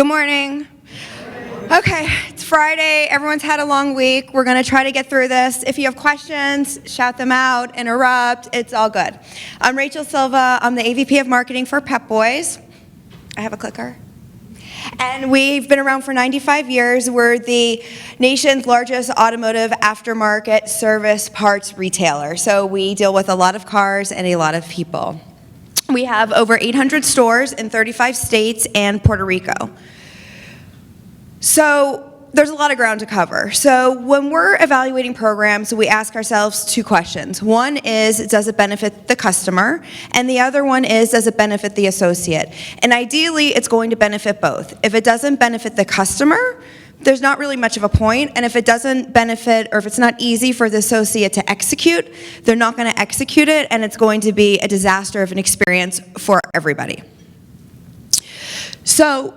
Good morning. Okay, it's Friday. Everyone's had a long week. We're going to try to get through this. If you have questions, shout them out, interrupt. It's all good. I'm Rachel Silva. I'm the AVP of Marketing for Pep Boys. I have a clicker. And we've been around for 95 years. We're the nation's largest automotive aftermarket service parts retailer. So we deal with a lot of cars and a lot of people. We have over 800 stores in 35 states and Puerto Rico. So there's a lot of ground to cover. So when we're evaluating programs, we ask ourselves two questions. One is, does it benefit the customer? And the other one is, does it benefit the associate? And ideally, it's going to benefit both. If it doesn't benefit the customer, there's not really much of a point, and if it doesn't benefit, or if it's not easy for the associate to execute, they're not going to execute it, and it's going to be a disaster of an experience for everybody. So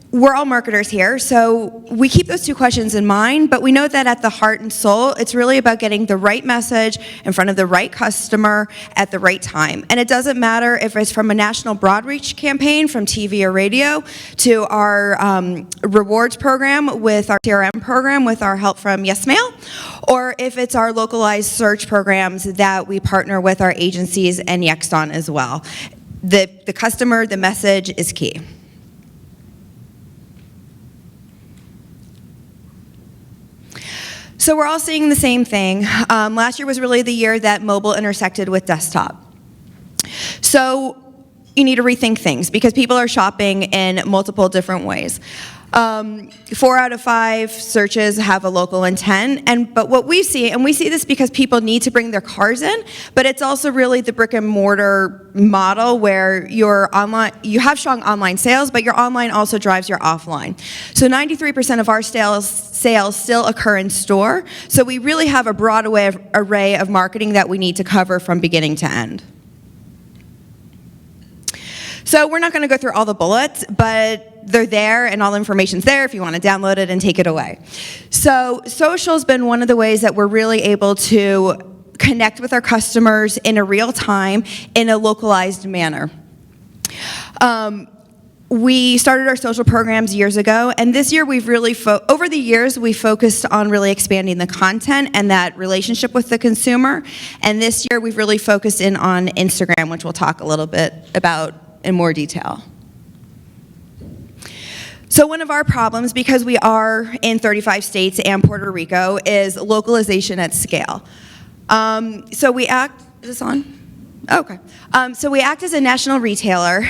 we're all marketers here, so we keep those two questions in mind, but we know that at the heart and soul, it's really about getting the right message in front of the right customer at the right time. And it doesn't matter if it's from a national broad reach campaign, from TV or radio, to our rewards program with our CRM program with our help from YesMail, or if it's our localized search programs that we partner with our agencies and Yext on as well. The customer, the message is key. So we're all seeing the same thing. Last year was really the year that mobile intersected with desktop. So you need to rethink things because people are shopping in multiple different ways. 4 out of 5 searches have a local intent, but what we see, and we see this because people need to bring their cars in, but it's also really the brick and mortar model where you have strong online sales, but your online also drives your offline. So 93% of our sales still occur in store, so we really have a broad array of marketing that we need to cover from beginning to end. So we're not going to go through all the bullets, but they're there and all the information's there if you want to download it and take it away. So social's been one of the ways that we're really able to connect with our customers in a real time in a localized manner. We started our social programs years ago, and this year we've really, over the years, we focused on really expanding the content and that relationship with the consumer. And this year we've really focused in on Instagram, which we'll talk a little bit about in more detail. So one of our problems, because we are in 35 states and Puerto Rico, is localization at scale. So we act, is this on? Okay. So we act as a national retailer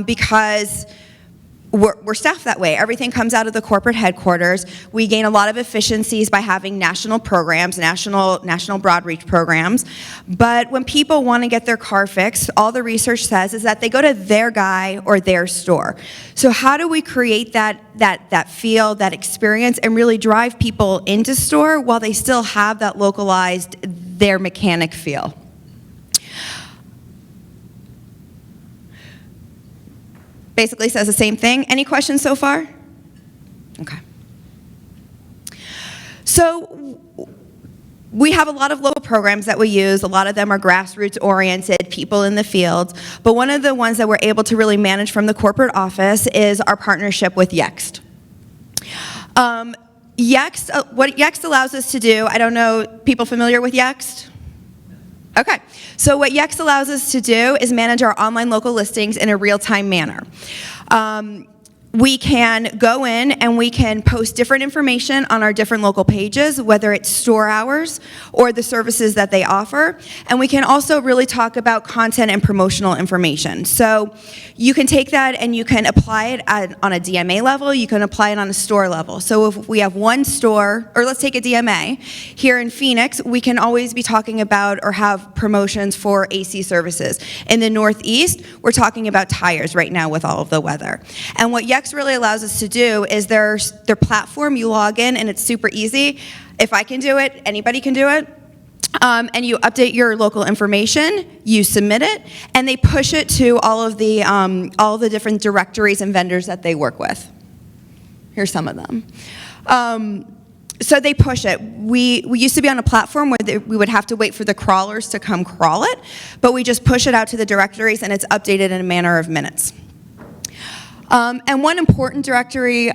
because we're staffed that way. Everything comes out of the corporate headquarters. We gain a lot of efficiencies by having national programs, national broad reach programs. But when people want to get their car fixed, all the research says is that they go to their guy or their store. So how do we create that feel, that experience, and really drive people into store while they still have that localized, their mechanic feel? Basically says the same thing. Any questions so far? Okay. So we have a lot of local programs that we use. A lot of them are grassroots oriented, people in the field. But one of the ones that we're able to really manage from the corporate office is our partnership with Yext. What Yext allows us to do, I don't know, people familiar with Yext? Okay, so what Yext allows us to do is manage our online local listings in a real-time manner. We can go in and we can post different information on our different local pages, whether it's store hours or the services that they offer. And we can also really talk about content and promotional information. So you can take that and you can apply it on a DMA level, you can apply it on a store level. So if we have one store, or let's take a DMA, here in Phoenix, we can always be talking about or have promotions for AC services. In the Northeast, we're talking about tires right now with all of the weather. And what Yext really allows us to do is their platform, you log in and it's super easy. If I can do it, anybody can do it. And you update your local information, you submit it, and they push it to all of the different directories and vendors that they work with. Here's some of them. So they push it. We used to be on a platform where we would have to wait for the crawlers to come crawl it, but we just push it out to the directories and it's updated in a matter of minutes. And one important directory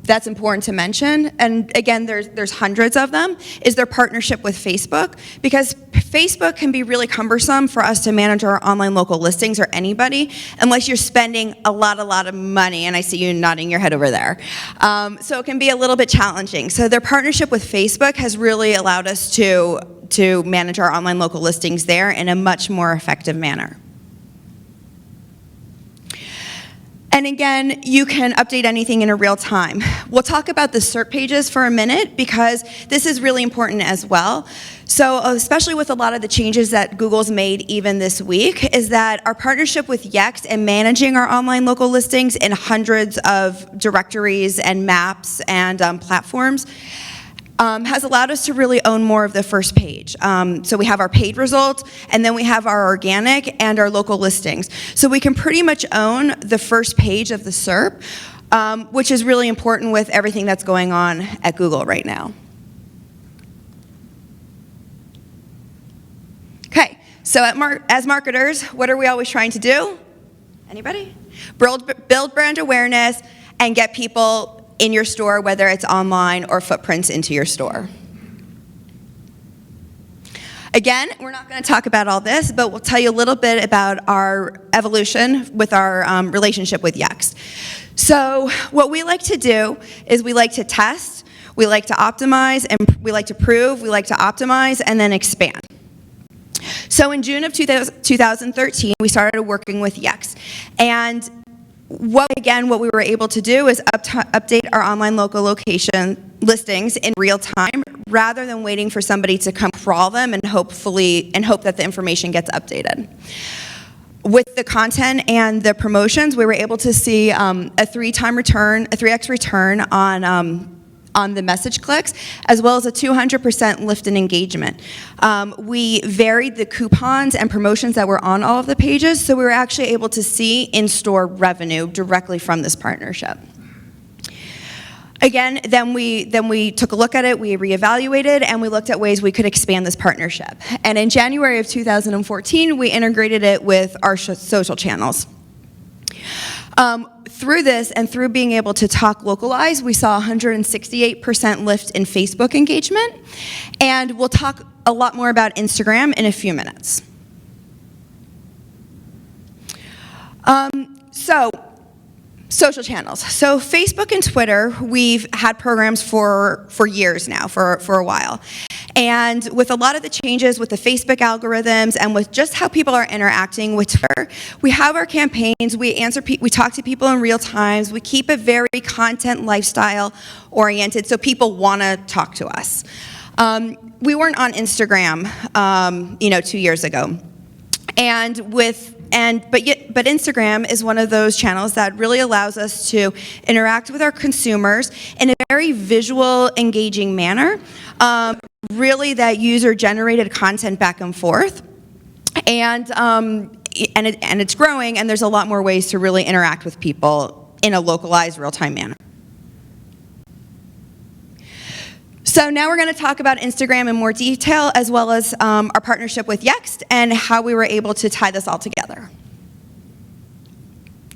that's important to mention, and again, there's hundreds of them, is their partnership with Facebook, because Facebook can be really cumbersome for us to manage our online local listings, or anybody, unless you're spending a lot of money, and I see you nodding your head over there. So it can be a little bit challenging. So their partnership with Facebook has really allowed us to manage our online local listings there in a much more effective manner. And again, you can update anything in real time. We'll talk about the SERP pages for a minute, because this is really important as well. So especially with a lot of the changes that Google's made even this week, is that our partnership with Yext and managing our online local listings in hundreds of directories and maps and platforms has allowed us to really own more of the first page. So we have our paid results, and then we have our organic and our local listings. So we can pretty much own the first page of the SERP, which is really important with everything that's going on at Google right now. Okay, so as marketers, what are we always trying to do? Anybody? Build brand awareness and get people in your store, whether it's online or footprints into your store. Again, we're not going to talk about all this, but we'll tell you a little bit about our evolution with our relationship with Yext. So what we like to do is we like to test, we like to optimize, and we like to prove, we like to optimize, and then expand. So in June of 2013, we started working with Yext. And what we were able to do is update our online local location listings in real time, rather than waiting for somebody to come crawl them and hope that the information gets updated. With the content and the promotions, we were able to see a 3x return on the message clicks, as well as a 200% lift in engagement. We varied the coupons and promotions that were on all of the pages, so we were actually able to see in-store revenue directly from this partnership. Again, then we took a look at it, we reevaluated, and we looked at ways we could expand this partnership. And in January of 2014, we integrated it with our social channels. Through this and through being able to talk localized, we saw 168% lift in Facebook engagement, and we'll talk a lot more about Instagram in a few minutes. So, social channels. So Facebook and Twitter, we've had programs for years now, for a while. And with a lot of the changes with the Facebook algorithms and with just how people are interacting with Twitter, we have our campaigns, we talk to people in real time, we keep it very content lifestyle oriented, so people want to talk to us. We weren't on Instagram, 2 years ago. But Instagram is one of those channels that really allows us to interact with our consumers in a very visual, engaging manner. Really, that user-generated content back and forth, and it's growing, and there's a lot more ways to really interact with people in a localized, real-time manner. So now we're going to talk about Instagram in more detail, as well as our partnership with Yext and how we were able to tie this all together.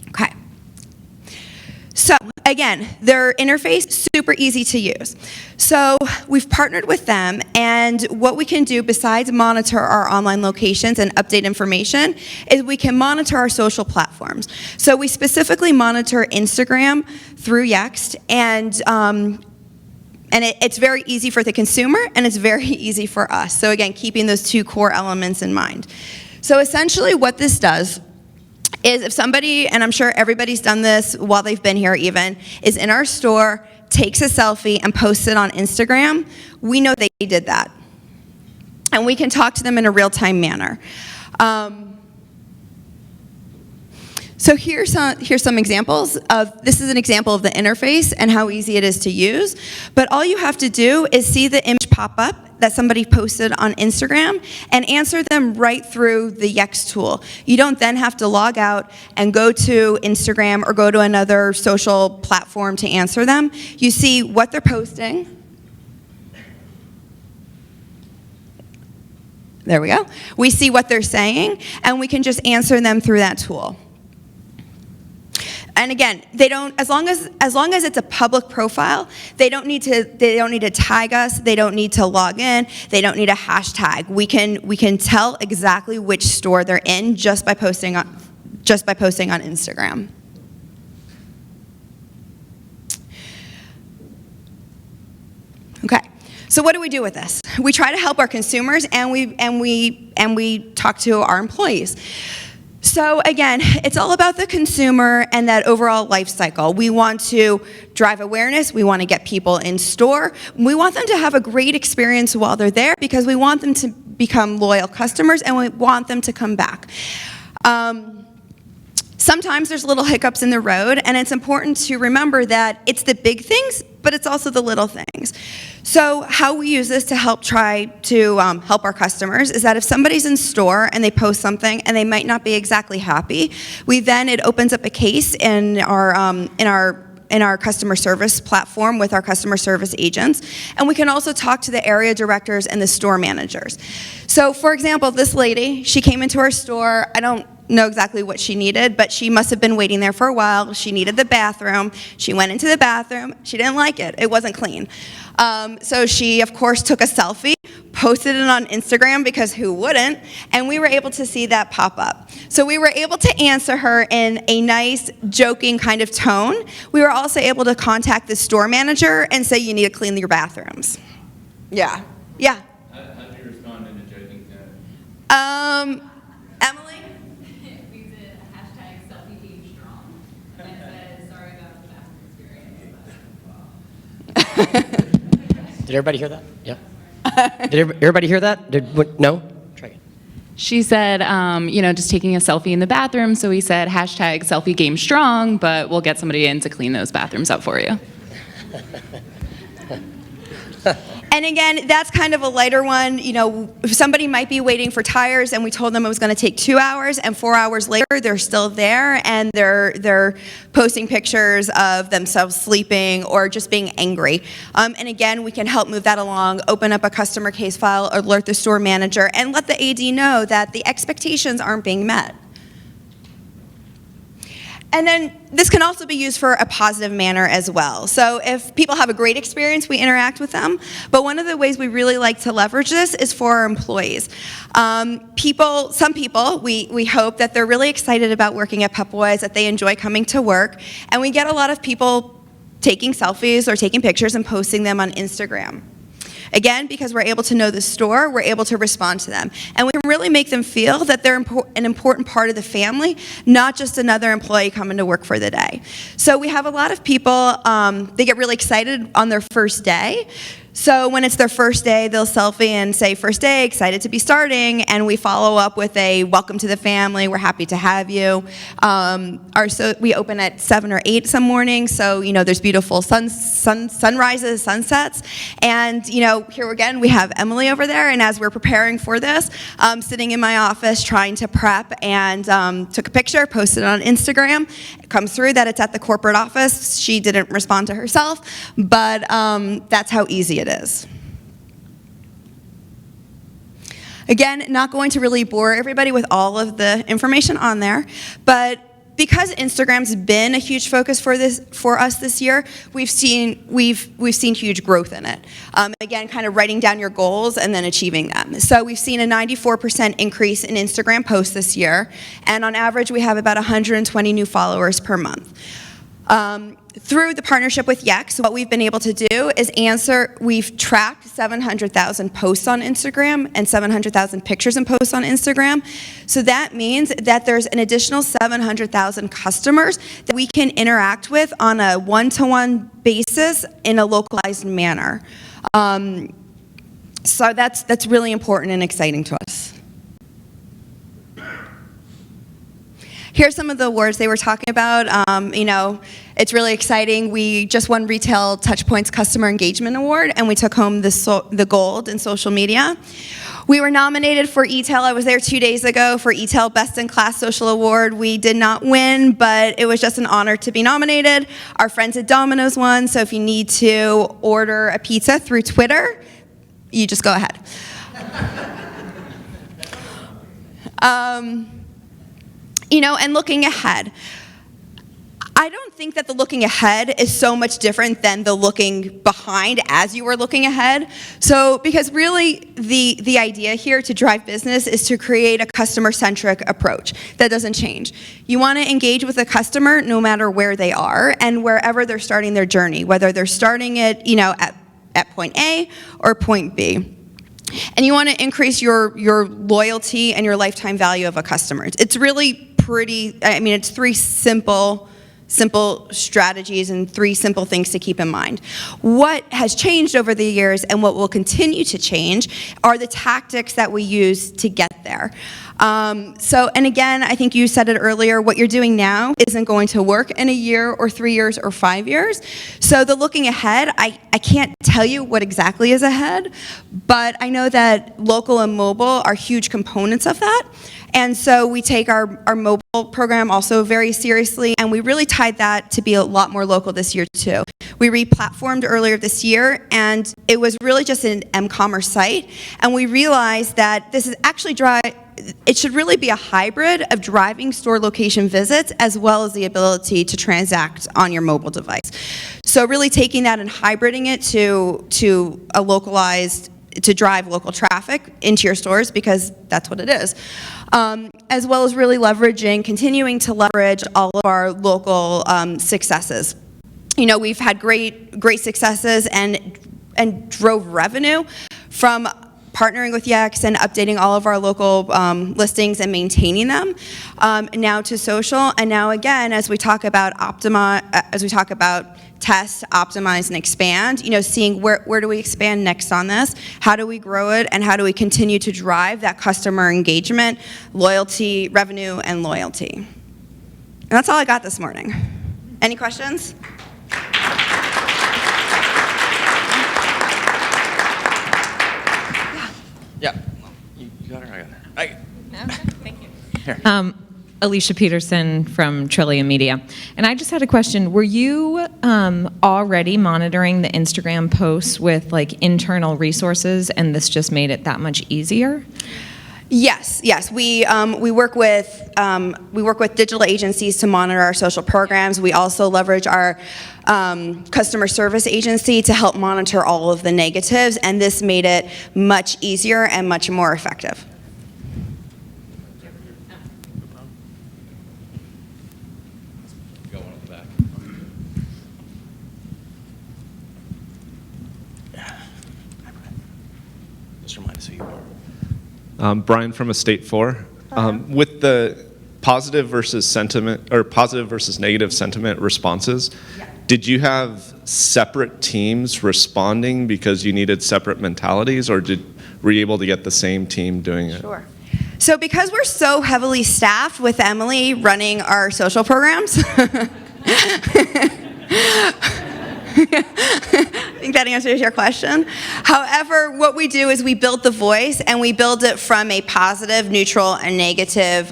Okay. So again, their interface, super easy to use. So we've partnered with them, and what we can do besides monitor our online locations and update information is we can monitor our social platforms. So we specifically monitor Instagram through Yext, and it's very easy for the consumer, and it's very easy for us. So again, keeping those two core elements in mind. So essentially what this does is if somebody, and I'm sure everybody's done this while they've been here even, is in our store, takes a selfie and posts it on Instagram, we know they did that. And we can talk to them in a real-time manner. So here's some examples of, this is an example of the interface and how easy it is to use. But all you have to do is see the image pop up that somebody posted on Instagram and answer them right through the Yext tool. You don't then have to log out and go to Instagram or go to another social platform to answer them. You see what they're posting. There we go. We see what they're saying, and we can just answer them through that tool. And again, they don't, as long as it's a public profile, they don't need to tag us, they don't need to log in, they don't need a hashtag. We can tell exactly which store they're in just by posting on Instagram. Okay. So what do we do with this? We try to help our consumers, and we talk to our employees. So again, it's all about the consumer and that overall life cycle. We want to drive awareness. We want to get people in store. We want them to have a great experience while they're there because we want them to become loyal customers and we want them to come back. Sometimes there's little hiccups in the road, and it's important to remember that it's the big things, but it's also the little things. So how we use this to help help our customers is that if somebody's in store and they post something and they might not be exactly happy, it opens up a case in our customer service platform with our customer service agents, and we can also talk to the area directors and the store managers. So for example, this lady, she came into our store. I don't know exactly what she needed, but she must have been waiting there for a while. She needed the bathroom. She went into the bathroom. She didn't like it. It wasn't clean. So she, of course, took a selfie, posted it on Instagram because who wouldn't, and we were able to see that pop up. So we were able to answer her in a nice, joking kind of tone. We were also able to contact the store manager and say, you need to clean your bathrooms. Yeah. Yeah. How did you respond in a joking tone? Emily? We did a hashtag selfie team strong, and it said, sorry about the bathroom experience. Did everybody hear that? Yeah. Did everybody hear that? No? Try again. She said, just taking a selfie in the bathroom, so we said hashtag selfie game strong, but we'll get somebody in to clean those bathrooms up for you. And again, that's kind of a lighter one. If somebody might be waiting for tires and we told them it was going to take 2 hours, and 4 hours later they're still there and they're posting pictures of themselves sleeping or just being angry. And again, we can help move that along, open up a customer case file, alert the store manager, and let the AD know that the expectations aren't being met. And then this can also be used for a positive manner as well. So if people have a great experience, we interact with them. But one of the ways we really like to leverage this is for our employees. Some people, we hope that they're really excited about working at Pep Boys, that they enjoy coming to work. And we get a lot of people taking selfies or taking pictures and posting them on Instagram. Again, because we're able to know the store, we're able to respond to them. And we can really make them feel that they're an important part of the family, not just another employee coming to work for the day. So we have a lot of people, they get really excited on their first day. So when it's their first day, they'll selfie and say, first day, excited to be starting, and we follow up with a welcome to the family, we're happy to have you. We open at 7 or 8 some mornings, so there's beautiful sunrises, sunsets, and here again, we have Emily over there, and as we're preparing for this, sitting in my office trying to prep, and took a picture, posted it on Instagram. It comes through that it's at the corporate office. She didn't respond to herself, but that's how easy it is. Again, not going to really bore everybody with all of the information on there, but because Instagram's been a huge focus for us this year, we've seen huge growth in it. Again, kind of writing down your goals and then achieving them. So we've seen a 94% increase in Instagram posts this year, and on average, we have about 120 new followers per month. Through the partnership with Yext, what we've been able to do is we've tracked 700,000 posts on Instagram and 700,000 pictures and posts on Instagram. So that means that there's an additional 700,000 customers that we can interact with on a one-to-one basis in a localized manner. So that's really important and exciting to us. Here's some of the awards they were talking about. It's really exciting. We just won Retail Touchpoints Customer Engagement Award, and we took home the gold in social media. We were nominated for eTail. I was there 2 days ago for eTail Best in Class Social Award. We did not win, but it was just an honor to be nominated. Our friends at Domino's won, so if you need to order a pizza through Twitter, you just go ahead. And looking ahead, I don't think that the looking ahead is so much different than the looking behind as you are looking ahead. So, because really the idea here to drive business is to create a customer-centric approach. That doesn't change. You want to engage with a customer no matter where they are and wherever they're starting their journey, whether they're starting it, at point A or point B. And you want to increase your loyalty and your lifetime value of a customer. It's really it's three simple strategies and three simple things to keep in mind. What has changed over the years and what will continue to change are the tactics that we use to get there. And again, I think you said it earlier, what you're doing now isn't going to work in a year or 3 years or 5 years. So the looking ahead, I can't tell you what exactly is ahead, but I know that local and mobile are huge components of that. And so we take our mobile program also very seriously, and we really tied that to be a lot more local this year too. We re-platformed earlier this year, and it was really just an m-commerce site, and we realized that this is actually it should really be a hybrid of driving store location visits as well as the ability to transact on your mobile device. So really taking that and hybriding it to a localized, to drive local traffic into your stores, because that's what it is. As well as really continuing to leverage all of our local successes. We've had great successes and drove revenue from partnering with Yext and updating all of our local listings and maintaining them. Now to social, and now again, as we talk about test, optimize, and expand, seeing where do we expand next on this, how do we grow it, and how do we continue to drive that customer engagement, loyalty, revenue, and loyalty. And that's all I got this morning. Any questions? Yeah. You got her? I got her. Okay, thank you. Here. Alicia Peterson from Trillium Media. And I just had a question. Were you already monitoring the Instagram posts with internal resources, and this just made it that much easier? Yes. We work with digital agencies to monitor our social programs. We also leverage our customer service agency to help monitor all of the negatives, and this made it much easier and much more effective. Go on at the back. Just remind us who you are. Brian from Estate 4. With the positive versus negative sentiment responses, did you have separate teams responding because you needed separate mentalities, or were you able to get the same team doing it? Sure. So because we're so heavily staffed with Emily running our social programs, I think that answers your question. However, what we do is we build the voice, and we build it from a positive, neutral, and negative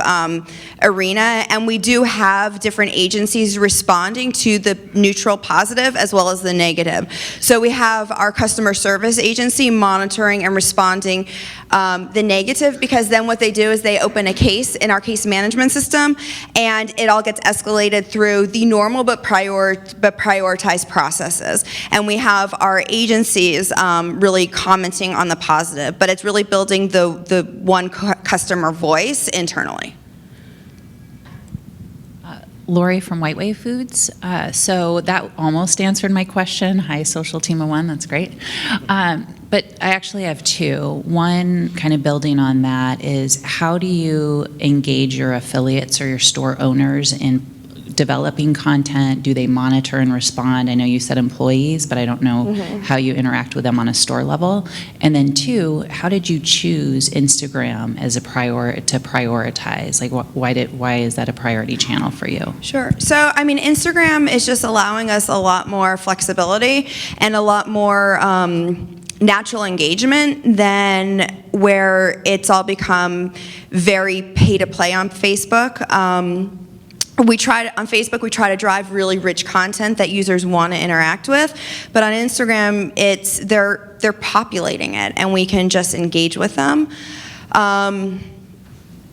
arena, and we do have different agencies responding to the neutral positive as well as the negative. So we have our customer service agency monitoring and responding the negative, because then what they do is they open a case in our case management system, and it all gets escalated through the normal but prioritized processes. And we have our agencies really commenting on the positive, but it's really building the one customer voice internally. Lori from White Wave Foods. So that almost answered my question. Hi, social team of one, that's great. But I actually have two. One, kind of building on that, is how do you engage your affiliates or your store owners in developing content? Do they monitor and respond? I know you said employees, but I don't know how you interact with them on a store level. And then two, how did you choose Instagram as to prioritize? Why is that a priority channel for you? Sure. So, Instagram is just allowing us a lot more flexibility and a lot more natural engagement than where it's all become very pay to play on Facebook. On Facebook, we try to drive really rich content that users want to interact with, but on Instagram, they're populating it, and we can just engage with them.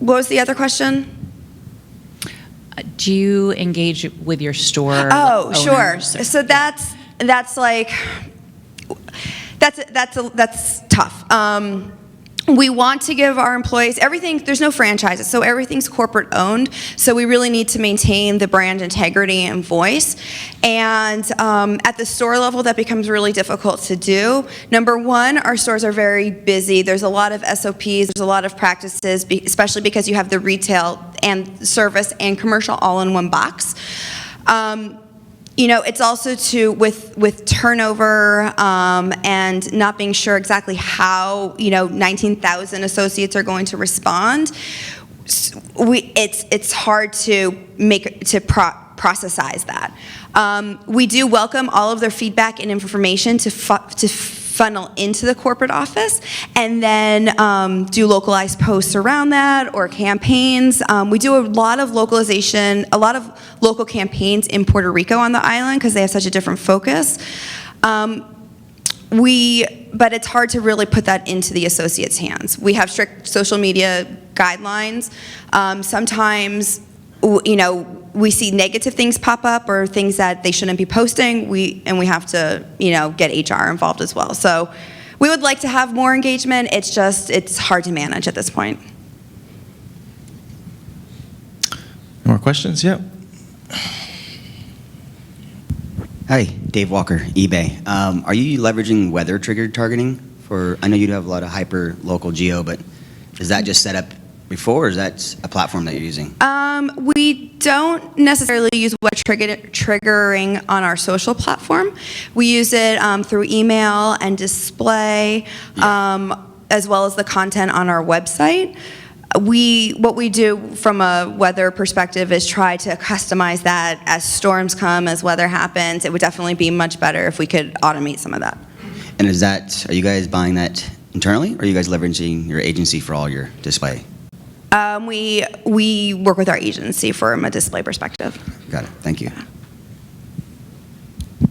What was the other question? Do you engage with your store Oh, sure. owners? So that's tough. We want to give our employees everything. There's no franchises, so everything's corporate owned. So we really need to maintain the brand integrity and voice. And at the store level, that becomes really difficult to do. Number one, our stores are very busy. There's a lot of SOPs. There's a lot of practices, especially because you have the retail and service and commercial all in one box. It's also with turnover and not being sure exactly how 19,000 associates are going to respond. It's hard to processize that. We do welcome all of their feedback and information to funnel into the corporate office, and then do localized posts around that or campaigns. We do a lot of localization, a lot of local campaigns in Puerto Rico on the island because they have such a different focus. But it's hard to really put that into the associates' hands. We have strict social media guidelines. Sometimes, we see negative things pop up or things that they shouldn't be posting. We have to, get HR involved as well. So we would like to have more engagement. It's hard to manage at this point. More questions? Yep. Hi, Dave Walker, eBay. Are you leveraging weather-triggered targeting for? I know you do have a lot of hyper-local geo, but is that just set up before, or is that a platform that you're using? We don't necessarily use web triggering on our social platform. We use it through email and display, as well as the content on our website. What we do from a weather perspective is try to customize that as storms come, as weather happens. It would definitely be much better if we could automate some of that. And are you guys buying that internally, or are you guys leveraging your agency for all your display? We work with our agency from a display perspective. Got it. Thank you.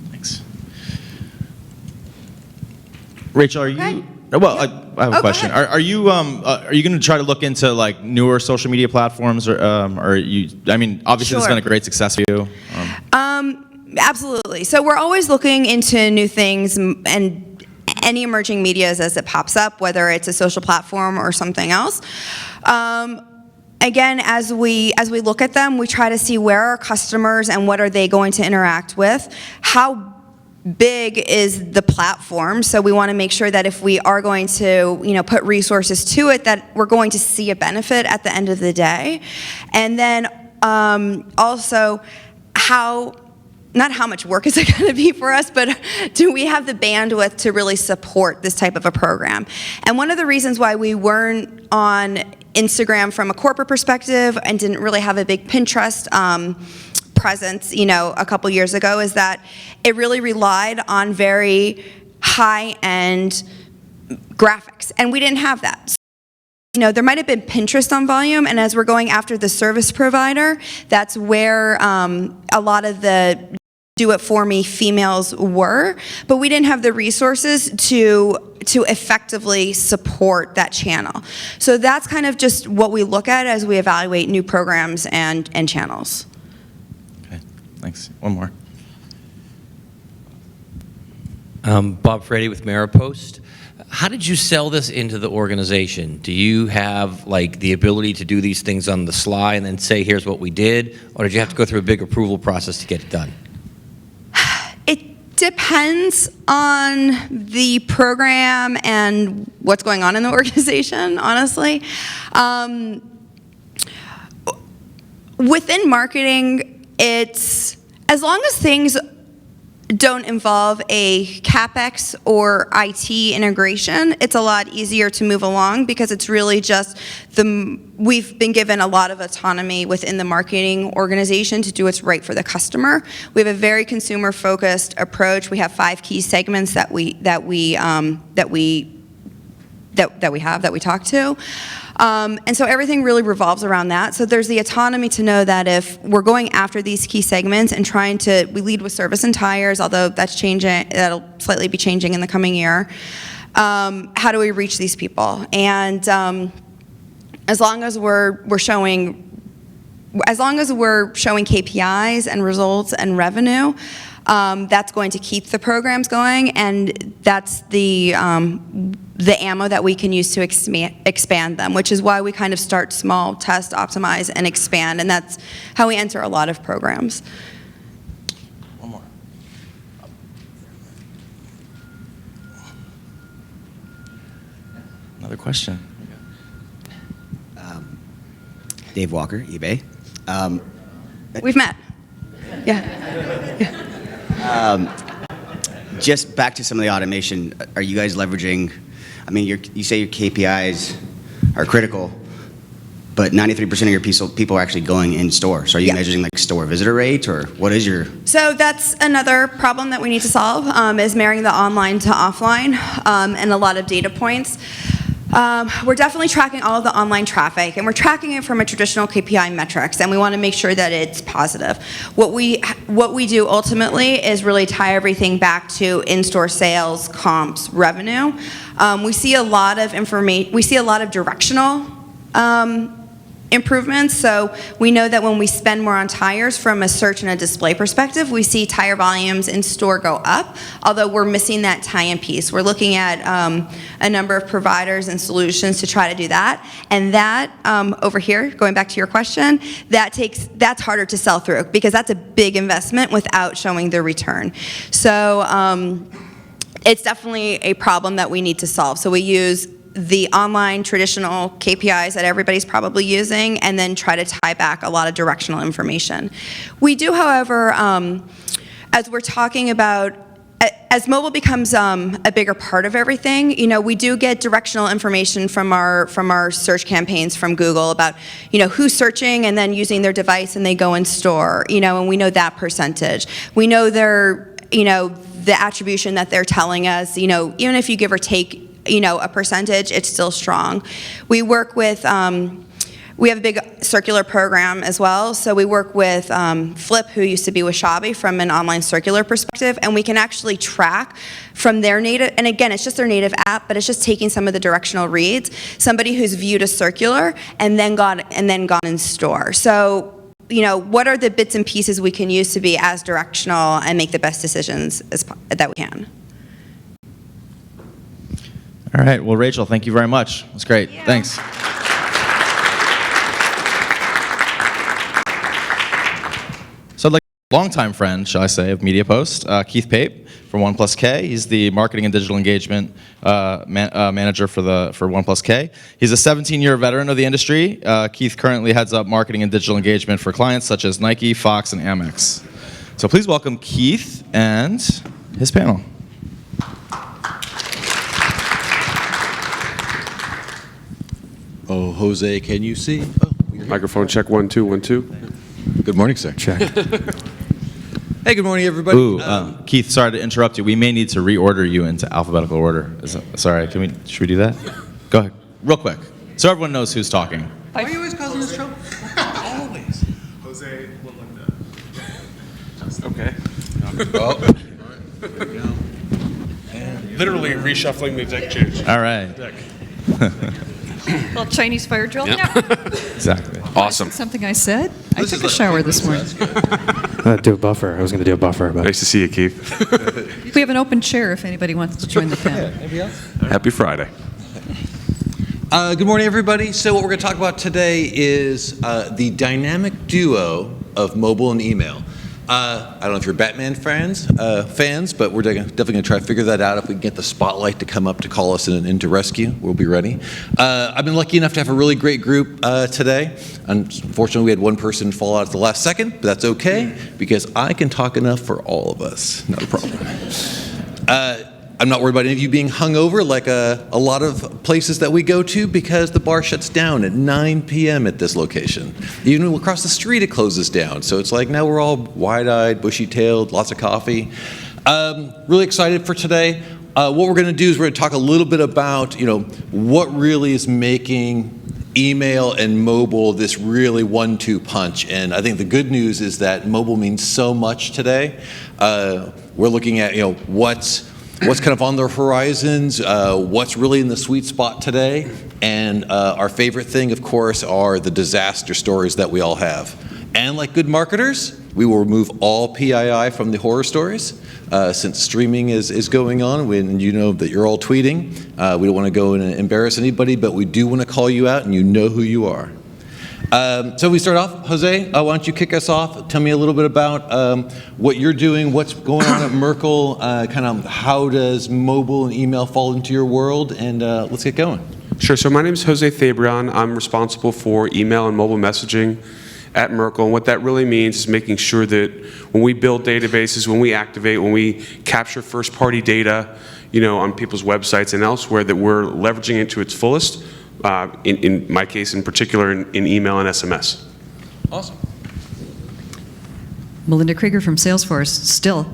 Thanks. Rachel, are you? Okay. Well, I have a Oh, question. go ahead. Are you going to try to look into like newer social media platforms, or are you? I mean, obviously this has Sure. been a great success for you. Absolutely. So we're always looking into new things and any emerging medias as it pops up, whether it's a social platform or something else. Again, as we look at them, we try to see where are customers and what are they going to interact with. How big is the platform? So we want to make sure that if we are going to, put resources to it, that we're going to see a benefit at the end of the day. And then also not how much work is it going to be for us, but do we have the bandwidth to really support this type of a program? And one of the reasons why we weren't on Instagram from a corporate perspective and didn't really have a big Pinterest presence, a couple years ago, is that it really relied on very high-end graphics, and we didn't have that. There might have been Pinterest on volume, and as we're going after the service provider, that's where a lot of the do-it-for-me females were, but we didn't have the resources to effectively support that channel. So that's kind of just what we look at as we evaluate new programs and channels. Okay, thanks. One more. Bob Frady with MediaPost. How did you sell this into the organization? Do you have like the ability to do these things on the sly and then say, here's what we did? Or did you have to go through a big approval process to get it done? It depends on the program and what's going on in the organization, honestly. Within marketing, it's, as long as things don't involve a CapEx or IT integration, it's a lot easier to move along because it's really just we've been given a lot of autonomy within the marketing organization to do what's right for the customer. We have a very consumer-focused approach. We have 5 key segments that we talk to. And so everything really revolves around that. So there's the autonomy to know that if we're going after these key segments and we lead with service and tires, although that's changing, that'll slightly be changing in the coming year. How do we reach these people? And as long as we're showing as long as we're showing KPIs and results and revenue, that's going to keep the programs going, and that's the ammo that we can use to expand them, which is why we kind of start small, test, optimize, and expand, and that's how we enter a lot of programs. One more. Another question. Dave Walker, eBay. We've met. Yeah. Just back to some of the automation. Are you guys leveraging? I mean, you say your KPIs are critical, but 93% of your people are actually going in store. So are you measuring like store visitor rate, or what is your? So that's another problem that we need to solve, is marrying the online to offline, and a lot of data points. We're definitely tracking all of the online traffic, and we're tracking it from a traditional KPI metrics, and we want to make sure that it's positive. What we do ultimately is really tie everything back to in-store sales, comps, revenue. We see a lot of directional improvements. So we know that when we spend more on tires from a search and a display perspective, we see tire volumes in store go up, although we're missing that tie-in piece. We're looking at a number of providers and solutions to try to do that. And that, over here, going back to your question, that's harder to sell through because that's a big investment without showing the return. So it's definitely a problem that we need to solve. So we use the online traditional KPIs that everybody's probably using, and then try to tie back a lot of directional information. We do, however, as we're talking about, as mobile becomes a bigger part of everything, we do get directional information from our search campaigns from Google about, who's searching and then using their device and they go in store, and we know that percentage. We know their, the attribution that they're telling us, even if you give or take a percentage, it's still strong. We work with, we have a big circular program as well, so we work with Flip, who used to be with Shabi, from an online circular perspective, and we can actually track from their native, and again, it's just their native app, but it's just taking some of the directional reads, somebody who's viewed a circular and then gone in store. So, what are the bits and pieces we can use to be as directional and make the best decisions that we can? All right. Well, Rachel, thank you very much. It was great. Thanks. So I'd like a longtime friend, shall I say, of MediaPost, Keith Pape from OnePlus-K. He's the marketing and digital engagement manager for OnePlus-K. He's a 17-year veteran of the industry. Keith currently heads up marketing and digital engagement for clients such as Nike, Fox, and Amex. So please welcome Keith and his panel. Oh, Jose, can you see? Oh, Microphone check 1 2 1 2. Good morning, sir. Check. Hey, good morning, everybody. Ooh, Keith, sorry to interrupt you. We may need to reorder you into alphabetical order. Sorry, should we do that? Go ahead, real quick, so everyone knows who's talking. Why are you always causing this trouble? Always. Jose Woodland. Okay. Oh. There we go. And Literally reshuffling the deck chairs. All right. Little Chinese fire drill? Yep. Exactly. Awesome. Something I said? I took a shower this morning. Do a buffer. I was going to do a buffer. But Nice to see you, Keith. We have an open chair if anybody wants to join the panel. Anybody else? Happy Friday. Good morning, everybody. So what we're going to talk about today is the dynamic duo of mobile and email. I don't know if you're Batman fans, but we're definitely going to try to figure that out. If we can get the spotlight to come up to call us in to rescue, we'll be ready. I've been lucky enough to have a really great group today. Unfortunately, we had one person fall out at the last second, but that's okay because I can talk enough for all of us. Not a problem. I'm not worried about any of you being hungover like a lot of places that we go to because the bar shuts down at 9 p.m. at this location. Even across the street, it closes down. So it's like now we're all wide-eyed, bushy-tailed, lots of coffee. Really excited for today. What we're going to do is we're going to talk a little bit about, what really is making email and mobile this really 1-2 punch. And I think the good news is that mobile means so much today. We're looking at, what's kind of on their horizons, what's really in the sweet spot today. And our favorite thing, of course, are the disaster stories that we all have. And like good marketers, we will remove all PII from the horror stories. Since streaming is going on, when you know that you're all tweeting, we don't want to go and embarrass anybody, but we do want to call you out and you know who you are. So we start off, Jose, why don't you kick us off? Tell me a little bit about what you're doing, what's going on at Merkle, kind of how does mobile and email fall into your world, and let's get going. Sure. So my name is Jose Fabrian. I'm responsible for email and mobile messaging at Merkle. And what that really means is making sure that when we build databases, when we activate, when we capture first-party data, on people's websites and elsewhere, that we're leveraging it to its fullest. In my case, in particular, in email and SMS. Awesome. Melinda Krieger from Salesforce, still.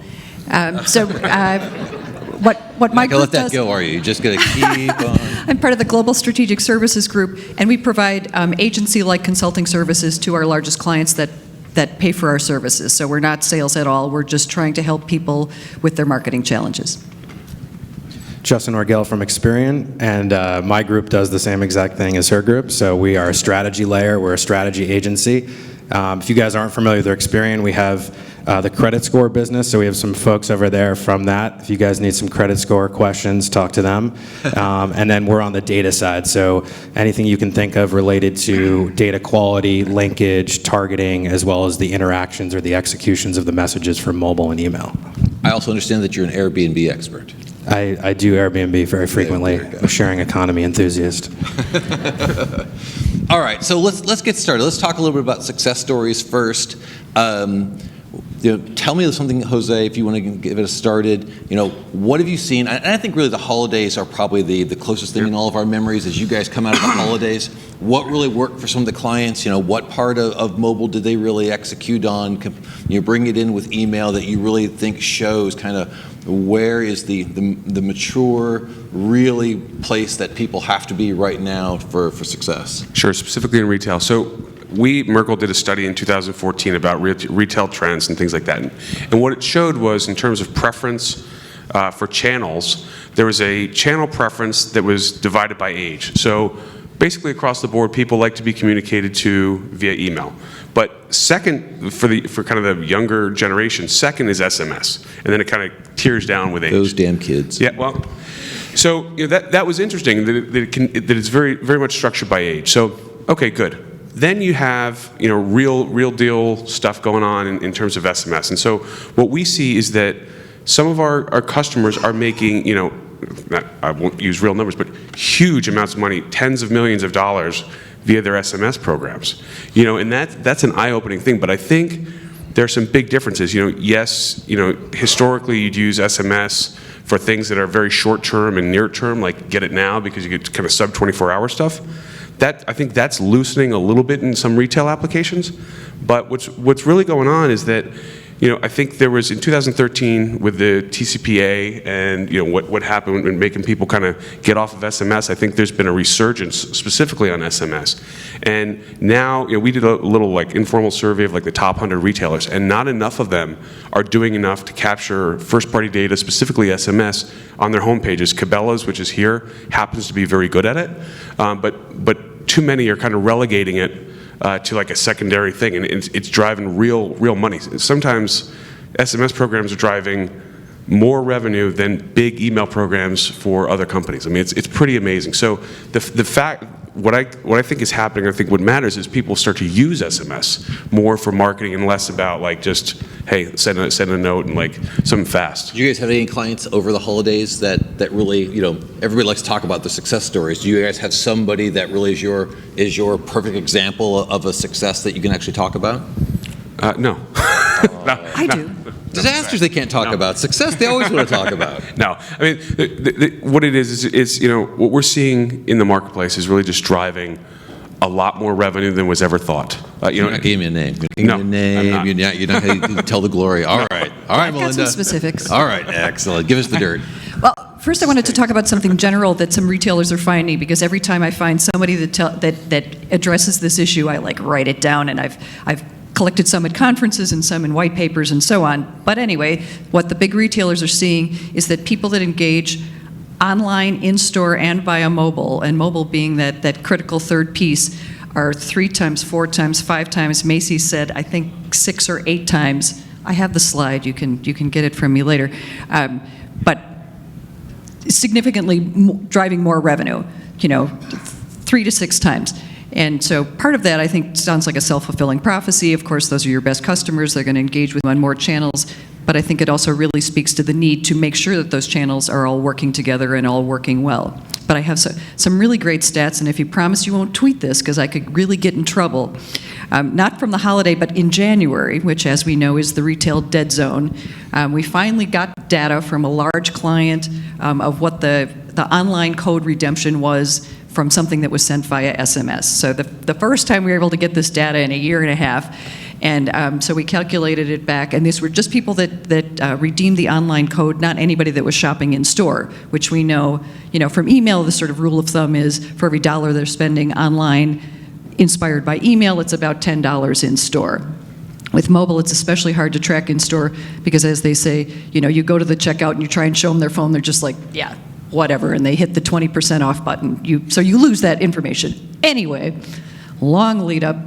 What my Not gonna group let that does, go, are you? You're just going to keep on. I'm part of the Global Strategic Services Group, and we provide agency-like consulting services to our largest clients that pay for our services. So we're not sales at all. We're just trying to help people with their marketing challenges. Justin Orgel from Experian, and my group does the same exact thing as her group. So we are a strategy layer. We're a strategy agency. If you guys aren't familiar with Experian, we have the credit score business. So we have some folks over there from that. If you guys need some credit score questions, talk to them. And then we're on the data side. So anything you can think of related to data quality, linkage, targeting, as well as the interactions or the executions of the messages for mobile and email. I also understand that you're an Airbnb expert. I do Airbnb very frequently. I'm a sharing economy enthusiast. All right, so let's get started. Let's talk a little bit about success stories first. Tell me something, Jose, if you want to get us started. What have you seen? And I think really the holidays are probably the closest thing in all of our memories as you guys come out of the holidays. What really worked for some of the clients? What part of mobile did they really execute on? Bring it in with email that you really think shows kind of where is the mature, really place that people have to be right now for success? Sure, specifically in retail. So Merkle did a study in 2014 about retail trends and things like that. And what it showed was, in terms of preference for channels, there was a channel preference that was divided by age. So basically across the board, people like to be communicated to via email. But second, for kind of the younger generation, second is SMS. And then it kind of tears down with age. Those damn kids. Yeah, well, so that was interesting, that it's very, very much structured by age. So, okay, good. Then you have real deal stuff going on in terms of SMS. And so what we see is that some of our customers are making, I won't use real numbers, but huge amounts of money, tens of millions of dollars via their SMS programs. And that's an eye-opening thing. But I think there are some big differences. Yes, historically you'd use SMS for things that are very short-term and near-term, like get it now because you get kind of sub 24-hour stuff. I think that's loosening a little bit in some retail applications. But what's really going on is that, I think there was in 2013 with the TCPA and what happened when making people kind of get off of SMS. I think there's been a resurgence specifically on SMS. And now we did a little informal survey of the top 100 retailers, and not enough of them are doing enough to capture first-party data, specifically SMS, on their homepages. Cabela's, which is here, happens to be very good at it, but too many are kind of relegating it to a secondary thing, and it's driving real money. Sometimes SMS programs are driving more revenue than big email programs for other companies. I mean, it's pretty amazing. So the fact, what I think is happening, I think what matters is people start to use SMS more for marketing and less about just, hey, send a note and something fast. Do you guys have any clients over the holidays that really, everybody likes to talk about the success stories. Do you guys have somebody that really is your perfect example of a success that you can actually talk about? No. I do. Disasters they can't talk about. Success they always want to talk about. No, I mean, what it is what we're seeing in the marketplace is really just driving a lot more revenue than was ever thought. You're not giving me a name. No, You're not going to tell the glory. All right, I've Melinda. got some specifics. All right, excellent. Give us the dirt. Well, first I wanted to talk about something general that some retailers are finding, because every time I find somebody that addresses this issue, I write it down, and I've collected some at conferences and some in white papers and so on. But anyway, what the big retailers are seeing is that people that engage online, in-store, and via mobile, and mobile being that critical third piece, are 3 times, 4 times, 5 times. Macy's said, I think 6 or 8 times. I have the slide. You can get it from me later. But significantly driving more revenue, 3 to 6 times. And so part of that, I think, sounds like a self-fulfilling prophecy. Of course, those are your best customers. They're going to engage with you on more channels. But I think it also really speaks to the need to make sure that those channels are all working together and all working well. But I have some really great stats, and if you promise you won't tweet this, because I could really get in trouble. Not from the holiday, but in January, which, as we know, is the retail dead zone, we finally got data from a large client of what the online code redemption was from something that was sent via SMS. So the first time we were able to get this data in a year and a half, and so we calculated it back, and these were just people that redeemed the online code, not anybody that was shopping in store, which we know, from email, the sort of rule of thumb is for every $1 they're spending online, inspired by email, it's about $10 in store. With mobile, it's especially hard to track in store because, as they say, you go to the checkout and you try and show them their phone, they're just like, yeah, whatever, and they hit the 20% off button. So you lose that information. Anyway, long lead up.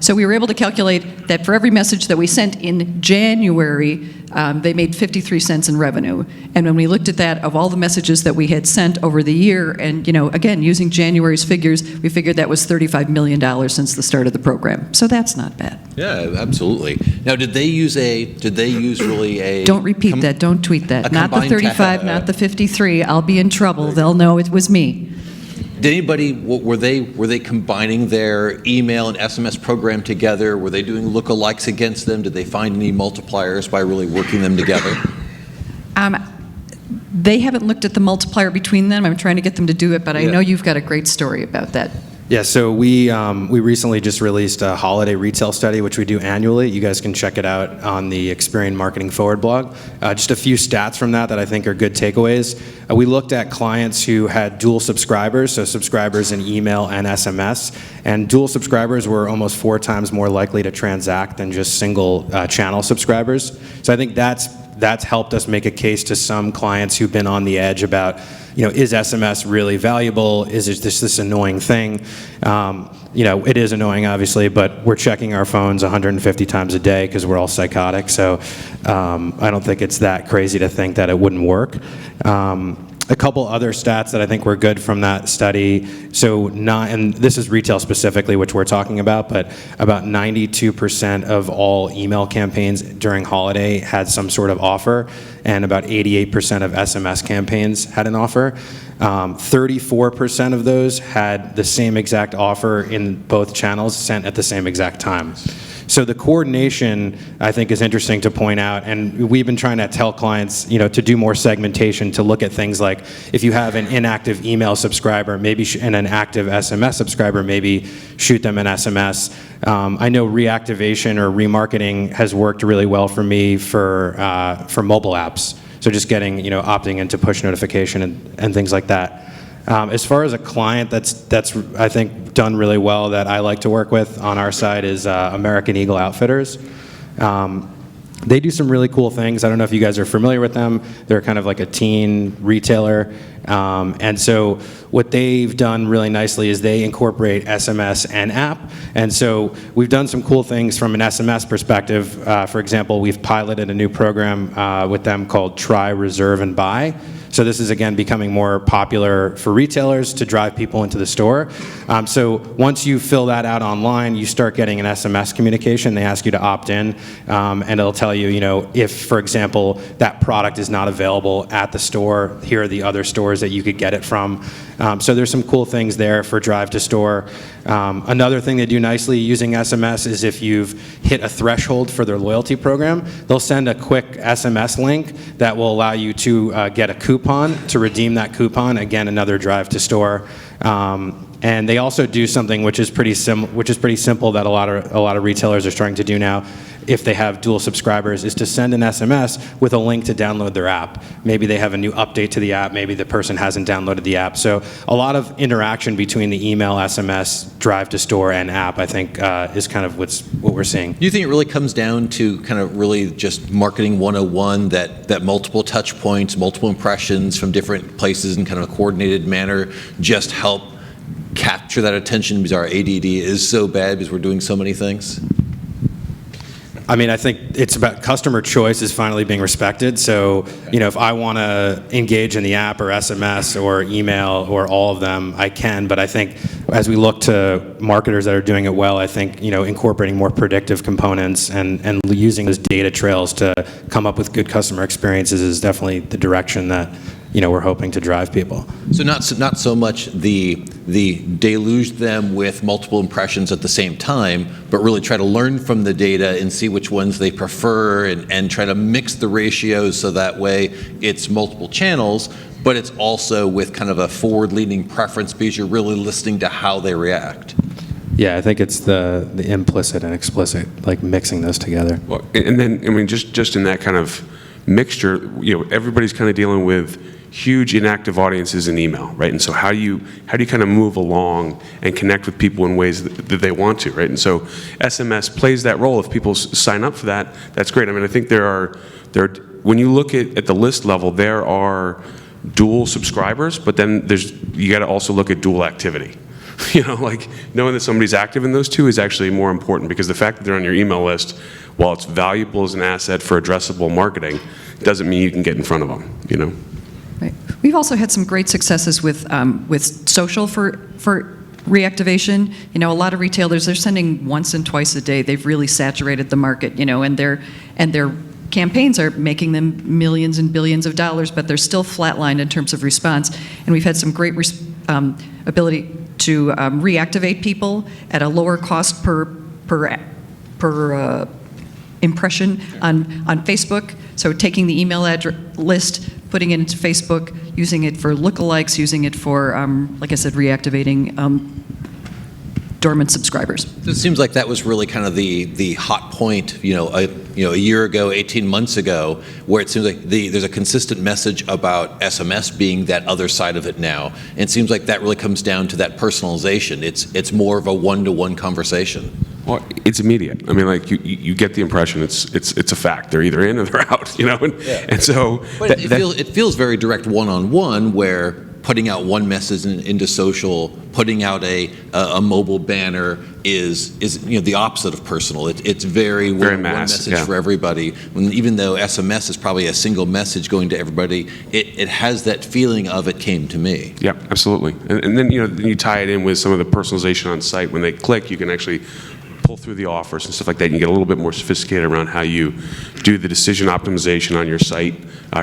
So we were able to calculate that for every message that we sent in January, they made 53 cents in revenue. And when we looked at that, of all the messages that we had sent over the year, and again, using January's figures, we figured that was $35 million since the start of the program. So that's not bad. Yeah, absolutely. Now, did they use really a... Don't repeat that, don't tweet that. Not the 35, not the 53. I'll be in trouble. They'll know it was me. Did anybody, were they combining their email and SMS program together? Were they doing lookalikes against them? Did they find any multipliers by really working them together? They haven't looked at the multiplier between them. I'm trying to get them to do it, but I know you've got a great story about that. Yeah, so we recently just released a holiday retail study, which we do annually. You guys can check it out on the Experian Marketing Forward blog. Just a few stats from that I think are good takeaways. We looked at clients who had dual subscribers, so subscribers in email and SMS, and dual subscribers were almost 4 times more likely to transact than just single channel subscribers. So I think that's helped us make a case to some clients who've been on the edge about, is SMS really valuable? Is it just this annoying thing? It is annoying, obviously, but we're checking our phones 150 times a day because we're all psychotic. So I don't think it's that crazy to think that it wouldn't work. A couple other stats that I think were good from that study. So and this is retail specifically, which we're talking about, but about 92% of all email campaigns during holiday had some sort of offer, and about 88% of SMS campaigns had an offer. 34% of those had the same exact offer in both channels sent at the same exact time. So the coordination, I think, is interesting to point out, and we've been trying to tell clients, to do more segmentation, to look at things like if you have an inactive email subscriber, maybe and an active SMS subscriber, maybe shoot them an SMS. I know reactivation or remarketing has worked really well for me for mobile apps. So just getting, opting into push notification and things like that. As far as a client that's I think done really well that I like to work with on our side is American Eagle Outfitters. They do some really cool things. I don't know if you guys are familiar with them. They're kind of like a teen retailer. And so what they've done really nicely is they incorporate SMS and app. And so we've done some cool things from an SMS perspective. For example, we've piloted a new program with them called Try, Reserve, and Buy. So this is, again, becoming more popular for retailers to drive people into the store. So once you fill that out online, you start getting an SMS communication. They ask you to opt in, and it'll tell you, if, for example, that product is not available at the store, here are the other stores that you could get it from. So there's some cool things there for drive to store. Another thing they do nicely using SMS is if you've hit a threshold for their loyalty program, they'll send a quick SMS link that will allow you to get a coupon to redeem that coupon. Again, another drive to store. And they also do something which is pretty simple that a lot of retailers are starting to do now, if they have dual subscribers, is to send an SMS with a link to download their app. Maybe they have a new update to the app, maybe the person hasn't downloaded the app. So a lot of interaction between the email, SMS, drive to store, and app, I think, is kind of what we're seeing. Do you think it really comes down to kind of really just marketing 101, that multiple touch points, multiple impressions from different places in kind of a coordinated manner just help capture that attention because our ADD is so bad because we're doing so many things? I mean, I think it's about customer choice is finally being respected. So, if I want to engage in the app or SMS or email or all of them, I can. But I think as we look to marketers that are doing it well, I think, incorporating more predictive components and using those data trails to come up with good customer experiences is definitely the direction that, we're hoping to drive people. So not so much the deluge them with multiple impressions at the same time, but really try to learn from the data and see which ones they prefer and try to mix the ratios so that way it's multiple channels, but it's also with kind of a forward-leaning preference because you're really listening to how they react. Yeah, I think it's the implicit and explicit, like mixing those together. Well, and then, I mean, just in that kind of mixture, everybody's kind of dealing with huge inactive audiences in email, right? And so how do you kind of move along and connect with people in ways that they want to, right? And so SMS plays that role. If people sign up for that, that's great. I mean, I think there are when you look at the list level, there are dual subscribers, but then you got to also look at dual activity. Like knowing that somebody's active in those two is actually more important, because the fact that they're on your email list, while it's valuable as an asset for addressable marketing, doesn't mean you can get in front of them, Right. We've also had some great successes with social for reactivation. A lot of retailers, they're sending once and twice a day. They've really saturated the market, and their campaigns are making them millions and billions of dollars, but they're still flatlined in terms of response. And we've had some great ability to reactivate people at a lower cost per impression on Facebook. So taking the email list, putting it into Facebook, using it for lookalikes, using it for, like I said, reactivating dormant subscribers. So it seems like that was really kind of the hot point, a year ago, 18 months ago, where it seems like there's a consistent message about SMS being that other side of it now. And it seems like that really comes down to that personalization. It's more of a one-to-one conversation. Well, it's immediate. I mean, like you get the impression it's a fact. They're either in or they're out, and so. But it feels very direct one-on-one, where putting out one message into social, putting out a mobile banner is the opposite of personal. It's very one message for everybody. Even though SMS is probably a single message going to everybody, it has that feeling of it came to me. Yeah, absolutely. And then then you tie it in with some of the personalization on site. When they click, you can actually pull through the offers and stuff like that. And you get a little bit more sophisticated around how you do the decision optimization on your site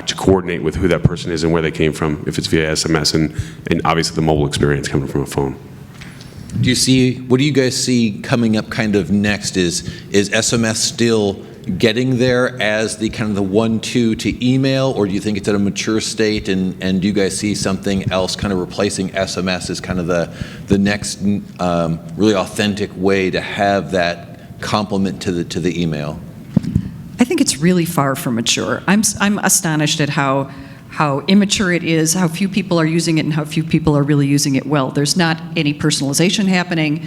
to coordinate with who that person is and where they came from, if it's via SMS, and obviously the mobile experience coming from a phone. What do you guys see coming up kind of next? Is SMS still getting there as the kind of the 1-2 to email, or do you think it's at a mature state, and do you guys see something else kind of replacing SMS as kind of the next really authentic way to have that complement to the email? I think it's really far from mature. I'm astonished at how immature it is, how few people are using it, and how few people are really using it well. There's not any personalization happening.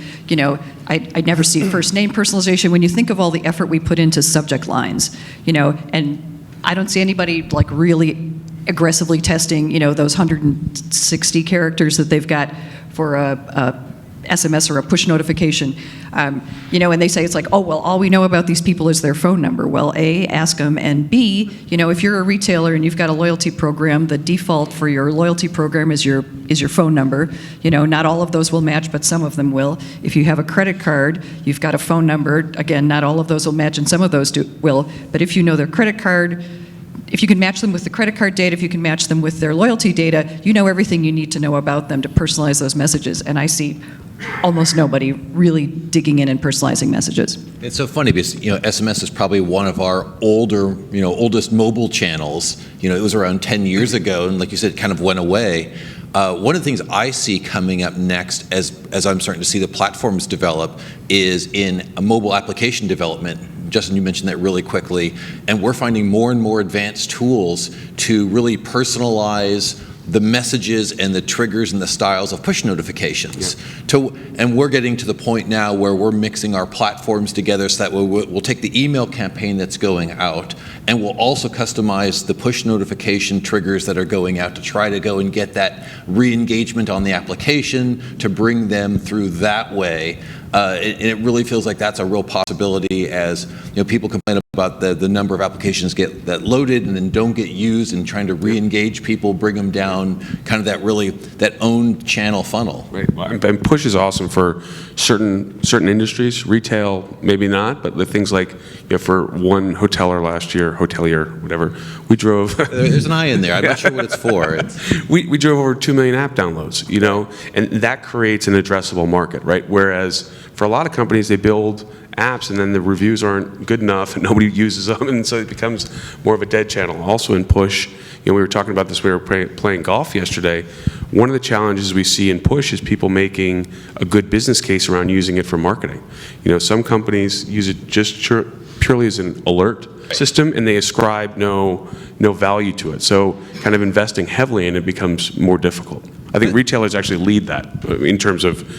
I never see first name personalization. When you think of all the effort we put into subject lines, and I don't see anybody like really aggressively testing, those 160 characters that they've got for a SMS or a push notification, and they say it's like, oh, well, all we know about these people is their phone number. Well, A, ask them, and B, if you're a retailer and you've got a loyalty program, the default for your loyalty program is your phone number. Not all of those will match, but some of them will. If you have a credit card, you've got a phone number. Again, not all of those will match, and some of those will. But if you know their credit card, if you can match them with the credit card data, if you can match them with their loyalty data, you know everything you need to know about them to personalize those messages. And I see almost nobody really digging in and personalizing messages. It's so funny because SMS is probably one of our oldest mobile channels. It was around 10 years ago, and like you said, it kind of went away. One of the things I see coming up next as I'm starting to see the platforms develop is in a mobile application development. Justin, you mentioned that really quickly, and we're finding more and more advanced tools to really personalize the messages and the triggers and the styles of push notifications. And we're getting to the point now where we're mixing our platforms together so that we'll take the email campaign that's going out and we'll also customize the push notification triggers that are going out to try to go and get that re-engagement on the application to bring them through that way. And it really feels like that's a real possibility as people complain about the number of applications that loaded and then don't get used, and trying to re-engage people, bring them down, kind of that own channel funnel. Right. And push is awesome for certain industries, retail maybe not, but the things like for one hotelier last year, whatever, we drove. There's an I in there. I'm not sure what it's for. We drove over 2 million app downloads, and that creates an addressable market, right? Whereas for a lot of companies, they build apps and then the reviews aren't good enough and nobody uses them, and so it becomes more of a dead channel. Also in push, we were talking about this, we were playing golf yesterday. One of the challenges we see in push is people making a good business case around using it for marketing. Some companies use it just purely as an alert system, and they ascribe no value to it. So kind of investing heavily in it becomes more difficult. I think retailers actually lead that in terms of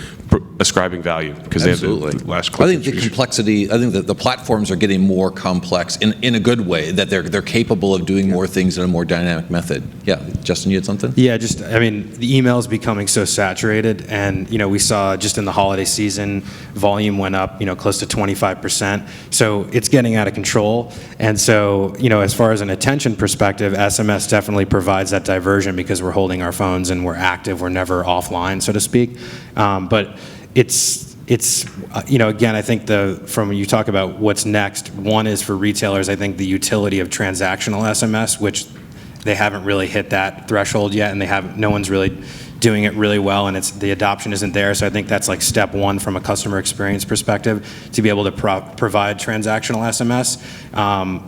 ascribing value because they have the last click. I think the complexity, I think that the platforms are getting more complex in a good way, that they're capable of doing more things in a more dynamic method. Yeah, Justin, you had something? Yeah, the email is becoming so saturated, and we saw just in the holiday season, volume went up, close to 25%. So it's getting out of control. And so, as far as an attention perspective, SMS definitely provides that diversion because we're holding our phones and we're active, we're never offline, so to speak. But it's again, I think from when you talk about what's next, one is for retailers, I think the utility of transactional SMS, which they haven't really hit that threshold yet, and no one's really doing it really well, and the adoption isn't there. So I think that's like step one from a customer experience perspective, to be able to provide transactional SMS,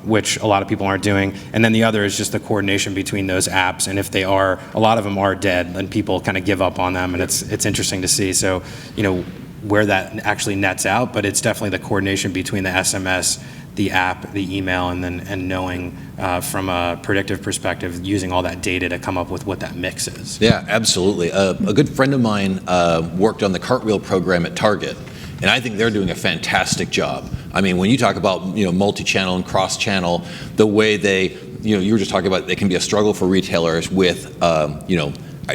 which a lot of people aren't doing. And then the other is just the coordination between those apps, and if a lot of them are dead, and people kind of give up on them, and it's interesting to see. So where that actually nets out, but it's definitely the coordination between the SMS, the app, the email, and knowing from a predictive perspective, using all that data to come up with what that mix is. Yeah, absolutely. A good friend of mine worked on the Cartwheel program at Target, and I think they're doing a fantastic job. I mean, when you talk about multi-channel and cross-channel, the way you were just talking about, they can be a struggle for retailers with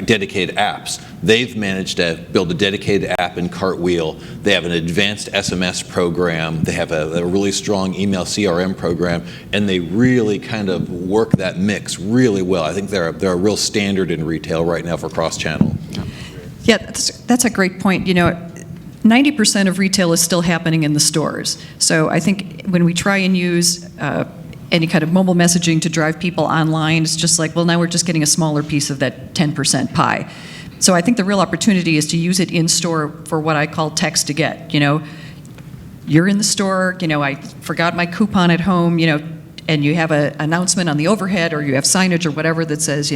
dedicated apps. They've managed to build a dedicated app in Cartwheel. They have an advanced SMS program. They have a really strong email CRM program, and they really kind of work that mix really well. I think they're a real standard in retail right now for cross-channel. Yeah, that's a great point. 90% of retail is still happening in the stores. So I think when we try and use any kind of mobile messaging to drive people online, it's just like, well, now we're just getting a smaller piece of that 10% pie. So I think the real opportunity is to use it in store for what I call text to get. You're in the store, I forgot my coupon at home, and you have an announcement on the overhead, or you have signage or whatever that says,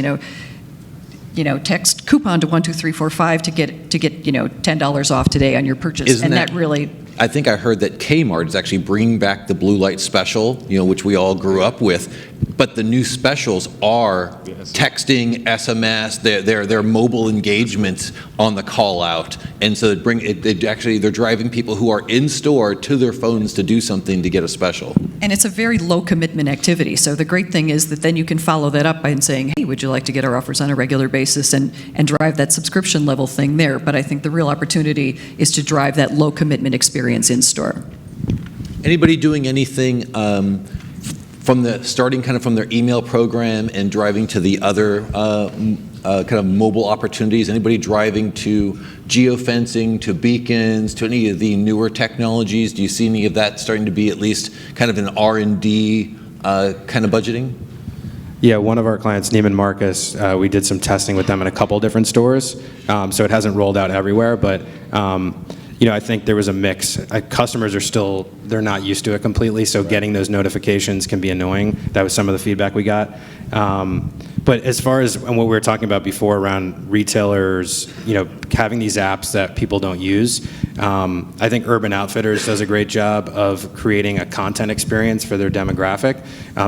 text coupon to 12345 to get $10 off today on your purchase. And that really, I think I heard that Kmart is actually bringing back the blue light special, which we all grew up with. But the new specials are texting, SMS, they're mobile engagements on the call out, and so they're driving people who are in store to their phones to do something to get a special. and it's a very low commitment activity. So the great thing is that then you can follow that up by saying, hey, would you like to get our offers on a regular basis, and drive that subscription level thing there. But I think the real opportunity is to drive that low commitment experience in store. Anybody doing anything starting from their email program and driving to the other kind of mobile opportunities? Anybody driving to geofencing, to beacons, to any of the newer technologies? Do you see any of that starting to be at least kind of an R&D kind of budgeting? Yeah, one of our clients, Neiman Marcus, we did some testing with them in a couple different stores. So it hasn't rolled out everywhere, but I think there was a mix. Customers are still, they're not used to it completely, so getting those notifications can be annoying. That was some of the feedback we got. But as far as what we were talking about before around retailers, having these apps that people don't use, I think Urban Outfitters does a great job of creating a content experience for their demographic.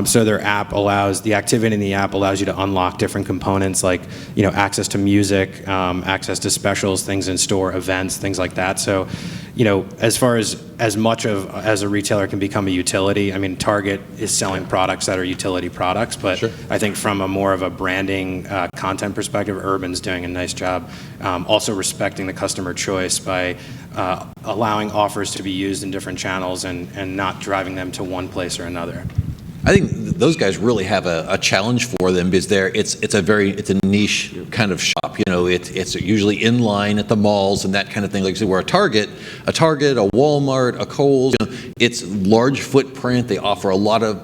So their app the activity in the app allows you to unlock different components like, access to music, access to specials, things in store, events, things like that. So, as far as much as a retailer can become a utility, I mean, Target is selling products that are utility products, but sure. I think from a more of a branding content perspective, Urban's doing a nice job. Also respecting the customer choice by allowing offers to be used in different channels and not driving them to one place or another. I think those guys really have a challenge for them because it's a niche kind of shop. It's usually in line at the malls and that kind of thing. Like I said, where a Target, a Walmart, a Kohl's, it's large footprint. They offer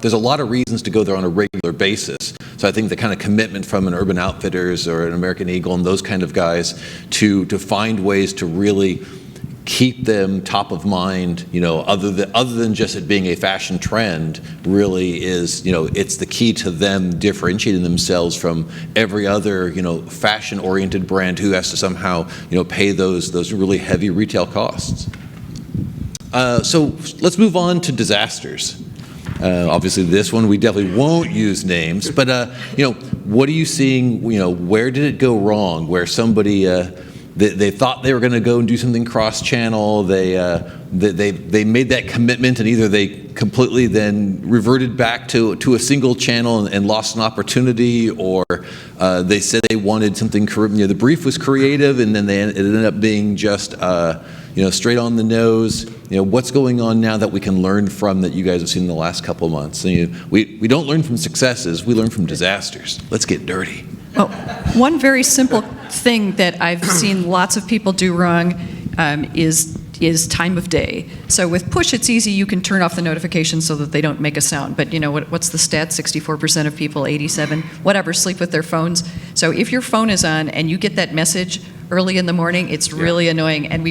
there's a lot of reasons to go there on a regular basis. So I think the kind of commitment from an Urban Outfitters or an American Eagle and those kind of guys to find ways to really keep them top of mind, other than just it being a fashion trend, really is, it's the key to them differentiating themselves from every other, fashion-oriented brand who has to somehow, pay those really heavy retail costs. So let's move on to disasters. Obviously, this one we definitely won't use names, but what are you seeing? Where did it go wrong? Where somebody they thought they were going to go and do something cross-channel. They made that commitment, and either they completely then reverted back to a single channel and lost an opportunity, or they said they wanted something. The brief was creative, and then it ended up being just straight on the nose. What's going on now that we can learn from that you guys have seen in the last couple of months? We don't learn from successes, we learn from disasters. Let's get dirty. Well, one very simple thing that I've seen lots of people do wrong is time of day. So with push, it's easy. You can turn off the notifications so that they don't make a sound. But what's the stat? 64% of people, 87, whatever, sleep with their phones. So if your phone is on and you get that message early in the morning, it's really annoying. And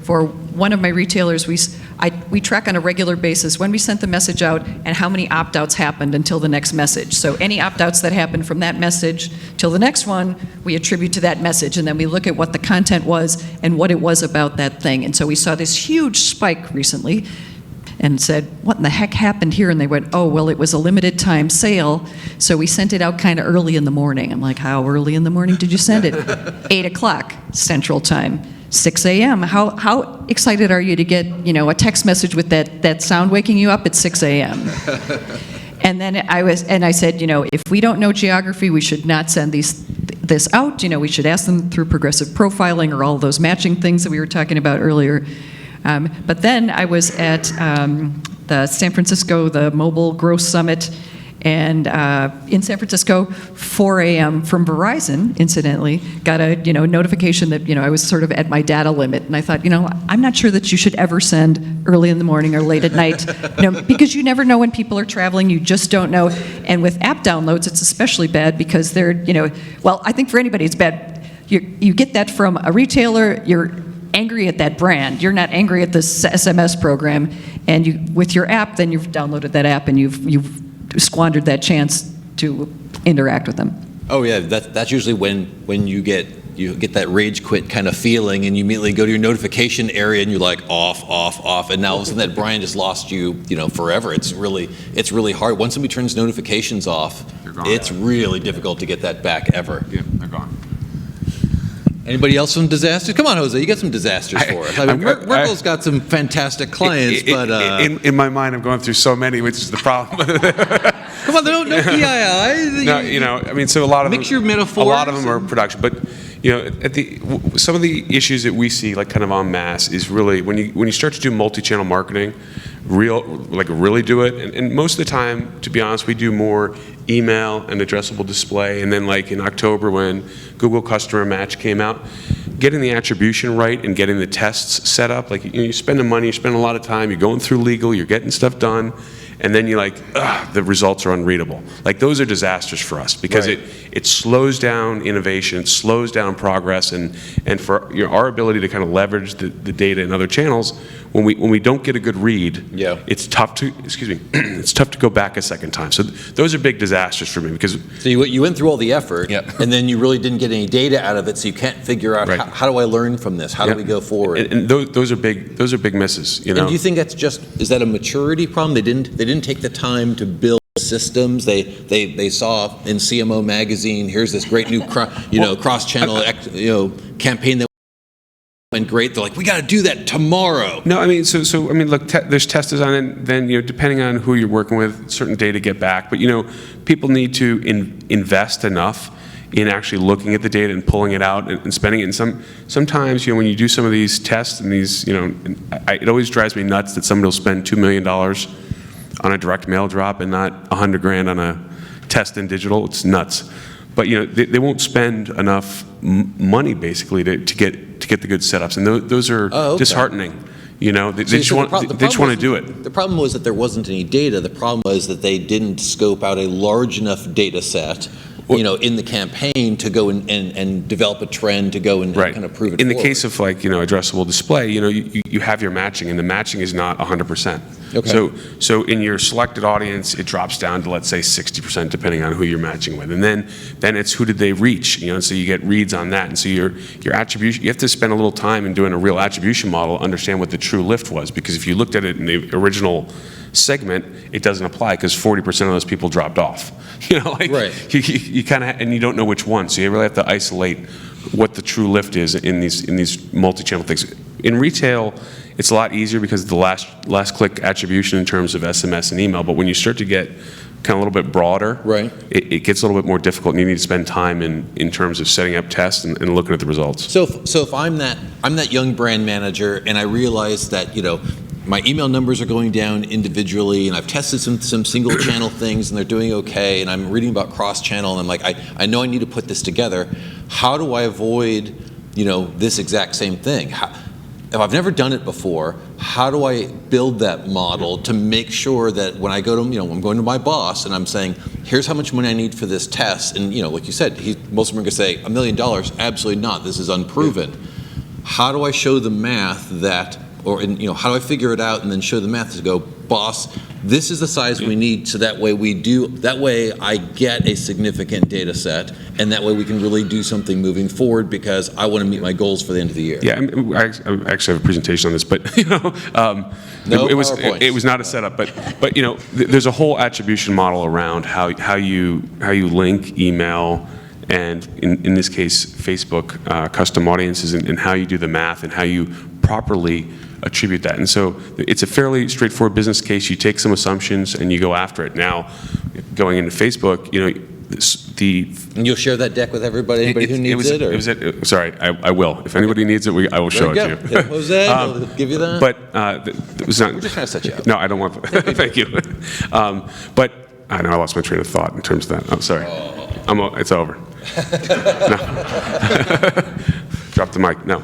for one of my retailers, we track on a regular basis when we sent the message out and how many opt-outs happened until the next message. So any opt-outs that happened from that message till the next one, we attribute to that message, and then we look at what the content was and what it was about that thing. And so we saw this huge spike recently and said, what in the heck happened here? And they went, oh, well, it was a limited time sale, so we sent it out kind of early in the morning. I'm like, how early in the morning did you send it? 8 o'clock Central Time. 6 a.m. How excited are you to get, a text message with that sound waking you up at 6 a.m.? And then I said, if we don't know geography, we should not send this out. We should ask them through progressive profiling or all those matching things that we were talking about earlier. But then I was at the San Francisco, the Mobile Growth Summit, and in San Francisco, 4 a.m. from Verizon, incidentally, got a notification that I was sort of at my data limit, and I thought, I'm not sure that you should ever send early in the morning or late at night, because you never know when people are traveling. You just don't know. And with app downloads, it's especially bad because they're, well, I think for anybody it's bad. You get that from a retailer. You're angry at that brand. You're not angry at this SMS program, and with your app, then you've downloaded that app and you've squandered that chance to interact with them. Oh yeah, that's usually when you get that rage quit kind of feeling, and you immediately go to your notification area and you're like off, and now all of a sudden that Brian just lost you, forever. It's really hard. Once somebody turns notifications off, it's really difficult to get that back ever. Yeah, they're gone. Anybody else from disasters? Come on, Jose, you got some disasters for us. Merkel's got some fantastic clients, but in my mind, I'm going through so many, which is the problem. Come on, no PII. No, so a lot of mix your metaphors. A lot of them are production, but some of the issues that we see, like kind of en masse, is really when you start to do multi-channel marketing, really do it. And most of the time, to be honest, we do more email and addressable display. And then like in October when Google Customer Match came out, getting the attribution right and getting the tests set up, like you spend the money, you spend a lot of time, you're going through legal, you're getting stuff done, and then you're like, ugh, the results are unreadable. Like those are disasters for us because it slows down innovation, it slows down progress, and for our ability to kind of leverage the data in other channels, when we don't get a good read, it's tough to it's tough to go back a second time. So those are big disasters for me because so you went through all the effort, and then you really didn't get any data out of it, so you can't figure out how do I learn from this? How do we go forward? And those are big misses. You know. And do you think that's is that a maturity problem? They didn't take the time to build systems. They saw in CMO magazine, here's this great new cross-channel campaign that went great. They're like, we got to do that tomorrow. No, I mean, so I mean, look, there's test design, and then depending on who you're working with, certain data get back. But people need to invest enough in actually looking at the data and pulling it out and spending it. And sometimes, when you do some of these tests and these, it always drives me nuts that somebody will spend $2 million on a direct mail drop and not $100,000 on a test in digital. It's nuts. But they won't spend enough money basically to get the good setups, and those are disheartening. They just want to do it. The problem was that there wasn't any data. The problem was that they didn't scope out a large enough data set, in the campaign to go and develop a trend to go and kind of prove it. In the forward. case of addressable display, you have your matching, and the matching is not 100%. Okay. So in your selected audience, it drops down to, let's say, 60%, depending on who you're matching with, and then it's who did they reach, so you get reads on that, and so your attribution, you have to spend a little time in doing a real attribution model, understand what the true lift was, because if you looked at it in the original segment, it doesn't apply because 40% of those people dropped off. You kind of, and you don't know which one, so you really have to isolate what the true lift is in these multi-channel things. In retail, it's a lot easier because of the last click attribution in terms of SMS and email. But when you start to get kind of a little bit broader, it gets a little bit more difficult, and you need to spend time in terms of setting up tests and looking at the results. So if I'm that young brand manager, and I realize that my email numbers are going down individually, and I've tested some single channel things, and they're doing okay, and I'm reading about cross channel, and I'm like, I know I need to put this together. How do I avoid this exact same thing? If I've never done it before, how do I build that model to make sure that when I go to, I'm going to my boss and I'm saying, here's how much money I need for this test, and like you said, most of them are going to say $1 million. Absolutely not. This is unproven. How do I show the math that, or how do I figure it out and then show the math to go, boss, this is the size we need, so that way I get a significant data set, and that way we can really do something moving forward because I want to meet my goals for the end of the year. Yeah, I actually have a presentation on this, but it was not a setup, but there's a whole attribution model around how you link email and in this case Facebook custom audiences, and how you do the math and how you properly attribute that. And so it's a fairly straightforward business case. You take some assumptions and you go after it. Now, going into Facebook, And you'll share that deck with everybody who needs it? Sorry, I will. If anybody needs it, I will show it to you. Yeah, Jose, I'll give you that. But it was not. We're just trying to set you up. No, I don't want that. Thank you. But I know I lost my train of thought in terms of that. I'm sorry. It's over. No. Drop the mic. No.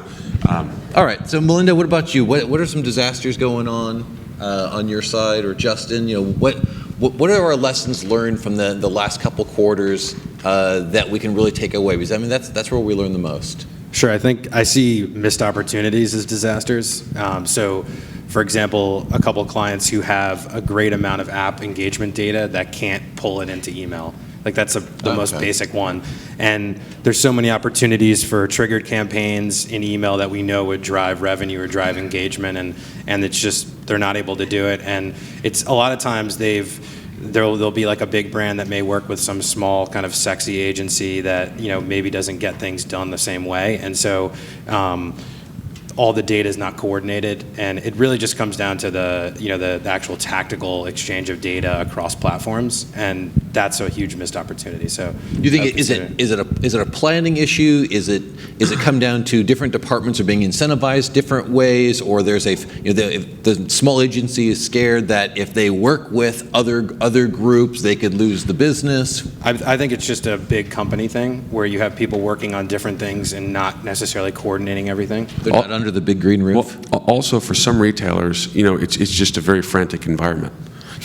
All right. So, Melinda, what about you? What are some disasters going on your side, or Justin? What are our lessons learned from the last couple quarters that we can really take away? Because that's where we learn the most. Sure. I think I see missed opportunities as disasters. So, for example, a couple clients who have a great amount of app engagement data that can't pull it into email. Like that's the most basic one. And there's so many opportunities for triggered campaigns in email that we know would drive revenue or drive engagement, and it's just they're not able to do it. And it's a lot of times there'll be like a big brand that may work with some small kind of sexy agency that maybe doesn't get things done the same way. And so all the data is not coordinated, and it really just comes down to the actual tactical exchange of data across platforms, and that's a huge missed opportunity. So, you think is it a planning issue? Is it come down to different departments are being incentivized different ways, or there's the small agency is scared that if they work with other groups they could lose the business? I think it's just a big company thing where you have people working on different things and not necessarily coordinating everything. They're not under the big green roof. Well, also for some retailers, it's just a very frantic environment.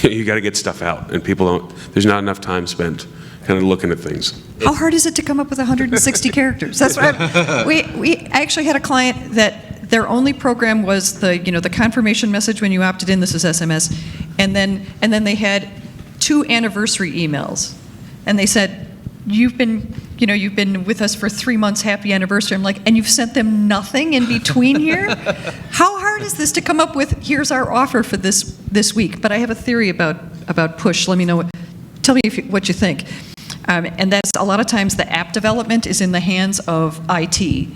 you got to get stuff out, and people don't. There's not enough time spent kind of looking at things. How hard is it to come up with 160 characters? That's what we actually had a client that their only program was the confirmation message when you opted in. This is SMS, and then they had 2 anniversary emails, and they said, you've been with us for 3 months. Happy anniversary. I'm like, and you've sent them nothing in between here? How hard is this to come up with? Here's our offer for this week. But I have a theory about push. Let me know. Tell me what you think. And that's a lot of times the app development is in the hands of IT.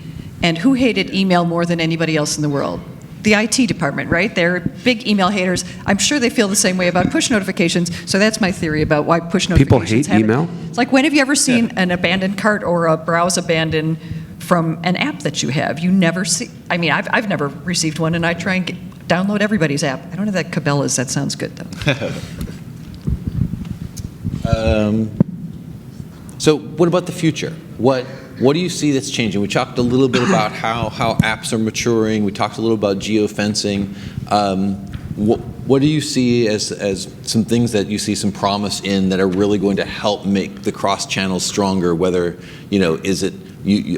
And who hated email more than anybody else in the world? The IT department, right? They're big email haters. I'm sure they feel the same way about push notifications. So that's my theory about why push notifications People hate email? It's like, when have you ever seen an abandoned cart or a browse abandoned from an app that you have? You never see. I mean, I've never received one, and I try and download everybody's app. I don't have that Cabela's. That sounds good, though. So what about the future? What do you see that's changing? We talked a little bit about how apps are maturing. We talked a little about geofencing. What do you see as some things that you see some promise in that are really going to help make the cross channels stronger? Whether, is it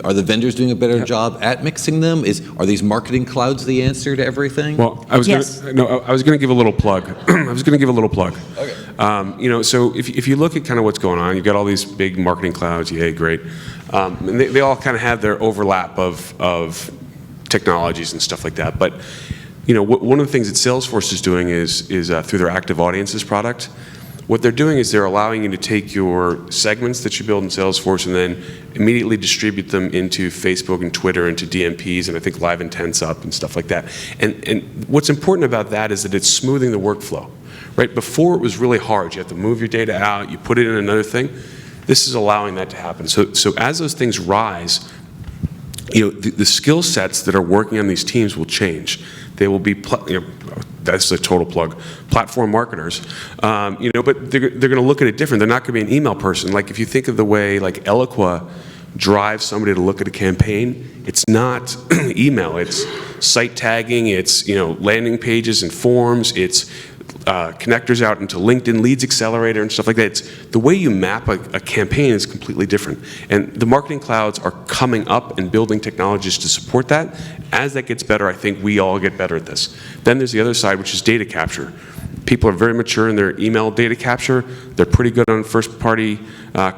are the vendors doing a better job at mixing them? Are these marketing clouds the answer to everything? Well, I was going to give a little plug. Okay. So if you look at kind of what's going on, you've got all these big marketing clouds. Yeah, great. And they all kind of have their overlap of technologies and stuff like that. But one of the things that Salesforce is doing is through their Active Audiences product. What they're doing is they're allowing you to take your segments that you build in Salesforce and then immediately distribute them into Facebook and Twitter, into DMPs, and I think Live Intents up and stuff like that. And what's important about that is that it's smoothing the workflow. Right? Before it was really hard. You have to move your data out, you put it in another thing. This is allowing that to happen. So as those things rise, the skill sets that are working on these teams will change. They will be, that's a total plug, platform marketers. But they're going to look at it different. They're not going to be an email person. Like if you think of the way like Eloqua drives somebody to look at a campaign, it's not email. It's site tagging. It's landing pages and forms. It's connectors out into LinkedIn Leads Accelerator and stuff like that. It's the way you map a campaign is completely different. And the marketing clouds are coming up and building technologies to support that. As that gets better, I think we all get better at this. Then there's the other side, which is data capture. People are very mature in their email data capture. They're pretty good on first-party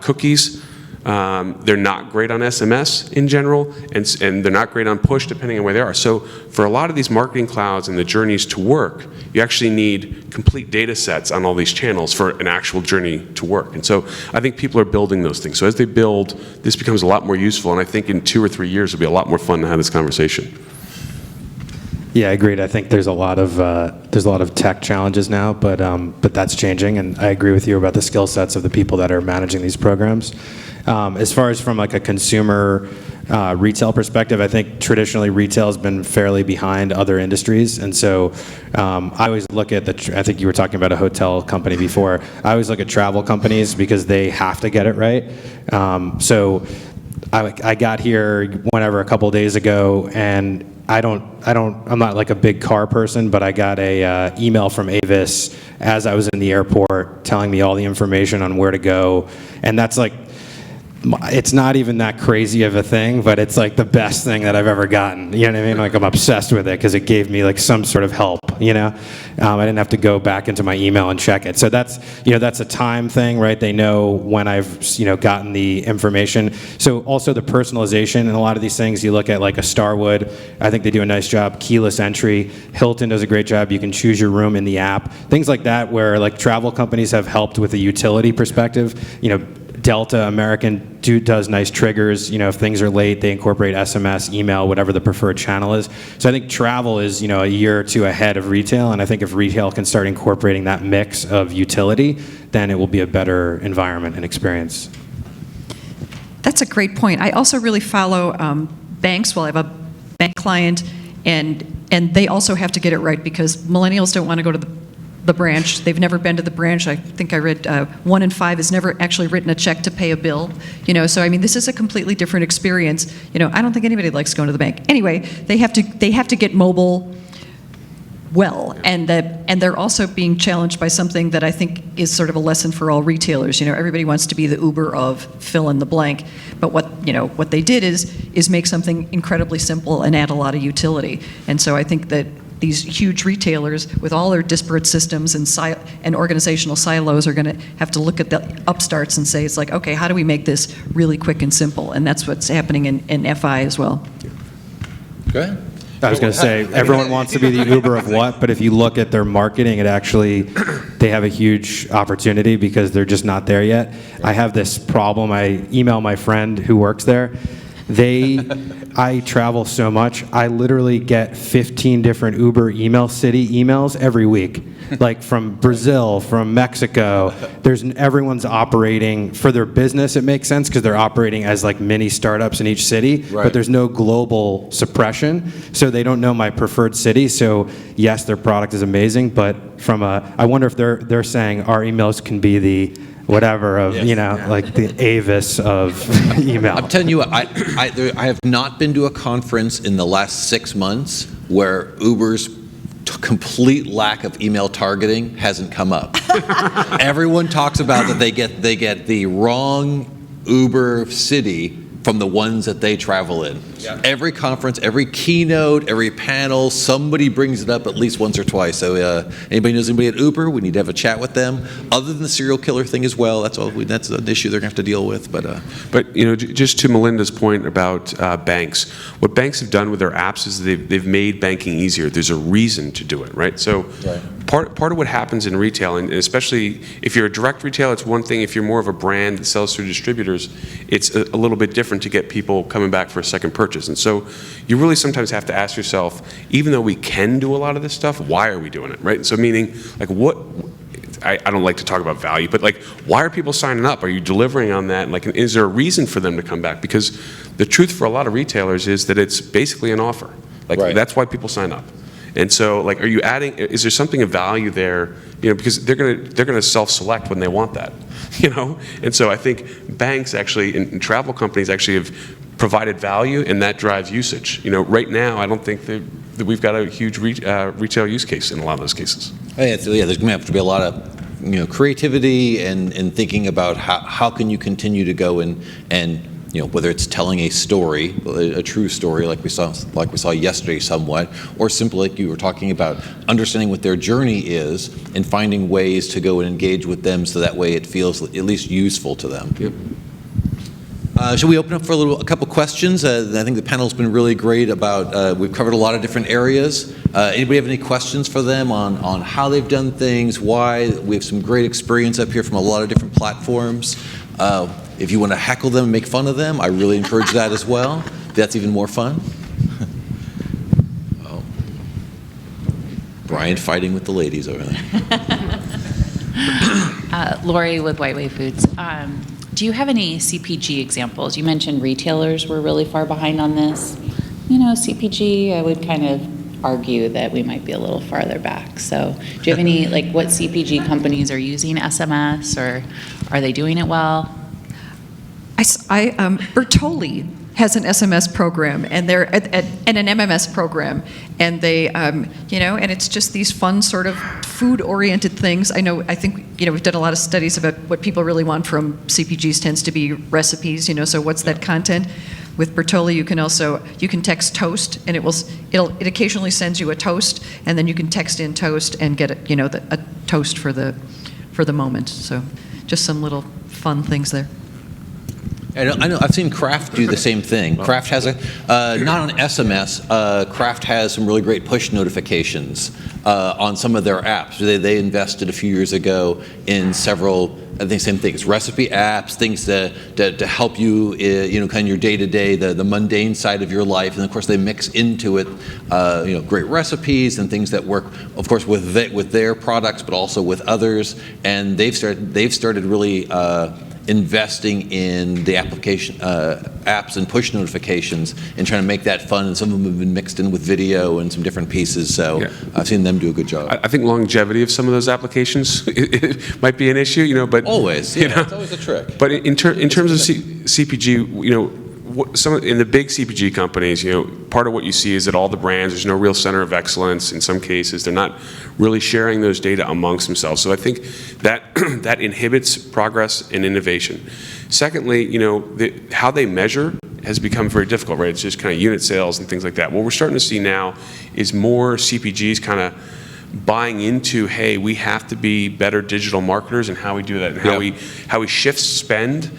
cookies. They're not great on SMS in general, and they're not great on push depending on where they are. So for a lot of these marketing clouds and the journeys to work, you actually need complete data sets on all these channels for an actual journey to work. And so I think people are building those things. So as they build, this becomes a lot more useful, and I think in 2 or 3 years it'll be a lot more fun to have this conversation. Yeah, agreed. I think there's a lot of tech challenges now, but that's changing, and I agree with you about the skill sets of the people that are managing these programs. As far as from like a consumer retail perspective, I think traditionally retail has been fairly behind other industries, and so I always look at I think you were talking about a hotel company before. I always look at travel companies because they have to get it right. So I got here a couple of days ago, and I'm not like a big car person, but I got a email from Avis as I was in the airport telling me all the information on where to go, and that's like, it's not even that crazy of a thing, but it's like the best thing that I've ever gotten. You know what I mean? Like I'm obsessed with it because it gave me like some sort of help. I didn't have to go back into my email and check it. So that's a time thing, right? They know when I've gotten the information. So also the personalization and a lot of these things. You look at like a Starwood. I think they do a nice job. Keyless entry. Hilton does a great job. You can choose your room in the app. Things like that, where like travel companies have helped with a utility perspective. Delta, American does nice triggers. If things are late, they incorporate SMS, email, whatever the preferred channel is. So I think travel is, a year or two ahead of retail, and I think if retail can start incorporating that mix of utility, then it will be a better environment and experience. That's a great point. I also really follow banks. Well, I have a bank client, and they also have to get it right because millennials don't want to go to the branch. They've never been to the branch. I think I read 1 in 5 has never actually written a check to pay a bill. So I mean, this is a completely different experience. I don't think anybody likes going to the bank. Anyway, they have to get mobile well, and they're also being challenged by something that I think is sort of a lesson for all retailers. Everybody wants to be the Uber of fill in the blank, but what they did is make something incredibly simple and add a lot of utility. And so I think that these huge retailers with all their disparate systems and organizational silos are going to have to look at the upstarts and say, it's like, okay, how do we make this really quick and simple? And that's what's happening in FI as well. Go ahead. I was going to say, everyone wants to be the Uber of what, but if you look at their marketing, they have a huge opportunity because they're just not there yet. I have this problem. I email my friend who works there. I travel so much, I literally get 15 different Uber email city emails every week. Like from Brazil, from Mexico. Everyone's operating for their business. It makes sense because they're operating as like mini startups in each city, but there's no global suppression. So they don't know my preferred city. So yes, their product is amazing, but I wonder if they're saying our emails can be the whatever of, like the Avis of email. I'm telling you what, I have not been to a conference in the last 6 months where Uber's complete lack of email targeting hasn't come up. Everyone talks about that they get the wrong Uber city from the ones that they travel in. Yeah. Every conference, every keynote, every panel, somebody brings it up at least once or twice. So anybody knows anybody at Uber, we need to have a chat with them. Other than the serial killer thing as well, that's an issue they're going to have to deal with. But just to Melinda's point about banks, what banks have done with their apps is they've made banking easier. There's a reason to do it, right? So part of what happens in retail, and especially if you're a direct retailer, it's one thing. If you're more of a brand that sells through distributors, it's a little bit different to get people coming back for a second purchase. And so you really sometimes have to ask yourself, even though we can do a lot of this stuff, why are we doing it, right? So meaning, like I don't like to talk about value, but like, why are people signing up? Are you delivering on that? Like, is there a reason for them to come back? Because the truth for a lot of retailers is that it's basically an offer. Like, that's why people sign up. And so, like, are you adding? Is there something of value there? Because they're gonna self-select when they want that, And so I think banks actually and travel companies actually have provided value, and that drives usage. Right now, I don't think that we've got a huge retail use case in a lot of those cases. There's going to have to be a lot of creativity and thinking about how can you continue to go and whether it's telling a story, a true story like we saw yesterday somewhat, or simply like you were talking about, understanding what their journey is and finding ways to go and engage with them so that way it feels at least useful to them. Yep. Should we open up for a couple questions? I think the panel's been really great about, we've covered a lot of different areas. Anybody have any questions for them on how they've done things, why? We have some great experience up here from a lot of different platforms. If you want to heckle them and make fun of them, I really encourage that as well. That's even more fun. Oh. Brian fighting with the ladies over there. Lori with White Wave Foods. Do you have any CPG examples? You mentioned retailers were really far behind on this. CPG, I would kind of argue that we might be a little farther back. So do you have any, like, what CPG companies are using SMS, or are they doing it well? Bertolli has an SMS program, and they're and an MMS program, and they, and it's just these fun sort of food-oriented things. I think we've done a lot of studies about what people really want from CPGs tends to be recipes. So what's that content? With Bertolli, you can text toast, and it occasionally sends you a toast, and then you can text in toast and get a toast for the moment. So just some little fun things there. I know. I've seen Kraft do the same thing. Kraft has not on SMS. Kraft has some really great push notifications on some of their apps. They invested a few years ago in several, I think, same things, recipe apps, things to help you, kind of your day-to-day, the mundane side of your life, and of course they mix into it, great recipes and things that work, of course, with their products, but also with others. And they've started really investing in the application apps and push notifications and trying to make that fun, and some of them have been mixed in with video and some different pieces, so yeah. I've seen them do a good job. I think longevity of some of those applications it might be an issue, but always, yeah, it's always a trick. But in terms of CPG, in the big CPG companies, part of what you see is that all the brands, there's no real center of excellence in some cases. They're not really sharing those data amongst themselves. So I think that that inhibits progress and innovation. Secondly, how they measure has become very difficult, right? It's just kind of unit sales and things like that. What we're starting to see now is more CPGs kind of buying into, hey, we have to be better digital marketers and how we do that and how we shift spend.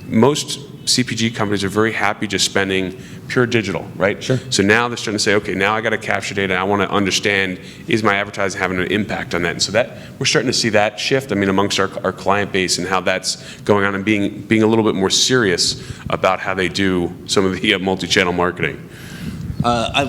Most CPG companies are very happy just spending pure digital, right? Sure. So now they're starting to say, okay, now I got to capture data. I want to understand, is my advertising having an impact on that? And so that we're starting to see that shift. I mean, amongst our client base and how that's going on and being a little bit more serious about how they do some of the multi-channel marketing.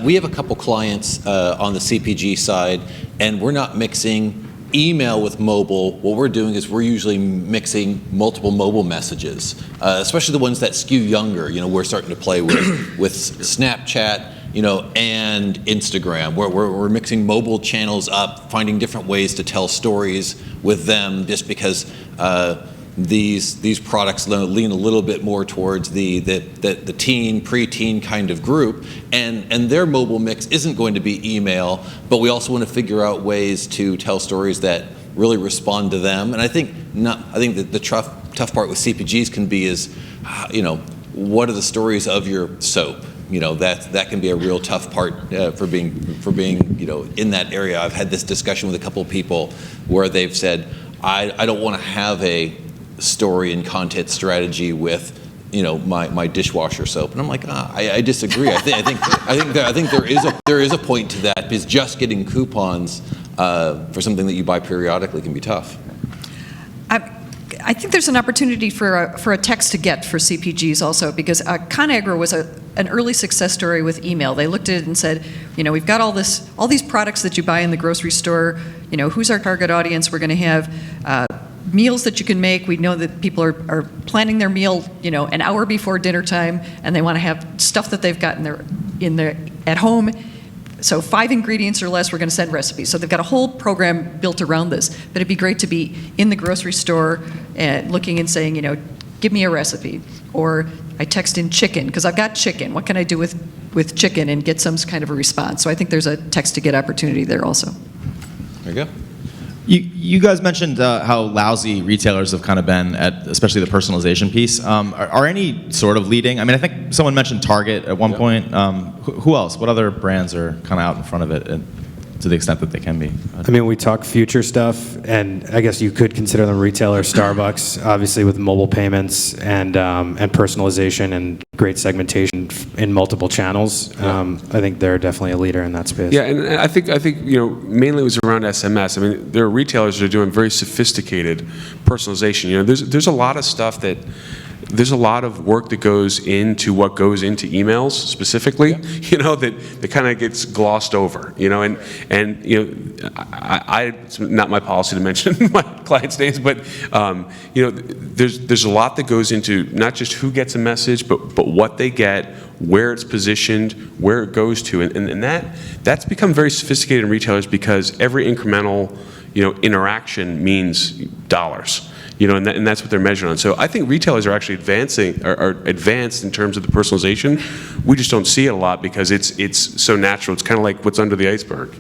We have a couple clients on the CPG side, and we're not mixing email with mobile. What we're doing is we're usually mixing multiple mobile messages, especially the ones that skew younger. We're starting to play with Snapchat, and Instagram, where we're mixing mobile channels up, finding different ways to tell stories with them, just because these products lean a little bit more towards the teen, preteen kind of group, and their mobile mix isn't going to be email, but we also want to figure out ways to tell stories that really respond to them. And I think that the tough part with CPGs can be is, what are the stories of your soap? That can be a real tough part for being in that area. I've had this discussion with a couple of people where they've said, I don't want to have a story and content strategy with my dishwasher soap, and I'm like, I disagree. I think there is a point to that, because just getting coupons for something that you buy periodically can be tough. I think there's an opportunity for a text to get for CPGs also, because ConAgra was an early success story with email. They looked at it and said, we've got all these products that you buy in the grocery store. Who's our target audience? We're going to have meals that you can make. We know that people are planning their meal, an hour before dinner time, and they want to have stuff that they've got at home. So 5 ingredients or less, we're going to send recipes. So they've got a whole program built around this. But it'd be great to be in the grocery store looking and saying, give me a recipe. Or I text in chicken, because I've got chicken. What can I do with chicken, and get some kind of a response? So I think there's a text to get opportunity there also. There you go. You guys mentioned how lousy retailers have kind of been at, especially the personalization piece. Are any sort of leading? I mean, I think someone mentioned Target at one point. Who else? What other brands are kind of out in front of it, to the extent that they can be? I mean, we talk future stuff, and I guess you could consider them retailer. Starbucks, obviously, with mobile payments and personalization and great segmentation in multiple channels. I think they're definitely a leader in that space. Yeah, and I think mainly it was around SMS. I mean, there are retailers that are doing very sophisticated personalization. There's a lot of stuff there's a lot of work that goes into what goes into emails specifically, that kind of gets glossed over, and it's not my policy to mention my clients' names, but there's a lot that goes into not just who gets a message, but what they get, where it's positioned, where it goes to, and that's become very sophisticated in retailers, because every incremental interaction means dollars. And that's what they're measured on. So I think retailers are actually are advanced in terms of the personalization. We just don't see it a lot because it's so natural. It's kind of like what's under the iceberg,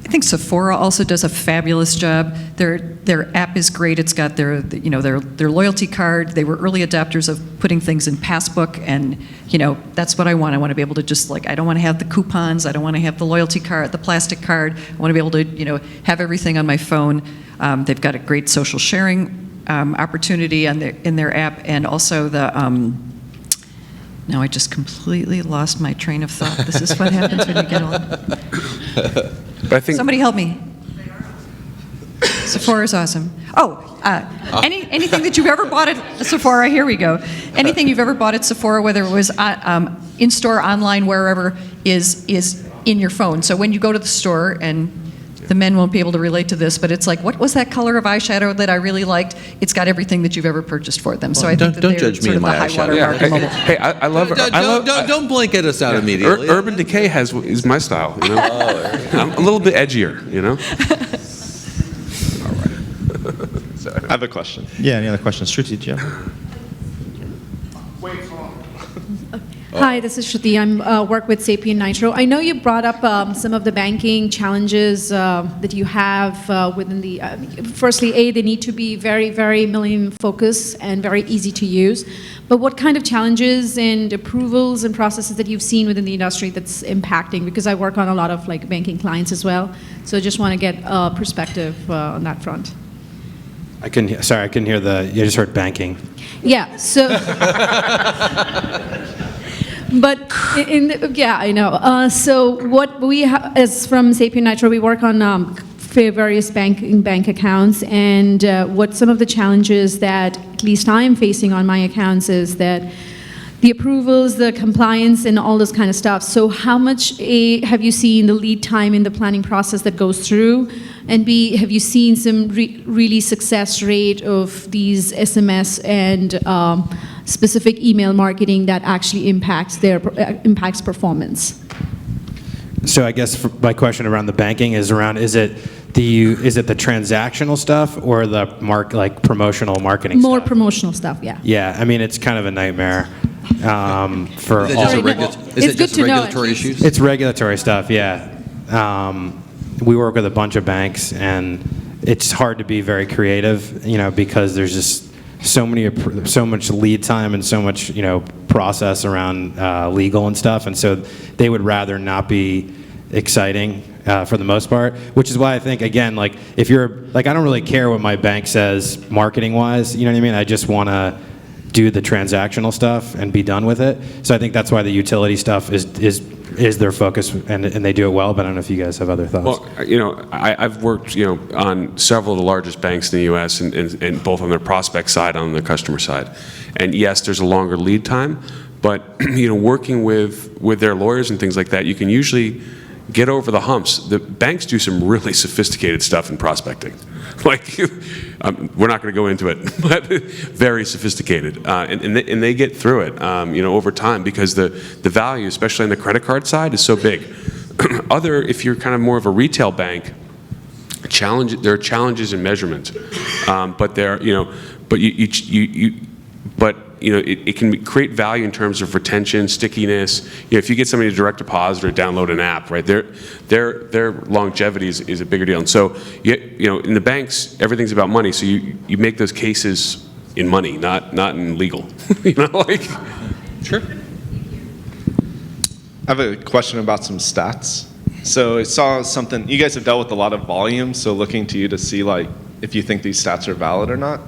I think Sephora also does a fabulous job. Their app is great. It's got their loyalty card. They were early adopters of putting things in Passbook, and that's what I want. I want to be able to just I don't want to have the coupons. I don't want to have the loyalty card, the plastic card. I want to be able to have everything on my phone. They've got a great social sharing opportunity in their app, and also the. Now I just completely lost my train of thought. This is what happens when you get old. But I think somebody help me. Sephora is awesome. Anything that you've ever bought at Sephora, here we go. Anything you've ever bought at Sephora, whether it was in-store, online, wherever, is in your phone. So when you go to the store, and the men won't be able to relate to this, but it's like, what was that color of eyeshadow that I really liked? It's got everything that you've ever purchased for them. So I think don't judge me in my eyeshadow. Hey, I love it. Don't blanket us out immediately. Urban Decay is my style. I'm a little bit edgier. I have a question. Yeah, any other questions? Shruti, did you have? Hi, this is Shruti. I work with Sapien Nitro. I know you brought up some of the banking challenges that you have within the. Firstly, they need to be very, very millennium focused and very easy to use. But what kind of challenges and approvals and processes that you've seen within the industry that's impacting? Because I work on a lot of like banking clients as well, so I just want to get a perspective on that front. I couldn't hear you just heard banking. Yeah. So. But yeah, I know. So what we have, as from Sapien Nitro, we work on various bank accounts, and what some of the challenges that at least I am facing on my accounts is that the approvals, the compliance, and all this kind of stuff. So how much have you seen the lead time in the planning process that goes through? And B, have you seen some really success rate of these SMS and specific email marketing that actually impacts performance? So I guess my question around the banking is it the transactional stuff or the promotional marketing More stuff? promotional stuff, yeah. Yeah, I mean it's kind of a nightmare for Is all. it just regulatory issues? It's regulatory stuff, yeah. We work with a bunch of banks, and it's hard to be very creative, because there's just so much lead time and so much, process around legal and stuff, and so they would rather not be exciting for the most part, which is why I think, again, if you're, I don't really care what my bank says marketing-wise, you know what I mean? I just want to do the transactional stuff and be done with it. So I think that's why the utility stuff is their focus, and they do it well, but I don't know if you guys have other thoughts. Well, I've worked, on several of the largest banks in the U.S. and both on their prospect side, on the customer side. And yes, there's a longer lead time, but, working with their lawyers and things like that, you can usually get over the humps. The banks do some really sophisticated stuff in prospecting. We're not going to go into it, but very sophisticated, and they get through it, over time, because the value, especially on the credit card side, is so big. If you're kind of more of a retail bank, there are challenges in measurement, but it can create value in terms of retention, stickiness. If you get somebody to direct deposit or download an app, right, their longevity is a bigger deal. And so, in the banks, everything's about money. So you make those cases in money, not in legal. Sure. I have a question about some stats. So I saw something, you guys have dealt with a lot of volume, so looking to you to see if you think these stats are valid or not.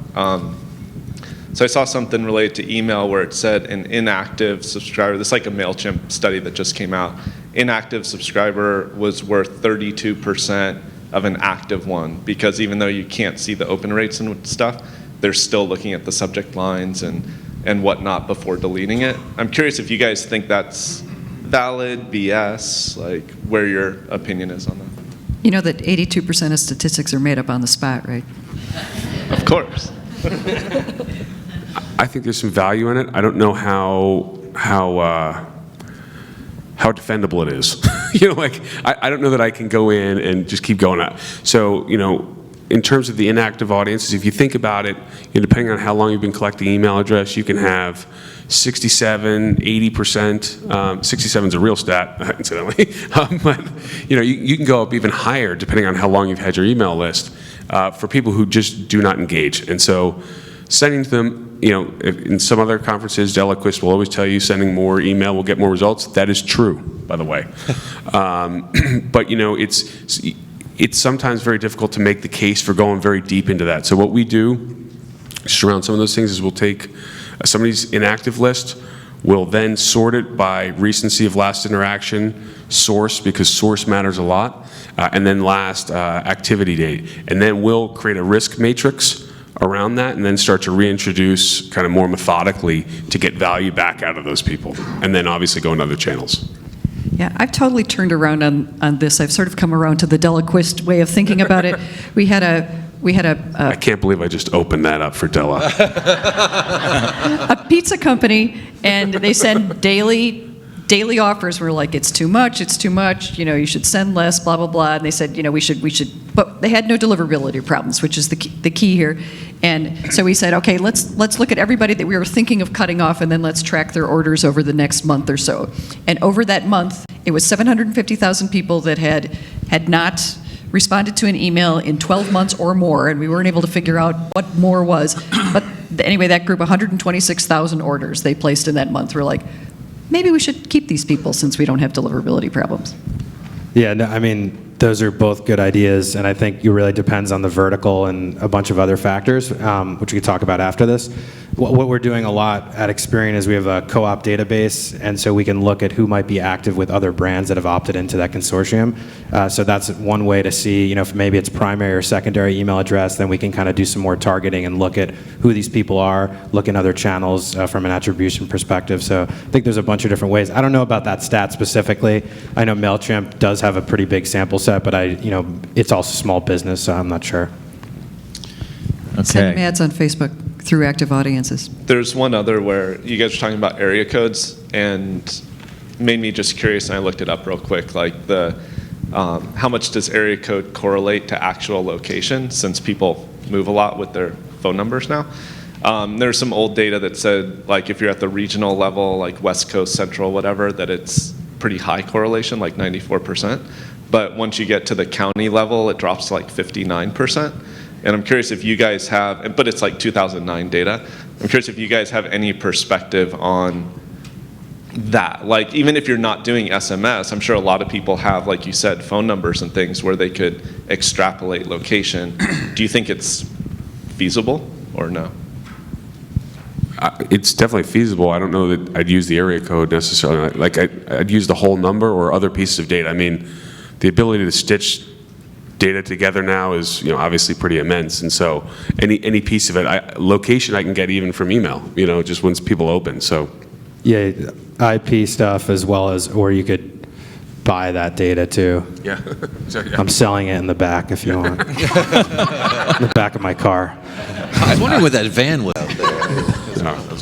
So I saw something related to email where it said an inactive subscriber, this is like a MailChimp study that just came out, inactive subscriber was worth 32% of an active one, because even though you can't see the open rates and stuff, they're still looking at the subject lines and whatnot before deleting it. I'm curious if you guys think that's valid, BS, where your opinion is on that. You know that 82% of statistics are made up on the spot, right? Of course. I think there's some value in it. I don't know how defendable it is. I don't know that I can go in and just keep going up. So, in terms of the inactive audiences, if you think about it, depending on how long you've been collecting email address, you can have 67, 80%. 67 is a real stat, incidentally. But you can go up even higher depending on how long you've had your email list for people who just do not engage. And so, sending to them, in some other conferences, Delaquist will always tell you sending more email will get more results. That is true, by the way. But it's sometimes very difficult to make the case for going very deep into that. So what we do, just around some of those things, is we'll take somebody's inactive list, we'll then sort it by recency of last interaction, source, because source matters a lot, and then last, activity date. And then we'll create a risk matrix around that, and then start to reintroduce kind of more methodically to get value back out of those people, and then obviously go into other channels. Yeah, I've totally turned around on this. I've sort of come around to the Delaquist way of thinking about it. We had I can't believe I just opened that up for Della. a pizza company, and they send daily daily offers were like, it's too much, you should send less, blah, blah, blah. And they said, we should, but they had no deliverability problems, which is the key here. And so we said, okay, let's look at everybody that we were thinking of cutting off, and then let's track their orders over the next month or so. And over that month, it was 750,000 people that had not responded to an email in 12 months or more, and we weren't able to figure out what more was. But anyway, that group, 126,000 orders they placed in that month. We're like, maybe we should keep these people since we don't have deliverability problems. Yeah, no, I mean, those are both good ideas, and I think it really depends on the vertical and a bunch of other factors, which we can talk about after this. What we're doing a lot at Experian is we have a co-op database, and so we can look at who might be active with other brands that have opted into that consortium. So that's one way to see, if maybe it's primary or secondary email address, then we can kind of do some more targeting and look at who these people are, look in other channels from an attribution perspective. So I think there's a bunch of different ways. I don't know about that stat specifically. I know MailChimp does have a pretty big sample set, but it's also small business, so I'm not sure. Okay. Send them ads on Facebook through active audiences. There's one other where you guys were talking about area codes, and made me just curious, and I looked it up real quick, like how much does area code correlate to actual location, since people move a lot with their phone numbers now? There's some old data that said, like, if you're at the regional level, like West Coast, Central, whatever, that it's pretty high correlation, like 94%. But once you get to the county level, it drops to like 59%. And I'm curious if you guys have, but it's like 2009 data. I'm curious if you guys have any perspective on that. Like, even if you're not doing SMS, I'm sure a lot of people have, like you said, phone numbers and things where they could extrapolate location. Do you think it's feasible or no? It's definitely feasible. I don't know that I'd use the area code necessarily. Like, I'd use the whole number or other pieces of data. I mean, the ability to stitch data together now is, obviously pretty immense. And so any piece of it, location I can get even from email, just once people open, so. Yeah, IP stuff as well as, or you could buy that data too. Yeah. I'm selling it in the back if you want. In the back of my car. I was wondering what that van was out there.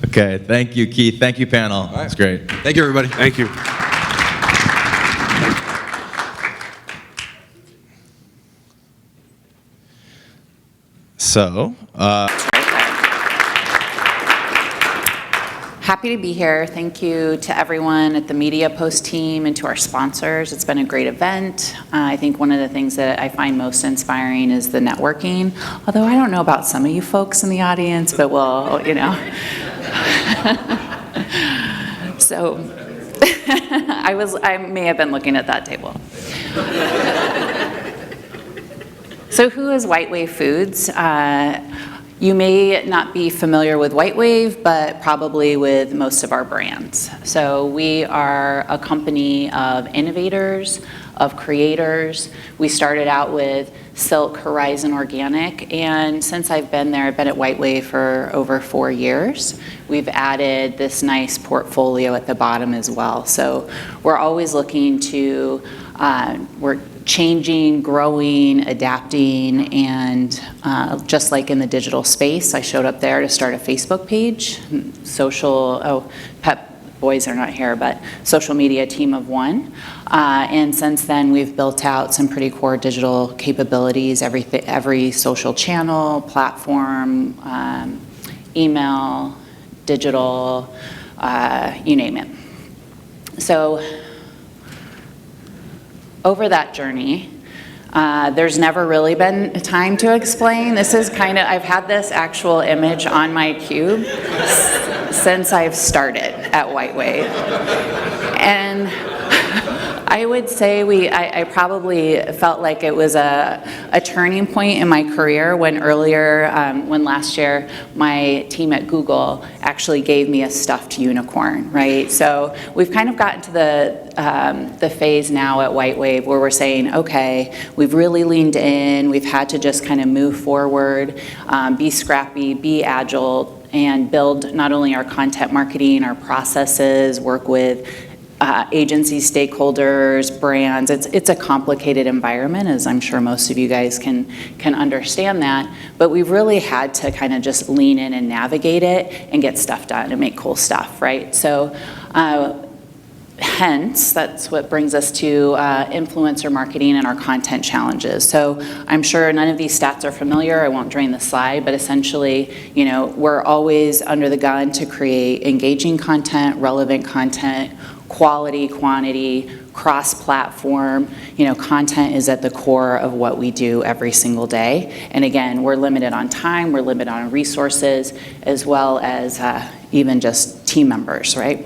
Okay, thank you, Keith. Thank you, panel. That's great. Thank you, everybody. Thank you. So, Happy to be here. Thank you to everyone at the MediaPost team and to our sponsors. It's been a great event. I think one of the things that I find most inspiring is the networking. Although I don't know about some of you folks in the audience, but well, So I may have been looking at that table. So who is White Wave Foods? You may not be familiar with White Wave, but probably with most of our brands. So we are a company of innovators, of creators. We started out with Silk Horizon Organic, and since I've been there, I've been at White Wave for over 4 years. We've added this nice portfolio at the bottom as well. So we're always looking to, we're changing, growing, adapting, and just like in the digital space, I showed up there to start a Facebook page, Pep Boys are not here, but social media team of one. And since then, we've built out some pretty core digital capabilities, every social channel, platform, email, digital, you name it. So over that journey, there's never really been time to explain. This is kind of, I've had this actual image on my cube since I've started at White Wave. And I would say I probably felt like it was a turning point in my career when when last year my team at Google actually gave me a stuffed unicorn, right? So we've kind of gotten to the phase now at White Wave where we're saying, okay, we've really leaned in, we've had to just kind of move forward, be scrappy, be agile, and build not only our content marketing, our processes, work with agency stakeholders, brands. It's a complicated environment, as I'm sure most of you guys can understand that, but we've really had to kind of just lean in and navigate it and get stuff done and make cool stuff, right? So hence, that's what brings us to influencer marketing and our content challenges. So I'm sure none of these stats are familiar. I won't drain the slide, but essentially, you know, we're always under the gun to create engaging content, relevant content, quality, quantity, cross-platform. You know, content is at the core of what we do every single day. And again, we're limited on time, we're limited on resources, as well as even just team members, right?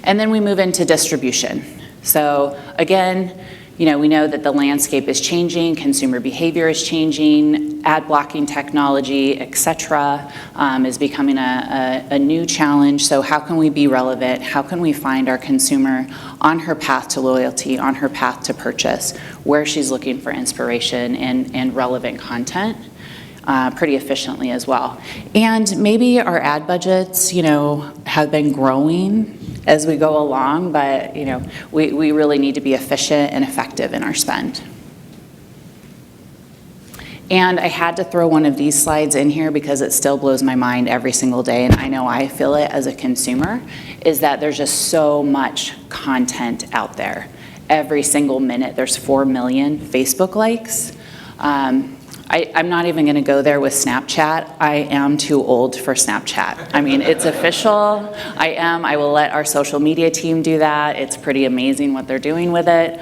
And then we move into distribution. So again, you know, we know that the landscape is changing, consumer behavior is changing, ad blocking technology, et cetera, is becoming a new challenge. So how can we be relevant? How can we find our consumer on her path to loyalty, on her path to purchase, where she's looking for inspiration and relevant content? Pretty efficiently as well. And maybe our ad budgets, you know, have been growing as we go along, but, you know, we really need to be efficient and effective in our spend. And I had to throw one of these slides in here because it still blows my mind every single day, and I know I feel it as a consumer, is that there's just so much content out there. Every single minute, there's 4 million Facebook likes. I'm not even gonna go there with Snapchat. I am too old for Snapchat. I mean, it's official. I will let our social media team do that. It's pretty amazing what they're doing with it.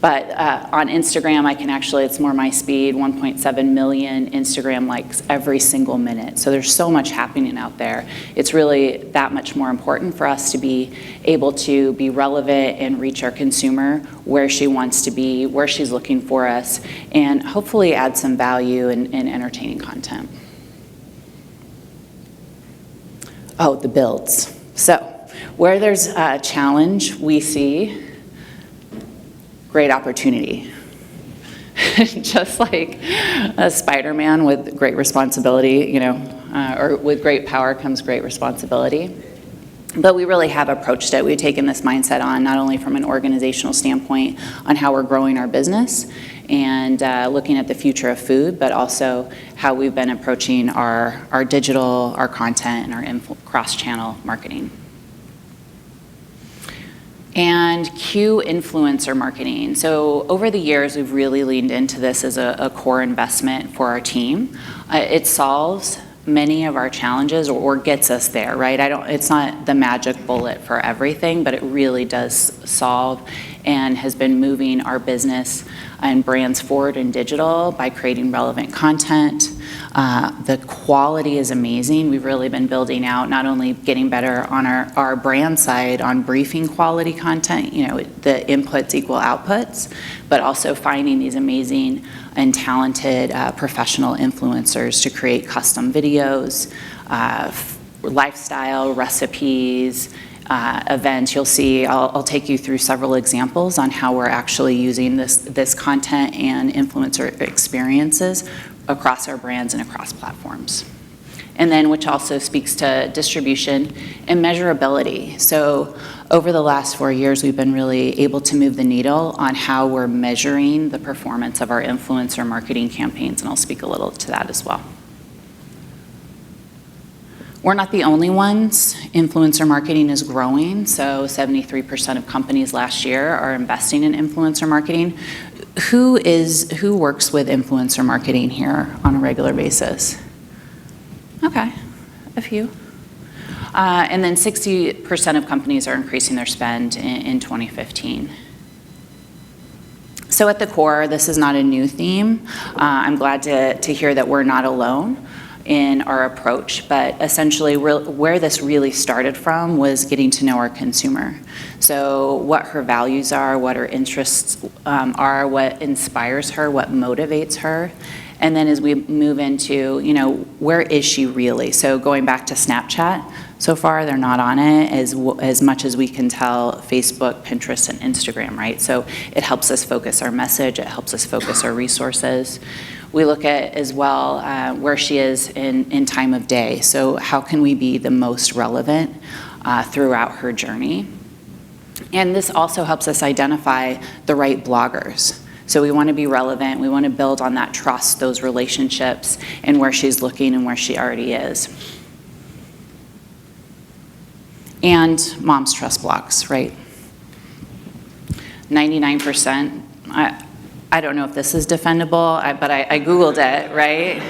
But on Instagram, I can actually, it's more my speed, 1.7 million Instagram likes every single minute. So there's so much happening out there. It's really that much more important for us to be able to be relevant and reach our consumer where she wants to be, where she's looking for us, and hopefully add some value in entertaining content. Oh, the builds. So where there's a challenge, we see great opportunity. Just like a Spider-Man with great responsibility, you know, or with great power comes great responsibility. But we really have approached it. We've taken this mindset on, not only from an organizational standpoint on how we're growing our business and looking at the future of food, but also how we've been approaching our digital, our content, and our cross-channel marketing. And Q influencer marketing. So over the years, we've really leaned into this as a core investment for our team. It solves many of our challenges or gets us there, right? It's not the magic bullet for everything, but it really does solve and has been moving our business and brands forward in digital by creating relevant content. The quality is amazing. We've really been building out, not only getting better on our brand side on briefing quality content, you know, the inputs equal outputs, but also finding these amazing and talented professional influencers to create custom videos, lifestyle, recipes, events. You'll see, I'll take you through several examples on how we're actually using this content and influencer experiences across our brands and across platforms. And then, which also speaks to distribution and measurability. So over the last 4 years, we've been really able to move the needle on how we're measuring the performance of our influencer marketing campaigns, and I'll speak a little to that as well. We're not the only ones. Influencer marketing is growing, so 73% of companies last year are investing in influencer marketing. Who works with influencer marketing here on a regular basis? Okay, a few. And then 60% of companies are increasing their spend in 2015. So at the core, this is not a new theme. I'm glad to hear that we're not alone in our approach, but essentially where this really started from was getting to know our consumer. So what her values are, what her interests are, what inspires her, what motivates her. And then as we move into, you know, where is she really? So going back to Snapchat, so far they're not on it as much as we can tell Facebook, Pinterest, and Instagram, right? So it helps us focus our message, it helps us focus our resources. We look at as well where she is in time of day. So how can we be the most relevant throughout her journey. And this also helps us identify the right bloggers. So we want to be relevant, we want to build on that trust, those relationships, and where she's looking and where she already is. And moms trust blogs, right? 99%, I don't know if this is defendable, but I Googled it, right?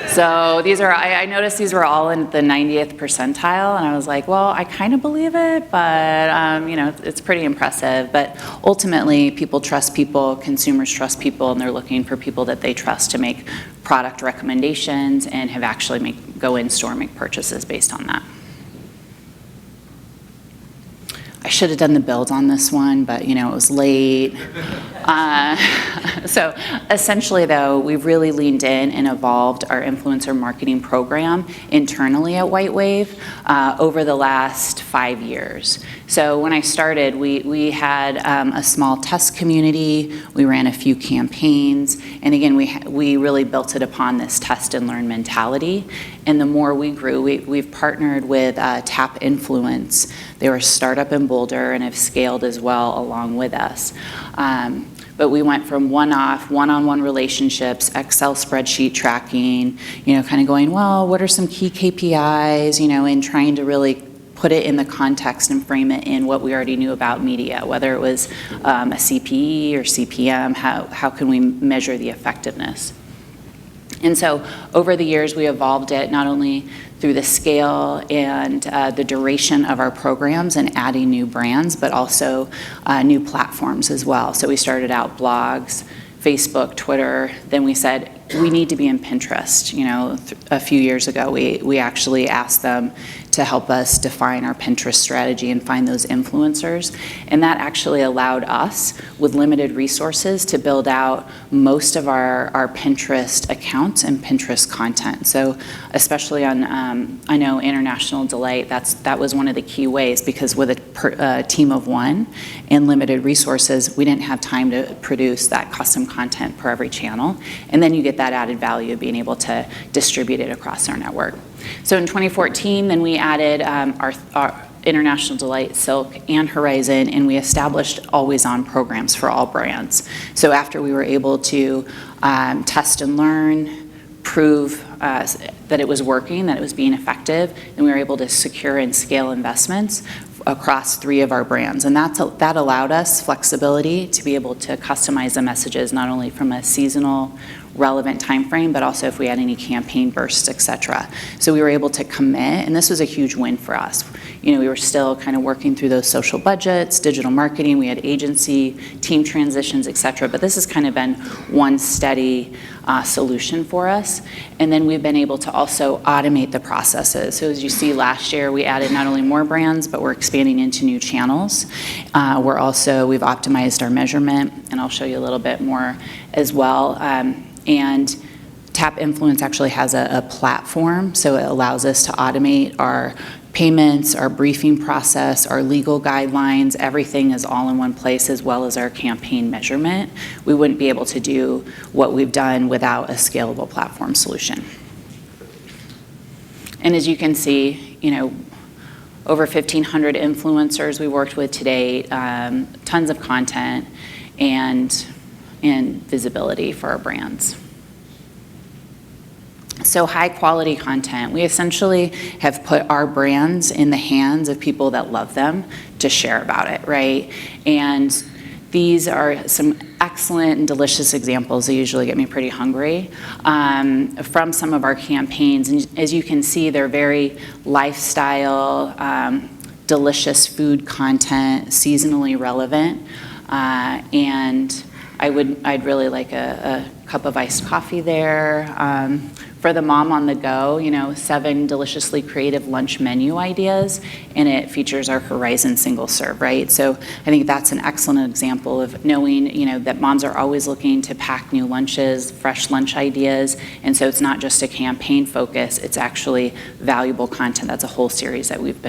So these are, I noticed these were all in the 90th percentile, and I was like, well, I kind of believe it, but you know, it's pretty impressive. But ultimately, people trust people, consumers trust people, and they're looking for people that they trust to make product recommendations and have actually go in store and make purchases based on that. I should have done the build on this one, but you know, it was late. So essentially though, we've really leaned in and evolved our influencer marketing program internally at WhiteWave over the last 5 years. So when I started, we had a small test community, we ran a few campaigns, and again, we really built it upon this test and learn mentality. And the more we grew, we've partnered with Tap Influence. They were a startup in Boulder and have scaled as well along with us. But we went from one-off, one-on-one relationships, Excel spreadsheet tracking, you know, kind of going, well, what are some key KPIs, you know, and trying to really put it in the context and frame it in what we already knew about media, whether it was a CPE or CPM, how can we measure the effectiveness? And so over the years, we evolved it not only through the scale and the duration of our programs and adding new brands, but also new platforms as well. So we started out blogs, Facebook, Twitter, then we said, we need to be in Pinterest. You know, a few years ago, we actually asked them to help us define our Pinterest strategy and find those influencers. And that actually allowed us, with limited resources, to build out most of our Pinterest accounts and Pinterest content. So especially on, I know International Delight, that was one of the key ways, because with a team of one and limited resources, we didn't have time to produce that custom content per every channel. And then you get that added value of being able to distribute it across our network. So in 2014, then we added our International Delight, Silk, and Horizon, and we established always-on programs for all brands. So after we were able to test and learn, prove that it was working, that it was being effective, then we were able to secure and scale investments across 3 of our brands. And that allowed us flexibility to be able to customize the messages, not only from a seasonal relevant time frame, but also if we had any campaign bursts, et cetera. So we were able to commit, and this was a huge win for us. You know, we were still kind of working through those social budgets, digital marketing, we had agency, team transitions, et cetera, but this has kind of been one steady solution for us. And then we've been able to also automate the processes. So as you see last year, we added not only more brands, but we're expanding into new channels. We've optimized our measurement, and I'll show you a little bit more as well. And Tap Influence actually has a platform, so it allows us to automate our payments, our briefing process, our legal guidelines, everything is all in one place, as well as our campaign measurement. We wouldn't be able to do what we've done without a scalable platform solution. And as you can see, you know, over 1,500 influencers we worked with to date, tons of content, and visibility for our brands. So high quality content. We essentially have put our brands in the hands of people that love them to share about it, right? And these are some excellent and delicious examples. They usually get me pretty hungry from some of our campaigns. And as you can see, they're very lifestyle, delicious food content, seasonally relevant, and I'd really like a cup of iced coffee there. For the mom on the go, you know, 7 deliciously creative lunch menu ideas, and it features our Horizon single serve, right? So I think that's an excellent example of knowing, you know, that moms are always looking to pack new lunches, fresh lunch ideas, and so it's not just a campaign focus, it's actually valuable content. That's a whole series that we've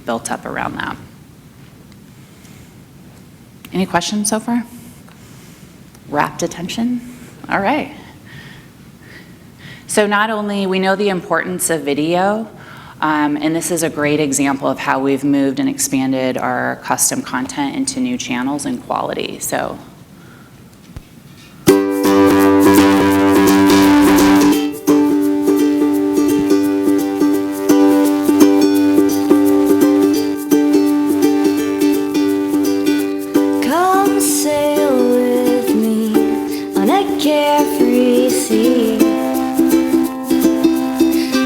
built up around that. Any questions so far? Rapt attention? All right. So not only we know the importance of video, And this is a great example of how we've moved and expanded our custom content into new channels and quality. So. Come sail with me on a carefree sea.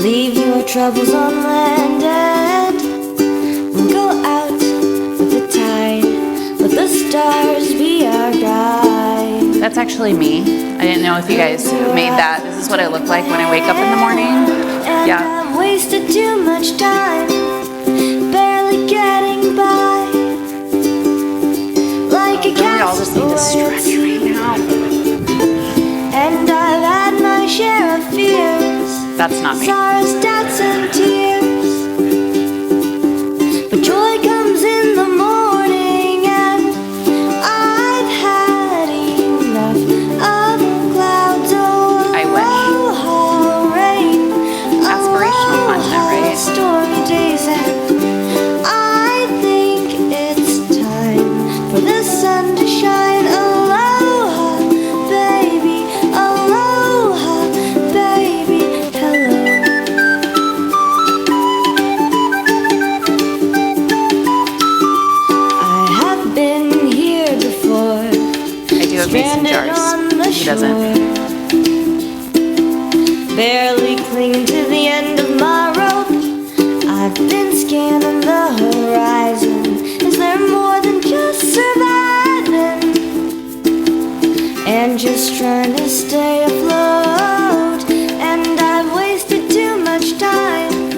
Leave your troubles on land and we'll go out with the tide. Let the stars be our guide. That's actually me. I didn't know if you guys made that. This is what I look like when I wake up in the morning. And Yeah. I've wasted too much time, barely getting by. Like a We all just need to stretch right now. And I've had my share of fears. That's not me. Sorrows, doubts, and tears. But joy comes in the morning, and I've had enough of clouds. Oh, I wish. rain. Aspirational content, right? Stormy days, and I think it's time for the sun to shine. Aloha, baby. Aloha, baby. Hello. I have been here before. I do have mason Stranded jars. on the He doesn't. shore. Barely clinging to the end of my rope. I've been scanning the horizon. Is there more than just surviving? And just trying to stay afloat. And I've wasted too much time,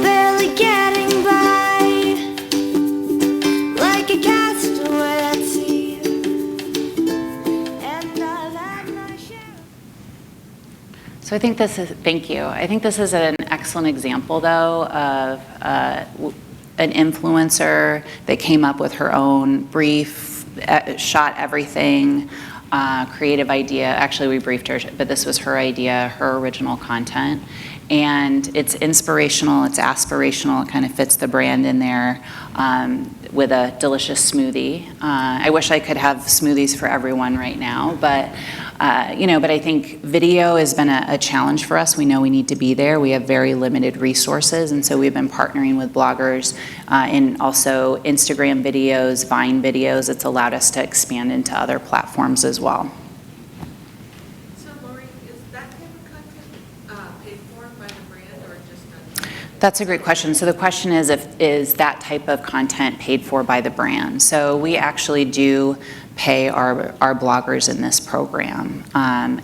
barely getting by. Like a castaway at sea. And I've had my share. So I think this is, thank you. I think this is an excellent example, though, of an influencer that came up with her own brief, shot everything, creative idea. Actually, we briefed her, but this was her idea, her original content. And it's inspirational, it's aspirational, it kind of fits the brand in there with a delicious smoothie. I wish I could have smoothies for everyone right now, but but I think video has been a challenge for us. We know we need to be there. We have very limited resources, and so we've been partnering with bloggers and also Instagram videos, Vine videos. It's allowed us to expand into other platforms as well. So Lori, is that type of content paid for by the brand or just done? That's a great question. So the question is, is that type of content paid for by the brand? So we actually do pay our bloggers in this program.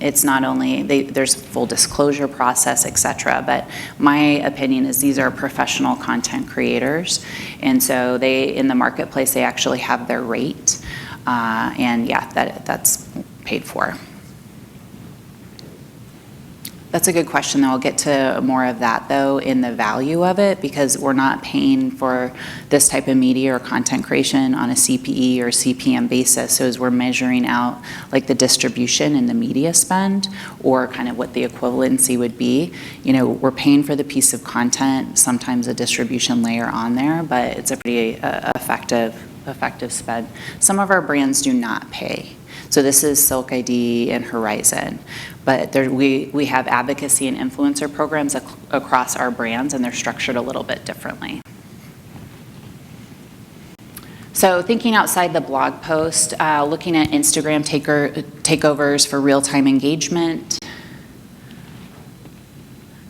It's not only, there's a full disclosure process, et cetera, but my opinion is these are professional content creators. And so they, in the marketplace, they actually have their rate. And yeah, that's paid for. That's a good question, though. I'll get to more of that, though, in the value of it, because we're not paying for this type of media or content creation on a CPE or CPM basis. So as we're measuring out like the distribution and the media spend, or kind of what the equivalency would be, we're paying for the piece of content, sometimes a distribution layer on there, but it's a pretty effective spend. Some of our brands do not pay. So this is Silk ID and Horizon. But we have advocacy and influencer programs across our brands, and they're structured a little bit differently. So thinking outside the blog post, looking at Instagram takeovers for real-time engagement.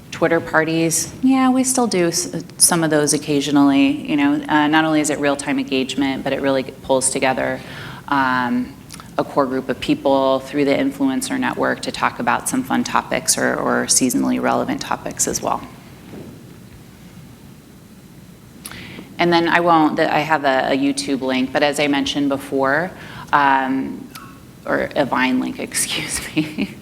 Twitter parties, yeah, we still do some of those occasionally. Not only is it real-time engagement, but it really pulls together a core group of people through the influencer network to talk about some fun topics or seasonally relevant topics as well. And then I have a YouTube link, but as I mentioned before, or a Vine link, excuse me.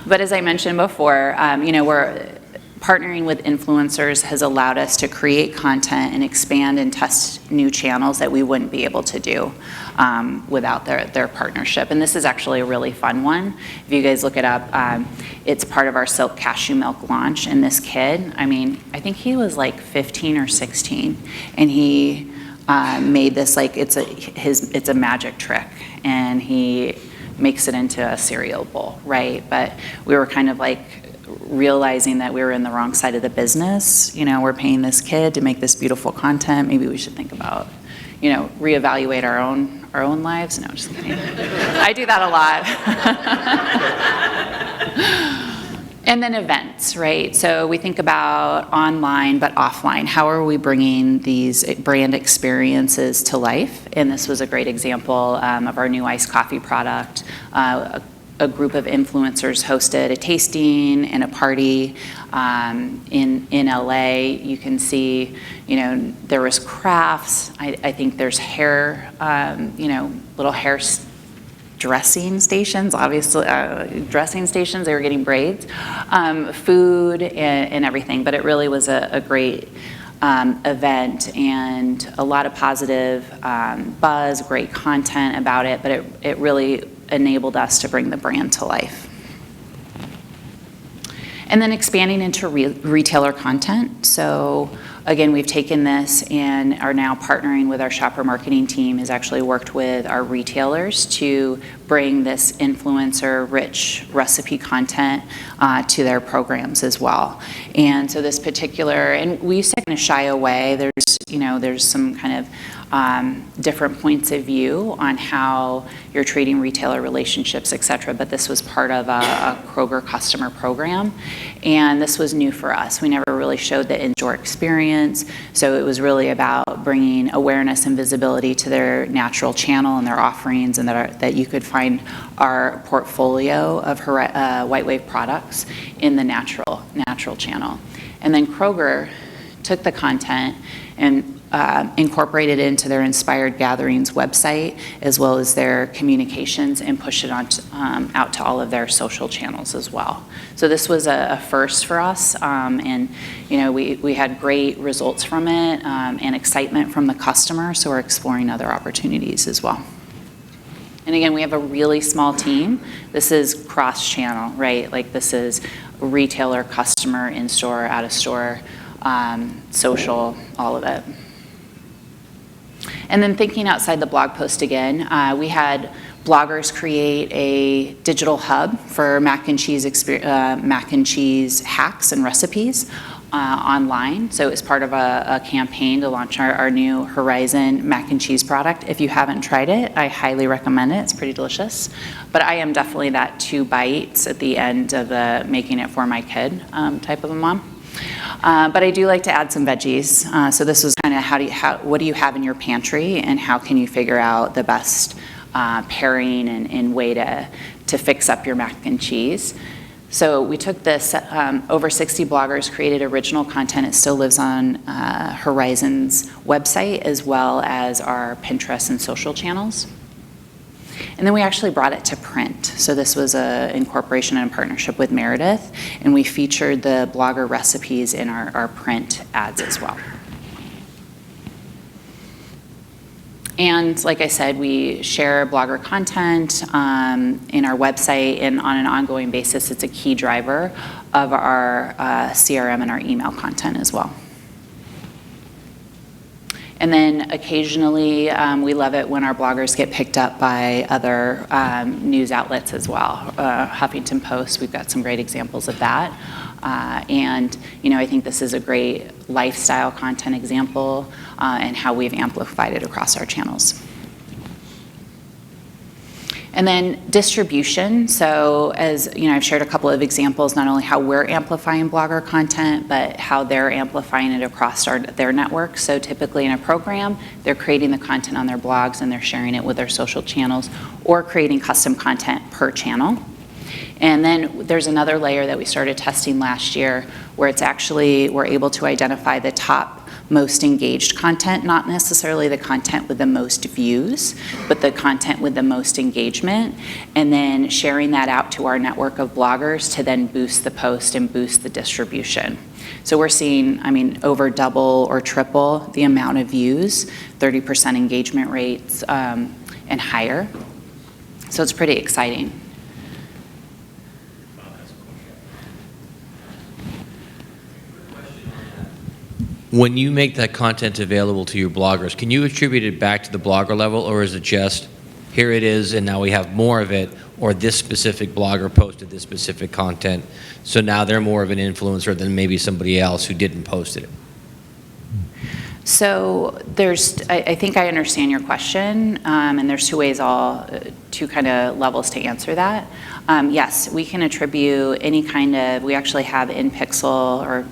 But as I mentioned before, we're partnering with influencers has allowed us to create content and expand and test new channels that we wouldn't be able to do without their partnership. And this is actually a really fun one. If you guys look it up, it's part of our Silk Cashew Milk launch. And this kid, I mean, I think he was like 15 or 16, and he made this like it's a magic trick, and he makes it into a cereal bowl, right? But we were kind of like realizing that we were in the wrong side of the business. You know, we're paying this kid to make this beautiful content. Maybe we should think about, you know, reevaluate our own lives. No, just kidding. I do that a lot. And then events, right? So we think about online but offline. How are we bringing these brand experiences to life? And this was a great example of our new iced coffee product. A group of influencers hosted a tasting and a party in LA. You can see, you know, there was crafts. I think there's hair, you know, little hair dressing stations, obviously, dressing stations. They were getting braids, food and everything. But it really was a great event, and a lot of positive buzz, great content about it. But it really enabled us to bring the brand to life. And then expanding into retailer content. So again, we've taken this and are now partnering with our shopper marketing team, has actually worked with our retailers to bring this influencer-rich recipe content to their programs as well. And so this particular, and we used to kind of shy away. There's some kind of different points of view on how you're treating retailer relationships, et cetera, but this was part of a Kroger customer program, and this was new for us. We never really showed the in-store experience, so it was really about bringing awareness and visibility to their natural channel and their offerings, and that you could find our portfolio of White Wave products in the natural channel. And then Kroger took the content and incorporated it into their Inspired Gatherings website, as well as their communications, and pushed it on out to all of their social channels as well. So this was a first for us, and you know, we had great results from it, and excitement from the customer, so we're exploring other opportunities as well. And again, we have a really small team. This is cross-channel, right? Like this is retailer, customer, in-store, out-of-store, social, all of it. And then thinking outside the blog post again, we had bloggers create a digital hub for mac and cheese hacks and recipes online. So it was part of a campaign to launch our new Horizon mac and cheese product. If you haven't tried it, I highly recommend it. It's pretty delicious. But I am definitely that 2 bites at the end of the making it for my kid type of a mom. But I do like to add some veggies. So this was kind of what do you have in your pantry, and how can you figure out the best pairing and way to fix up your mac and cheese. So we took this, over 60 bloggers created original content. It still lives on Horizon's website, as well as our Pinterest and social channels. And then we actually brought it to print. So this was in cooperation and partnership with Meredith, and we featured the blogger recipes in our print ads as well. And like I said, we share blogger content in our website, and on an ongoing basis, it's a key driver of our CRM and our email content as well. And then occasionally, we love it when our bloggers get picked up by other news outlets as well. Huffington Post, we've got some great examples of that. And you know, I think this is a great lifestyle content example, and how we've amplified it across our channels. And then distribution. So as you know, I've shared a couple of examples, not only how we're amplifying blogger content, but how they're amplifying it across their network. So typically in a program, they're creating the content on their blogs and they're sharing it with their social channels, or creating custom content per channel. And then there's another layer that we started testing last year, where it's actually, we're able to identify the top most engaged content, not necessarily the content with the most views, but the content with the most engagement, and then sharing that out to our network of bloggers to then boost the post and boost the distribution. So we're seeing, I mean, over double or triple the amount of views, 30% engagement rates, and higher. So it's pretty exciting. When you make that content available to your bloggers, can you attribute it back to the blogger level, or is it just, here it is, and now we have more of it, or this specific blogger posted this specific content, so now they're more of an influencer than maybe somebody else who didn't post it? So I think I understand your question, and there's two kind of levels to answer that. Yes, we can attribute any kind of, we actually have in pixel or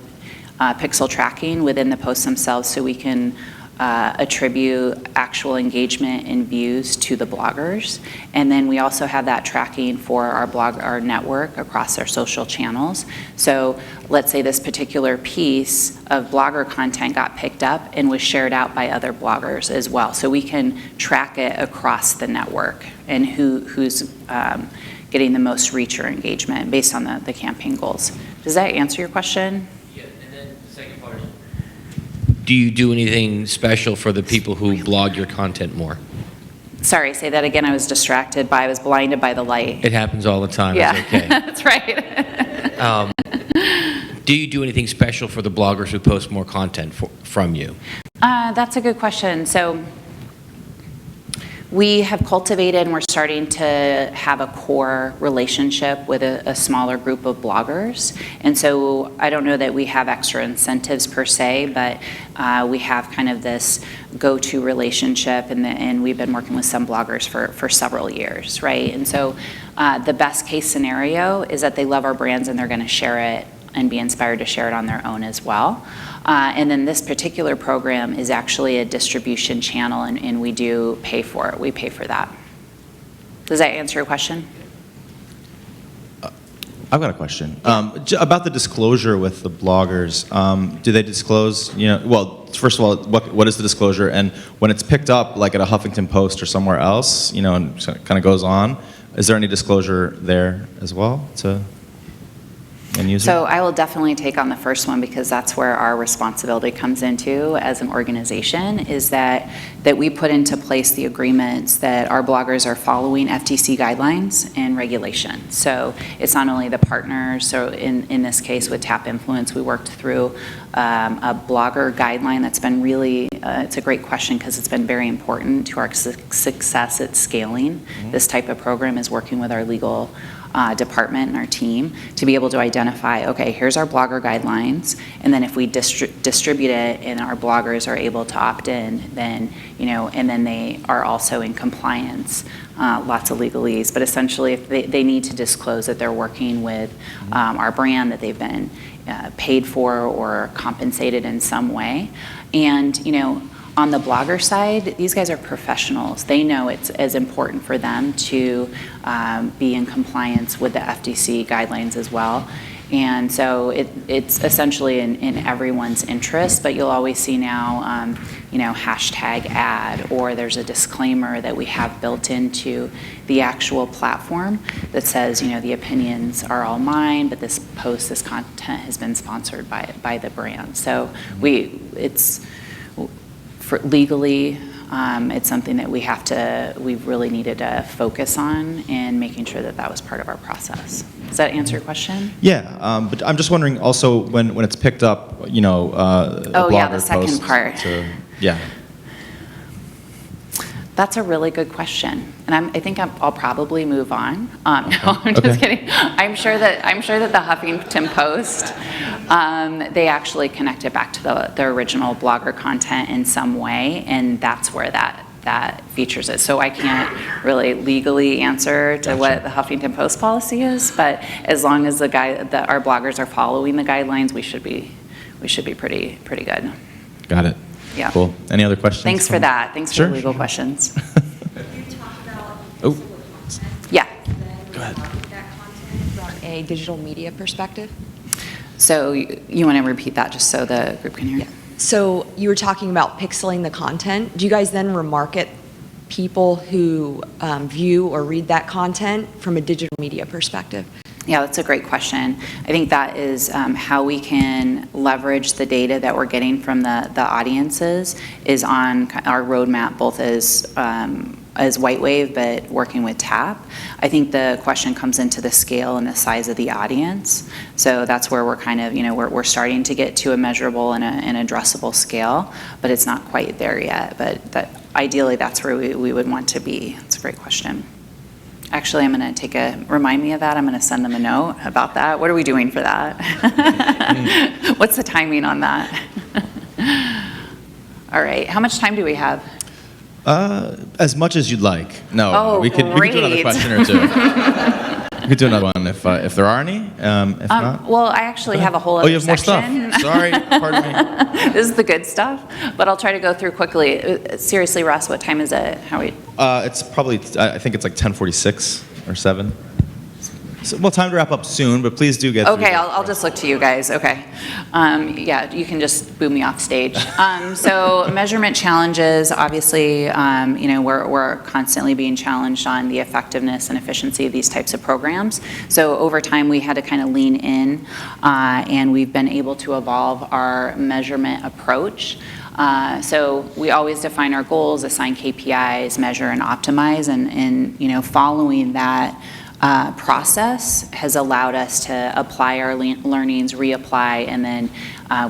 pixel tracking within the posts themselves, so we can attribute actual engagement and views to the bloggers. And then we also have that tracking for our network across our social channels. So let's say this particular piece of blogger content got picked up and was shared out by other bloggers as well. So we can track it across the network and who's getting the most reach or engagement based on the campaign goals. Does that answer your question? Do you do anything special for the people who blog your content more? Sorry, say that again. I was distracted I was blinded by the light. It happens all the time. Yeah, It's okay. that's right. Do you do anything special for the bloggers who post more content from you? That's a good question. So we have cultivated and we're starting to have a core relationship with a smaller group of bloggers. And so I don't know that we have extra incentives per se, but we have kind of this go-to relationship, and we've been working with some bloggers for several years, right? And so the best case scenario is that they love our brands and they're going to share it and be inspired to share it on their own as well. And then this particular program is actually a distribution channel, and we do pay for it. We pay for that. Does that answer your question? I've got a question about the disclosure with the bloggers. Do they disclose? Well, first of all, what is the disclosure? And when it's picked up, like at a Huffington Post or somewhere else, and kind of goes on, is there any disclosure there as well to end user? So I will definitely take on the first one, because that's where our responsibility comes into as an organization, is that we put into place the agreements that our bloggers are following FTC guidelines and regulations. So it's not only the partners, so in this case with Tap Influence, we worked through a blogger guideline that's been really, it's a great question because it's been very important to our success at scaling. This type of program is working with our legal department and our team to be able to identify, okay, here's our blogger guidelines, and then if we distribute it and our bloggers are able to opt in, then, and then they are also in compliance, lots of legalese, but essentially if they need to disclose that they're working with our brand, that they've been paid for or compensated in some way. And, on the blogger side, these guys are professionals. They know it's as important for them to be in compliance with the FTC guidelines as well. And so it's essentially in everyone's interest, but you'll always see now, hashtag ad, or there's a disclaimer that we have built into the actual platform that says, the opinions are all mine, but this content has been sponsored by the brand. So legally, it's something that we've really needed to focus on, and making sure that was part of our process. Does that answer your question? Yeah, but I'm just wondering also when it's picked up, a the second post part. Yeah. That's a really good question, and I think I'll probably move on. No, I'm just kidding. I'm sure that the Huffington Post, they actually connect it back to the original blogger content in some way, and that's where that features it. So I can't really legally answer to what the Huffington Post policy is, but as long as our bloggers are following the guidelines, we should be pretty good. Got it. Yeah. Cool. Any other questions? Thanks for that. Thanks for the legal questions. Yeah. Go ahead. From a digital media perspective? So you want to repeat that just so the group can hear? Yeah. So you were talking about pixeling the content. Do you guys then remarket people who view or read that content from a digital media perspective? Yeah, that's a great question. I think that is how we can leverage the data that we're getting from the audiences is on our roadmap, both as as White Wave, but working with TAP. I think the question comes into the scale and the size of the audience. So that's where we're kind of, we're starting to get to a measurable and an addressable scale, but it's not quite there yet. But ideally, that's where we would want to be. It's a great question. Actually, I'm going to remind me of that. I'm going to send them a note about that. What are we doing for that? What's the timing on that? All right. How much time do we have? As much as you'd like. No, Oh, we could do another great. question or two. We could do another one if there are any. If not, Well, I actually have a whole other you have more stuff. section. Sorry, pardon me. This is the good stuff, but I'll try to go through quickly. Seriously, Russ, what time is it? It's probably, I think it's like 10:46 or 7. So, well, time to wrap up soon, but please do get. Okay, I'll just look to you guys. Okay. Yeah, you can just boo me off stage. So measurement challenges, obviously, we're constantly being challenged on the effectiveness and efficiency of these types of programs. So over time, we had to kind of lean in, and we've been able to evolve our measurement approach. So we always define our goals, assign KPIs, measure and optimize, and following that process has allowed us to apply our learnings, reapply, and then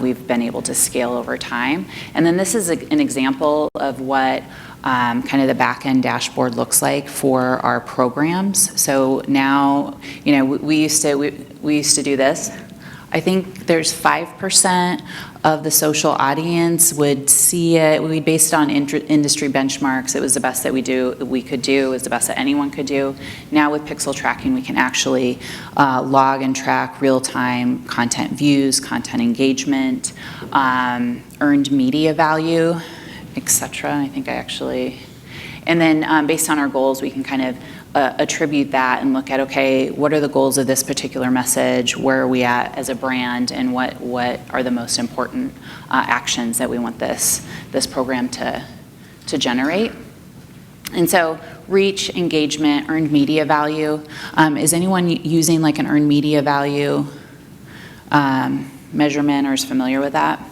we've been able to scale over time. And then this is an example of what kind of the back-end dashboard looks like for our programs. So now, we used to do this. I think there's 5% of the social audience would see it. We based it on industry benchmarks. It was the best that we could do. It was the best that anyone could do. Now with pixel tracking, we can actually log and track real-time content views, content engagement, earned media value, etc. I think and then based on our goals, we can kind of attribute that and look at, okay, what are the goals of this particular message? Where are we at as a brand? And what are the most important actions that we want this program to generate? And so reach, engagement, earned media value. Is anyone using like an earned media value measurement or is familiar with that?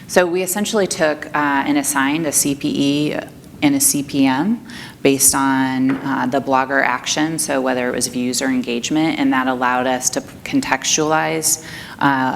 So we essentially took and assigned a CPE and a CPM based on the blogger action, so whether it was views or engagement, and that allowed us to contextualize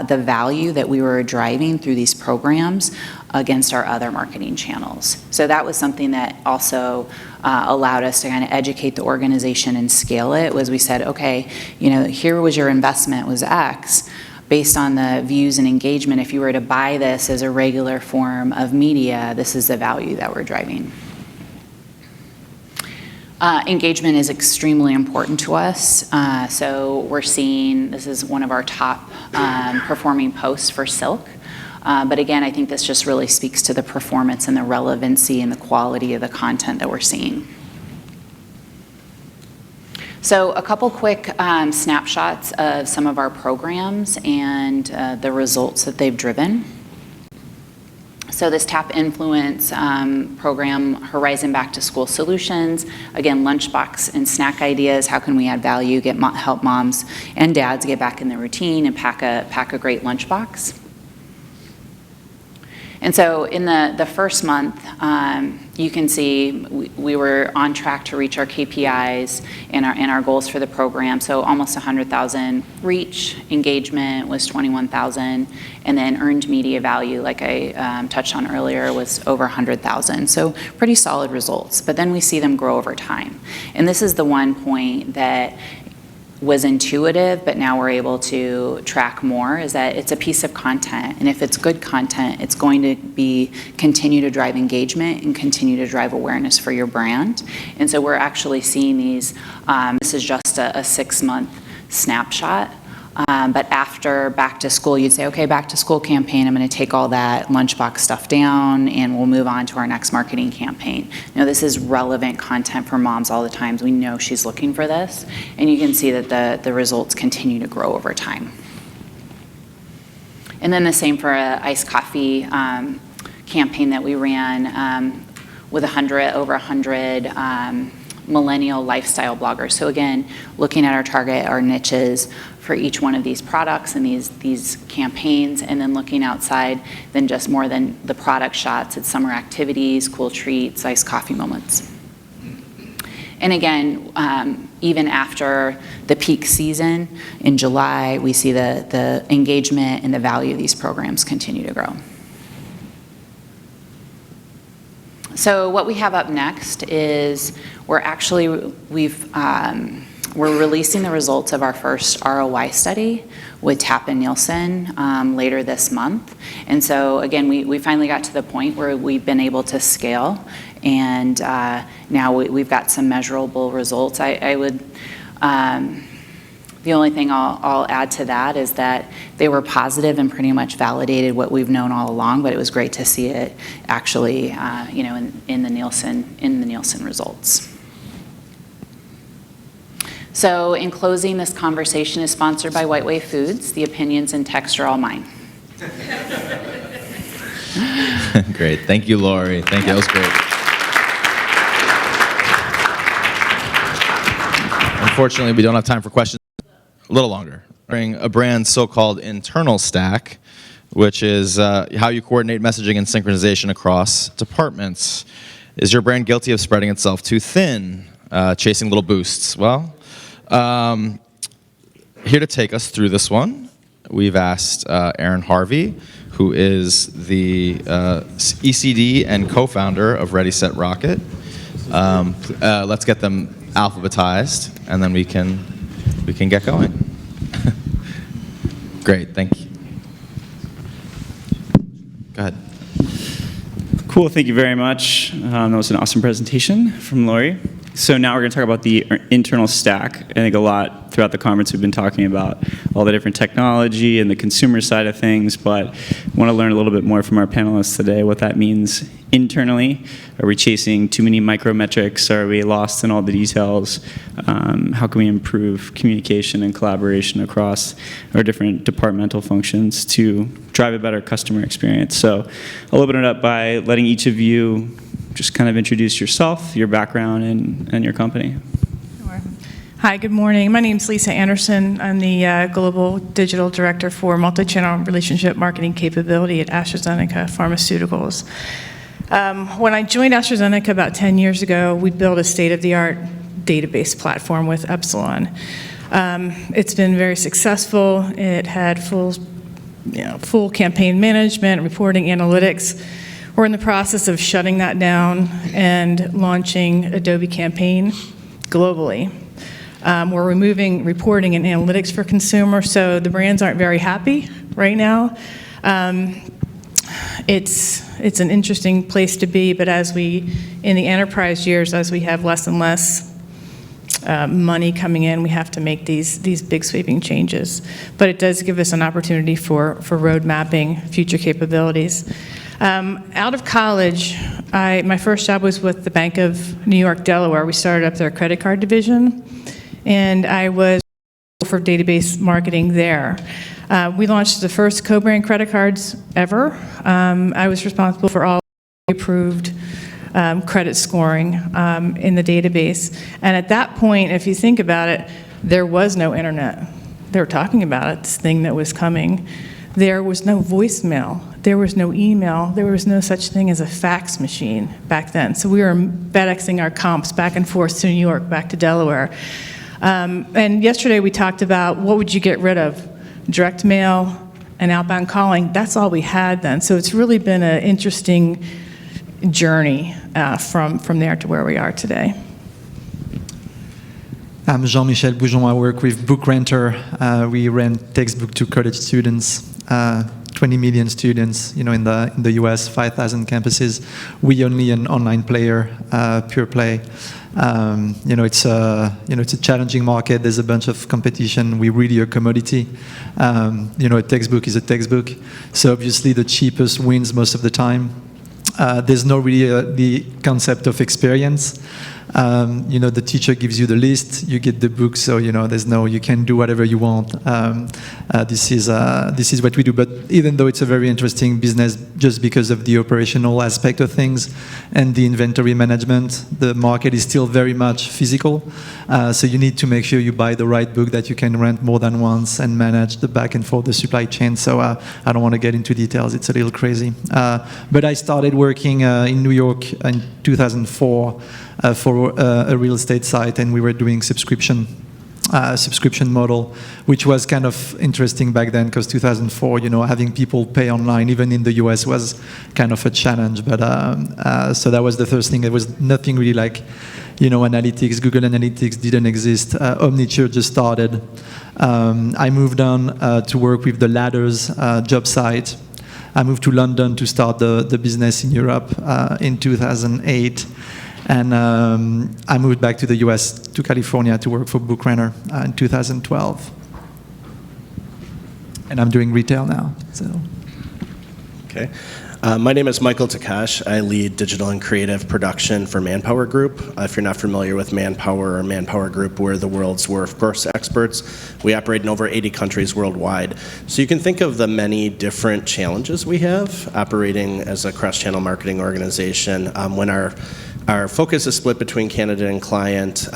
the value that we were driving through these programs against our other marketing channels. So that was something that also allowed us to kind of educate the organization and scale it, was we said, okay, here was your investment was X. Based on the views and engagement, if you were to buy this as a regular form of media, this is the value that we're driving. Engagement is extremely important to us. So we're seeing, this is one of our top performing posts for Silk. But again, I think this just really speaks to the performance and the relevancy and the quality of the content that we're seeing. So a couple quick snapshots of some of our programs and the results that they've driven. So this TAP Influence program, Horizon Back to School Solutions, again, lunchbox and snack ideas. How can we add value, help moms and dads get back in the routine and pack a great lunchbox? And so in the first month, you can see we were on track to reach our KPIs and our goals for the program. So almost 100,000 reach, engagement was 21,000, and then earned media value, like I touched on earlier, was over 100,000. So pretty solid results. But then we see them grow over time. And this is the one point that was intuitive, but now we're able to track more, is that it's a piece of content. And if it's good content, it's going to continue to drive engagement and continue to drive awareness for your brand. And so we're actually seeing these, this is just a 6-month snapshot. But after back to school, you'd say, okay, back to school campaign, I'm going to take all that lunchbox stuff down and we'll move on to our next marketing campaign. This is relevant content for moms all the time. We know she's looking for this. And you can see that the results continue to grow over time. And then the same for an iced coffee campaign that we ran with over 100 millennial lifestyle bloggers. So again, looking at our target, our niches for each one of these products and these campaigns, and then looking outside than just more than the product shots. It's summer activities, cool treats, iced coffee moments. And again, even after the peak season in July, we see the engagement and the value of these programs continue to grow. So what we have up next is we're releasing the results of our first ROI study with Tapp and Nielsen later this month. And so again, we finally got to the point where we've been able to scale, and now we've got some measurable results. The only thing I'll add to that is that they were positive and pretty much validated what we've known all along, but it was great to see it actually, in the Nielsen results. So in closing, this conversation is sponsored by White Wave Foods. The opinions and text are all mine. Great. Thank you, Lori. Thank you. That was great. Unfortunately, we don't have time for questions. A little longer. Bring a brand's so-called internal stack, which is how you coordinate messaging and synchronization across departments. Is your brand guilty of spreading itself too thin, chasing little boosts? Well, here to take us through this one, we've asked Aaron Harvey, who is the ECD and co-founder of Ready Set Rocket. Let's get them alphabetized, and then we can get going. Great, thank you. Go ahead. Cool, thank you very much. That was an awesome presentation from Lori. So now we're going to talk about the internal stack. I think a lot throughout the conference we've been talking about all the different technology and the consumer side of things, but I want to learn a little bit more from our panelists today what that means internally. Are we chasing too many micrometrics? Are we lost in all the details? How can we improve communication and collaboration across our different departmental functions to drive a better customer experience? So I'll open it up by letting each of you just kind of introduce yourself, your background, and your company. Sure. Hi, good morning. My name is Lisa Anderson. I'm the Global Digital Director for Multi-Channel Relationship Marketing Capability at AstraZeneca Pharmaceuticals. When I joined AstraZeneca about 10 years ago, we built a state-of-the-art database platform with Epsilon. It's been very successful. It had full campaign management, reporting, analytics. We're in the process of shutting that down and launching Adobe Campaign globally. We're removing reporting and analytics for consumers, so the brands aren't very happy right now. It's an interesting place to be, but in the enterprise years, as we have less and less money coming in, we have to make these big sweeping changes. But it does give us an opportunity for road mapping future capabilities. Out of college, my first job was with the Bank of New York, Delaware. We started up their credit card division, and I was for database marketing there. We launched the first co-brand credit cards ever. I was responsible for all approved credit scoring in the database. And at that point, if you think about it, there was no internet. They were talking about it, this thing that was coming. There was no voicemail. There was no email. There was no such thing as a fax machine back then. So we were FedExing our comps back and forth to New York, back to Delaware. And yesterday we talked about what would you get rid of? Direct mail and outbound calling. That's all we had then. So it's really been an interesting journey from there to where we are today. I'm Jean-Michel Boujon. I work with Book Renter. We rent textbook to college students. 20 million students, in the US, 5,000 campuses. We only an online player, pure play. It's a challenging market. There's a bunch of competition. We're really a commodity. A textbook is a textbook. So obviously the cheapest wins most of the time. There's no really the concept of experience. The teacher gives you the list, you get the book, so you can do whatever you want. This is what we do. But even though it's a very interesting business, just because of the operational aspect of things and the inventory management, the market is still very much physical. So you need to make sure you buy the right book that you can rent more than once and manage the back and forth, the supply chain. So I don't want to get into details. It's a little crazy. But I started working in New York in 2004. for a real estate site, and we were doing subscription model, which was kind of interesting back then because 2004, having people pay online, even in the US, was kind of a challenge. But so that was the first thing. There was nothing really like, analytics. Google Analytics didn't exist. Omniture just started. I moved on to work with the Ladders job site. I moved to London to start the business in Europe in 2008. And I moved back to the US, to California, to work for Bookrunner in 2012. And I'm doing retail now. So. Okay. My name is Michael Takash. I lead digital and creative production for Manpower Group. If you're not familiar with Manpower or Manpower Group, we're the world's workforce experts. We operate in over 80 countries worldwide. So you can think of the many different challenges we have operating as a cross-channel marketing organization. When our focus is split between candidate and client.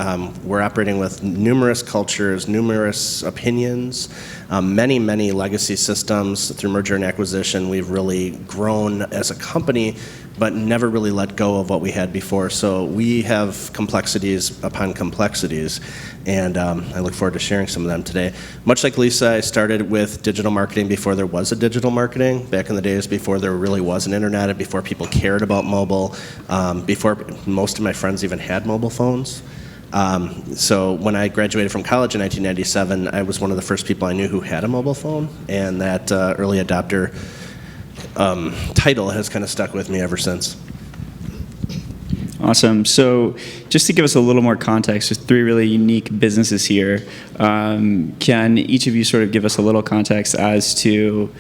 We're operating with numerous cultures, numerous opinions, many legacy systems. Through merger and acquisition, we've really grown as a company, but never really let go of what we had before. So we have complexities upon complexities, and I look forward to sharing some of them today. Much like Lisa, I started with digital marketing before there was a digital marketing, back in the days before there really was an internet, before people cared about mobile, before most of my friends even had mobile phones. So when I graduated from college in 1997, I was one of the first people I knew who had a mobile phone, and that early adopter title has kind of stuck with me ever since. Awesome. So just to give us a little more context, there's three really unique businesses here. Can each of you sort of give us a little context as to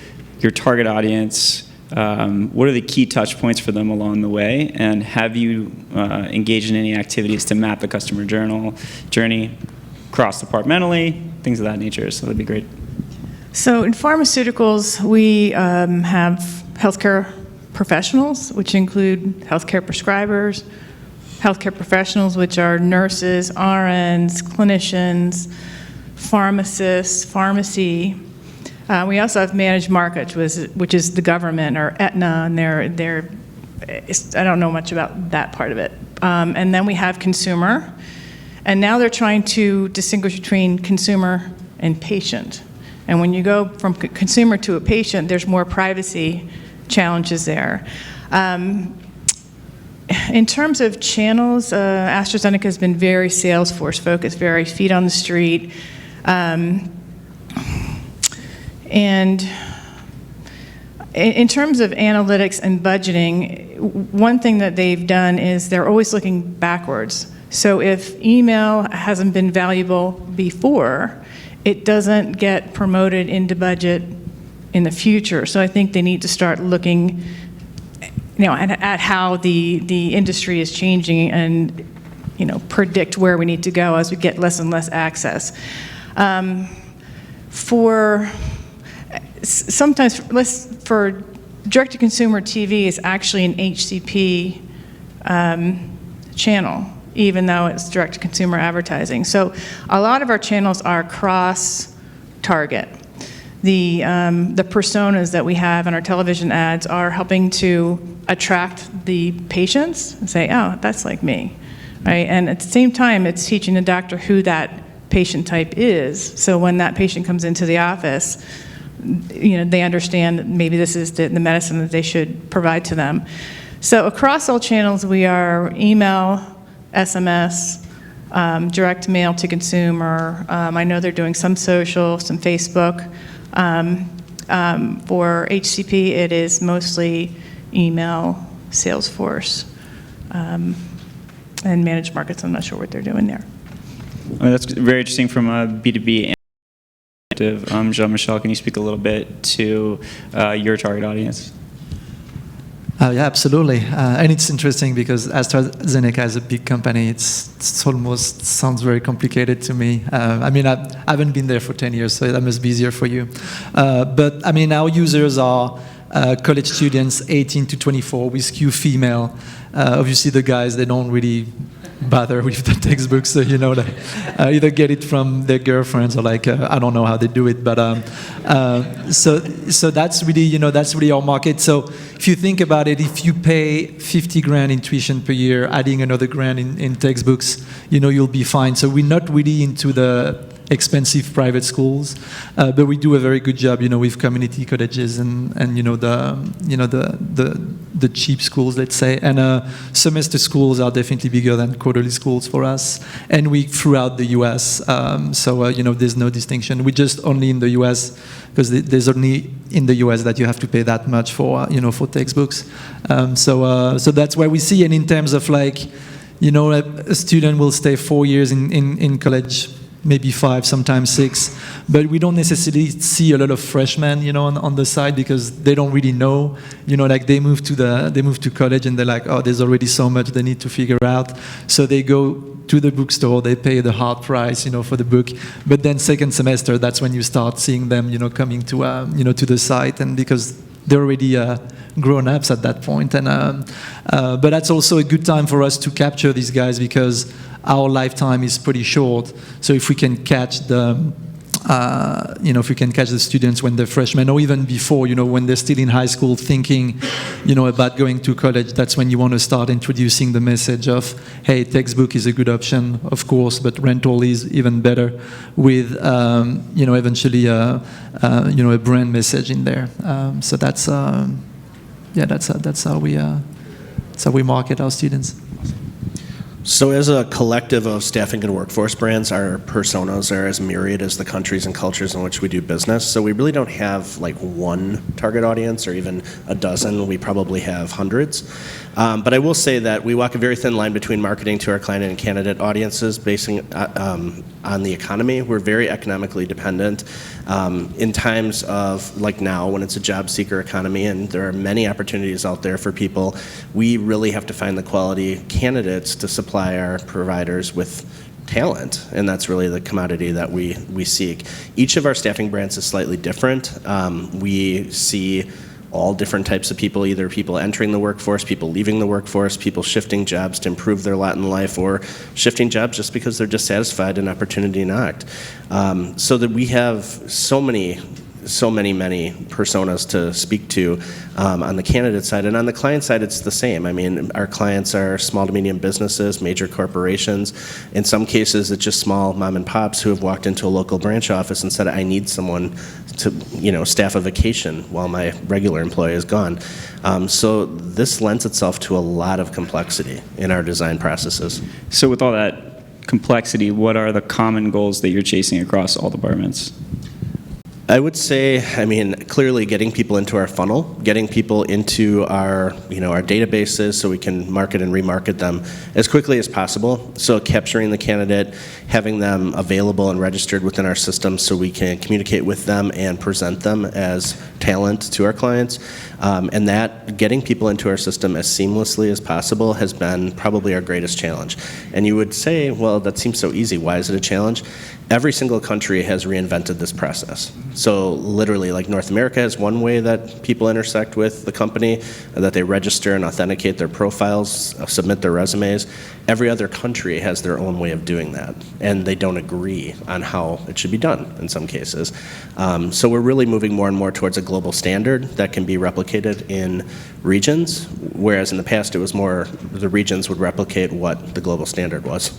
your target audience? What are the key touch points for them along the way? And have you engaged in any activities to map the customer journey cross-departmentally, things of that nature? So that'd be great. So in pharmaceuticals, we have healthcare professionals, which include healthcare prescribers, healthcare professionals, which are nurses, RNs, clinicians, pharmacists, pharmacy. We also have managed markets, which is the government or Aetna, and I don't know much about that part of it. And then we have consumer, and now they're trying to distinguish between consumer and patient. And when you go from consumer to a patient, there's more privacy challenges there. In terms of channels, AstraZeneca has been very Salesforce focused, very feet on the street. And in terms of analytics and budgeting, one thing that they've done is they're always looking backwards. So if email hasn't been valuable before, it doesn't get promoted into budget in the future. So I think they need to start looking, at how the industry is changing and, predict where we need to go as we get less and less access. Sometimes for direct-to-consumer TV is actually an HCP channel, even though it's direct-to-consumer advertising. So a lot of our channels are cross-target. The personas that we have in our television ads are helping to attract the patients and say, oh, that's like me, right? And at the same time, it's teaching the doctor who that patient type is. So when that patient comes into the office, they understand that maybe this is the medicine that they should provide to them. So across all channels, we are email, SMS, direct mail to consumer. I know they're doing some social, some Facebook. For HCP, it is mostly email, Salesforce, and managed markets. I'm not sure what they're doing there. That's very interesting from a B2B perspective. Jean-Michel, can you speak a little bit to your target audience? Yeah, absolutely. And it's interesting because AstraZeneca is a big company. It's almost sounds very complicated to me. I haven't been there for 10 years, so that must be easier for you. But our users are college students 18 to 24. We skew female. Obviously, the guys, they don't really bother with the textbooks. So, you know, like, either get it from their girlfriends or like, I don't know how they do it, but so that's really, you know, that's really our market. So if you think about it, if you pay 50 grand in tuition per year, adding another grand in textbooks, you know, you'll be fine. So we're not really into the expensive private schools, but we do a very good job, you know, with community colleges and you know the cheap schools, let's say, and semester schools are definitely bigger than quarterly schools for us, and we throughout the U.S. So you know, there's no distinction. We just only in the U.S. because there's only in the U.S. that you have to pay that much for you know, for textbooks. So that's why we see, and in terms of like, you know, a student will stay 4 years in college, maybe 5, sometimes 6, but we don't necessarily see a lot of freshmen, you know, on the side because they don't really know, you know, like they move to college and they're like, oh, there's already so much they need to figure out, so they go to the bookstore, they pay the hard price, you know, for the book, but then second semester, that's when you start seeing them, you know, coming to, you know, to the site, and because they're already grown-ups at that point, and but that's also a good time for us to capture these guys because our lifetime is pretty short. So if we can catch the, you know, if we can catch the students when they're freshmen or even before, you know, when they're still in high school thinking, you know, about going to college, that's when you want to start introducing the message of, hey, textbook is a good option, of course, but rental is even better with, you know, eventually, you know, a brand message in there. So that's, yeah, that's how we market our students. So as a collective of staffing and workforce brands, our personas are as myriad as the countries and cultures in which we do business. So we really don't have like one target audience or even a dozen. We probably have hundreds. But I will say that we walk a very thin line between marketing to our client and candidate audiences basing on the economy. We're very economically dependent. In times of, like now, when it's a job seeker economy and there are many opportunities out there for people, we really have to find the quality candidates to supply our providers with talent, and that's really the commodity that we seek. Each of our staffing brands is slightly different. We see all different types of people, either people entering the workforce, people leaving the workforce, people shifting jobs to improve their lot in life, or shifting jobs just because they're dissatisfied and opportunity knocked. So that we have so many personas to speak to on the candidate side, and on the client side it's the same. I mean, our clients are small to medium businesses, major corporations. In some cases it's just small mom and pops who have walked into a local branch office and said, I need someone to, you know, staff a vacation while my regular employee is gone. So this lends itself to a lot of complexity in our design processes. So with all that complexity, what are the common goals that you're chasing across all departments? I would say, I mean, clearly getting people into our funnel, getting people into our, you know, our databases so we can market and remarket them as quickly as possible. So capturing the candidate, having them available and registered within our system so we can communicate with them and present them as talent to our clients. And that getting people into our system as seamlessly as possible has been probably our greatest challenge. And you would say, well, that seems so easy. Why is it a challenge? Every single country has reinvented this process. So literally, like North America has one way that people intersect with the company, that they register and authenticate their profiles, submit their resumes. Every other country has their own way of doing that, and they don't agree on how it should be done in some cases. So we're really moving more and more towards a global standard that can be replicated in regions, whereas in the past it was more the regions would replicate what the global standard was.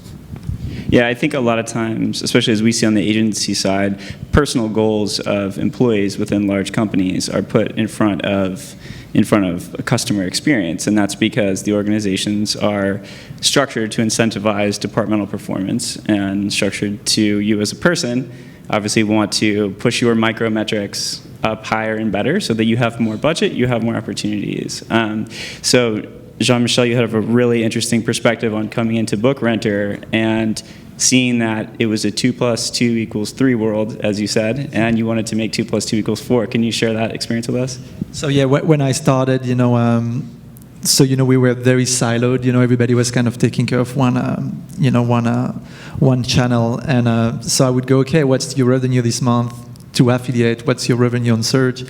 Yeah, I think a lot of times, especially as we see on the agency side, personal goals of employees within large companies are put in front of a customer experience, and that's because the organizations are structured to incentivize departmental performance and structured to you as a person obviously want to push your micrometrics up higher and better so that you have more budget, you have more opportunities. So Jean-Michel, you have a really interesting perspective on coming into Book Renter and seeing that it was a 2 + 2 = 3 world, as you said, and you wanted to make 2 + 2 = 4. Can you share that experience with us? So yeah, when I started, you know, so you know, we were very siloed. You know, everybody was kind of taking care of one, you know, one channel, and so I would go, okay, what's your revenue this month? 2 affiliate, what's your revenue on search?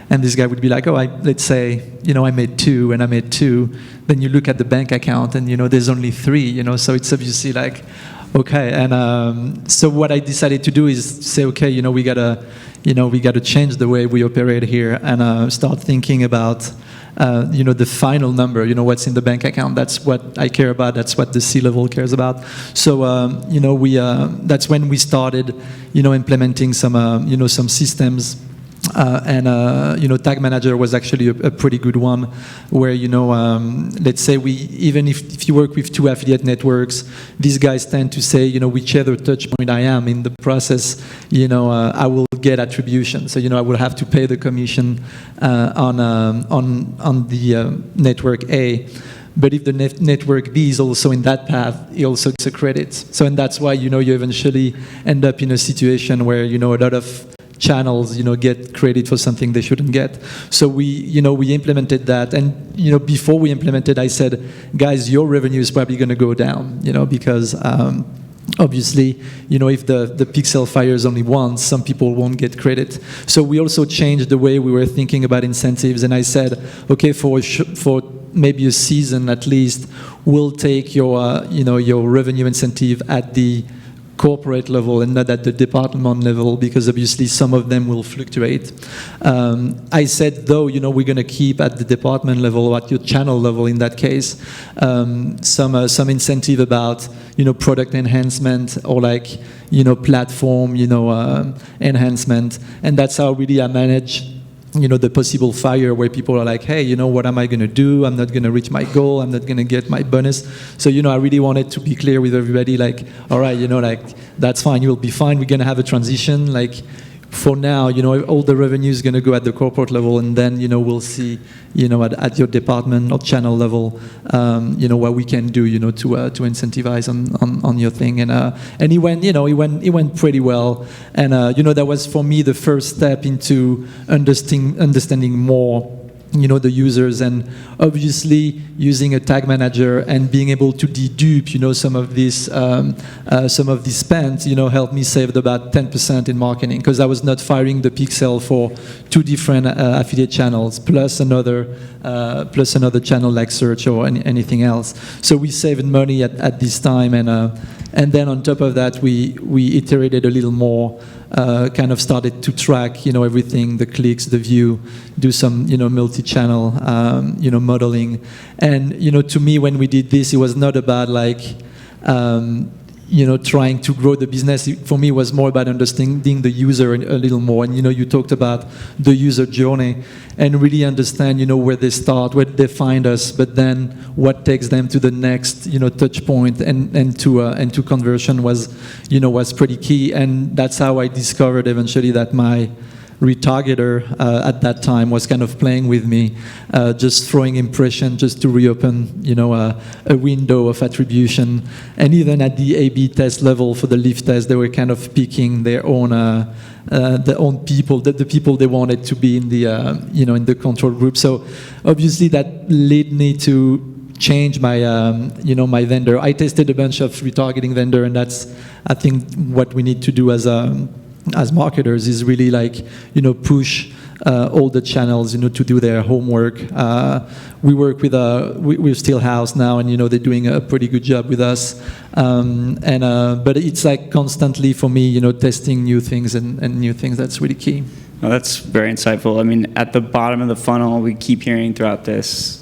And this guy would be like, oh, let's say, I made 2 and I made 2. Then you look at the bank account and, there's only 3, so it's obviously like, okay. And so what I decided to do is say, okay, we gotta change the way we operate here and start thinking about the final number, what's in the bank account. That's what I care about. That's what the C-level cares about. So, that's when we started, implementing some systems. Tag Manager was actually a pretty good one where, let's say even if you work with 2 affiliate networks, these guys tend to say, whichever touch point I am in the process, I will get attribution. So, I will have to pay the commission on the network A. But if the network B is also in that path, it also gets a credit. So, and that's why, you eventually end up in a situation where, a lot of channels, get credit for something they shouldn't get. So we implemented that. And, before we implemented, I said, guys, your revenue is probably going to go down, because obviously, if the pixel fires only once, some people won't get credit. So we also changed the way we were thinking about incentives. And I said, okay, for maybe a season at least, we'll take your, your revenue incentive at the corporate level and not at the department level, because obviously some of them will fluctuate. I said, though, we're going to keep at the department level or at your channel level in that case, some incentive about, product enhancement or like, platform, enhancement. And that's how really I manage the possible fire where people are like, hey, what am I going to do? I'm not going to reach my goal. I'm not going to get my bonus. So, I really wanted to be clear with everybody, like, all right, like, that's fine. You'll be fine. We're going to have a transition. Like, for now, all the revenue is going to go at the corporate level, and then, we'll see, at your department or channel level, what we can do, to incentivize on your thing. And it went pretty well. And, that was for me the first step into understanding more, the users, and obviously using a tag manager and being able to dedupe, some of this spend, helped me save about 10% in marketing, because I was not firing the pixel for 2 different affiliate channels plus another channel like search or anything else. So we saved money at this time, and then on top of that, we iterated a little more. Kind of started to track, everything, the clicks, the view, do some, multi-channel, modeling. And, to me, when we did this, it was not about like, trying to grow the business. For me, it was more about understanding the user a little more. And, you talked about the user journey and really understand, where they start, where they find us, but then what takes them to the next, touch point and to conversion was pretty key. And that's how I discovered eventually that my retargeter at that time was kind of playing with me, just throwing impression just to reopen, a window of attribution. And even at the A/B test level for the lift test, they were kind of picking their own people, the people they wanted to be in the, in the control group. So obviously that led me to change my, my vendor. I tested a bunch of retargeting vendor, and that's, I think, what we need to do as marketers is really like, push all the channels, to do their homework. We work with Steelhouse now, and, they're doing a pretty good job with us. But it's like constantly for me, testing new things and new things. That's really key. Well, that's very insightful. I mean, at the bottom of the funnel, we keep hearing throughout this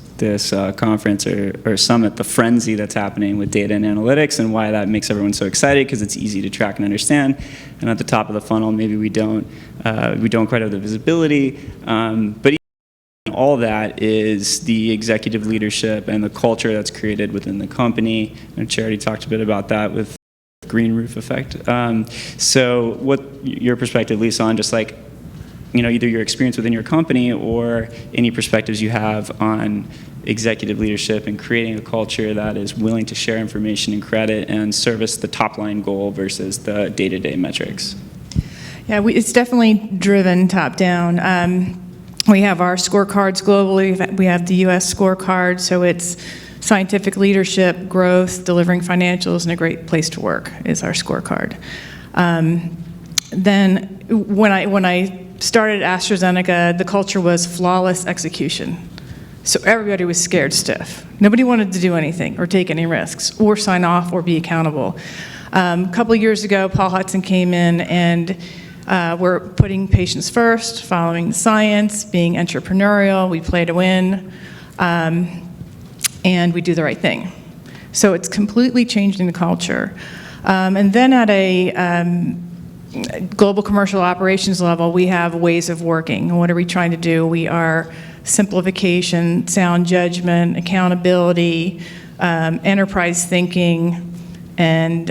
conference or summit, the frenzy that's happening with data and analytics, and why that makes everyone so excited, because it's easy to track and understand. And at the top of the funnel, maybe we don't quite have the visibility. But all that is the executive leadership and the culture that's created within the company. And Charity talked a bit about that with green roof effect. So what your perspective, Lisa, on just like, either your experience within your company or any perspectives you have on executive leadership and creating a culture that is willing to share information and credit and service the top line goal versus the day-to-day metrics? Yeah, it's definitely driven top down. We have our scorecards globally. We have the U.S. scorecard, so it's scientific leadership, growth, delivering financials, and a great place to work is our scorecard. Then when I started AstraZeneca, the culture was flawless execution. So everybody was scared stiff. Nobody wanted to do anything or take any risks or sign off or be accountable. A couple of years ago, Paul Hudson came in and we're putting patients first, following the science, being entrepreneurial, we play to win, and we do the right thing. So it's completely changing the culture. And then at a global commercial operations level, we have ways of working. And what are we trying to do? We are simplification, sound judgment, accountability, enterprise thinking, and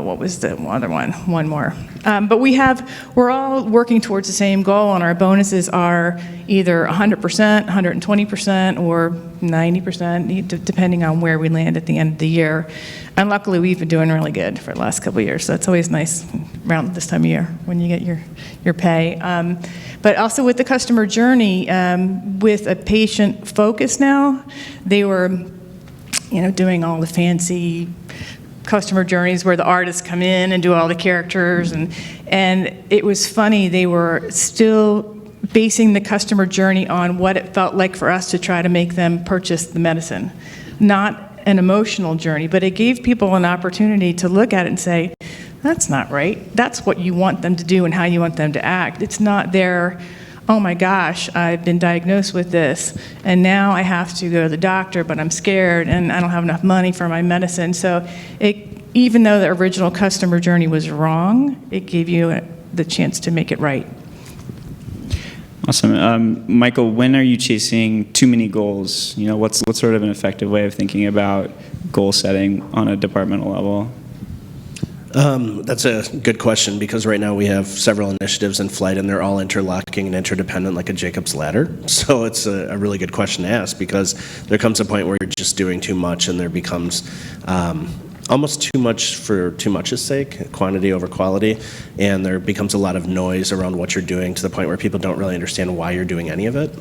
what was the other one? One more. But we're all working towards the same goal, and our bonuses are either 100%, 120%, or 90%, depending on where we land at the end of the year. And luckily, we've been doing really good for the last couple of years, so it's always nice around this time of year when you get your pay. But also with the customer journey, with a patient focus now, they were, doing all the fancy customer journeys where the artists come in and do all the characters, and it was funny, they were still basing the customer journey on what it felt like for us to try to make them purchase the medicine, not an emotional journey, but it gave people an opportunity to look at it and say, that's not right. That's what you want them to do and how you want them to act. It's not their, oh my gosh, I've been diagnosed with this, and now I have to go to the doctor, but I'm scared, and I don't have enough money for my medicine. So even though the original customer journey was wrong, it gave you the chance to make it right. Awesome. Michael, when are you chasing too many goals? What's sort of an effective way of thinking about goal setting on a departmental level? That's a good question, because right now we have several initiatives in flight and they're all interlocking and interdependent like a Jacob's ladder. So it's a really good question to ask, because there comes a point where you're just doing too much and there becomes almost too much for too much's sake, quantity over quality, and there becomes a lot of noise around what you're doing to the point where people don't really understand why you're doing any of it.